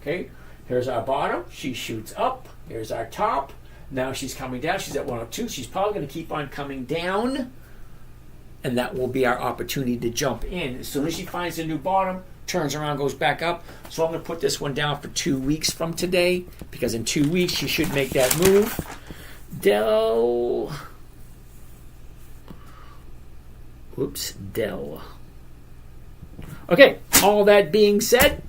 Okay, here's our bottom. She shoots up. Here's our top. Now she's coming down. She's at 102. She's probably going to keep on coming down. And that will be our opportunity to jump in. As soon as she finds a new bottom, turns around, goes back up. So I'm going to put this one down for 2 weeks from today, because in 2 weeks she should make that move. Dell. Okay, all that being said,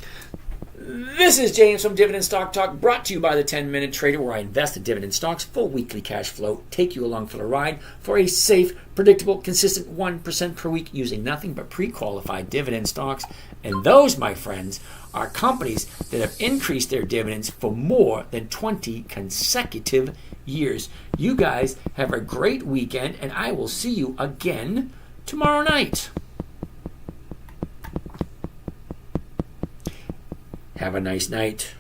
This is James from Dividend Stock Talk, brought to you by the 10-Minute Trader, where I invest in dividend stocks for weekly cash flow, take you along for the ride for a safe, predictable, consistent 1% per week using nothing but pre-qualified dividend stocks. And those, my friends, are companies that have increased their dividends for more than 20 consecutive years. You guys have a great weekend, and I will see you again tomorrow night. Have a nice night.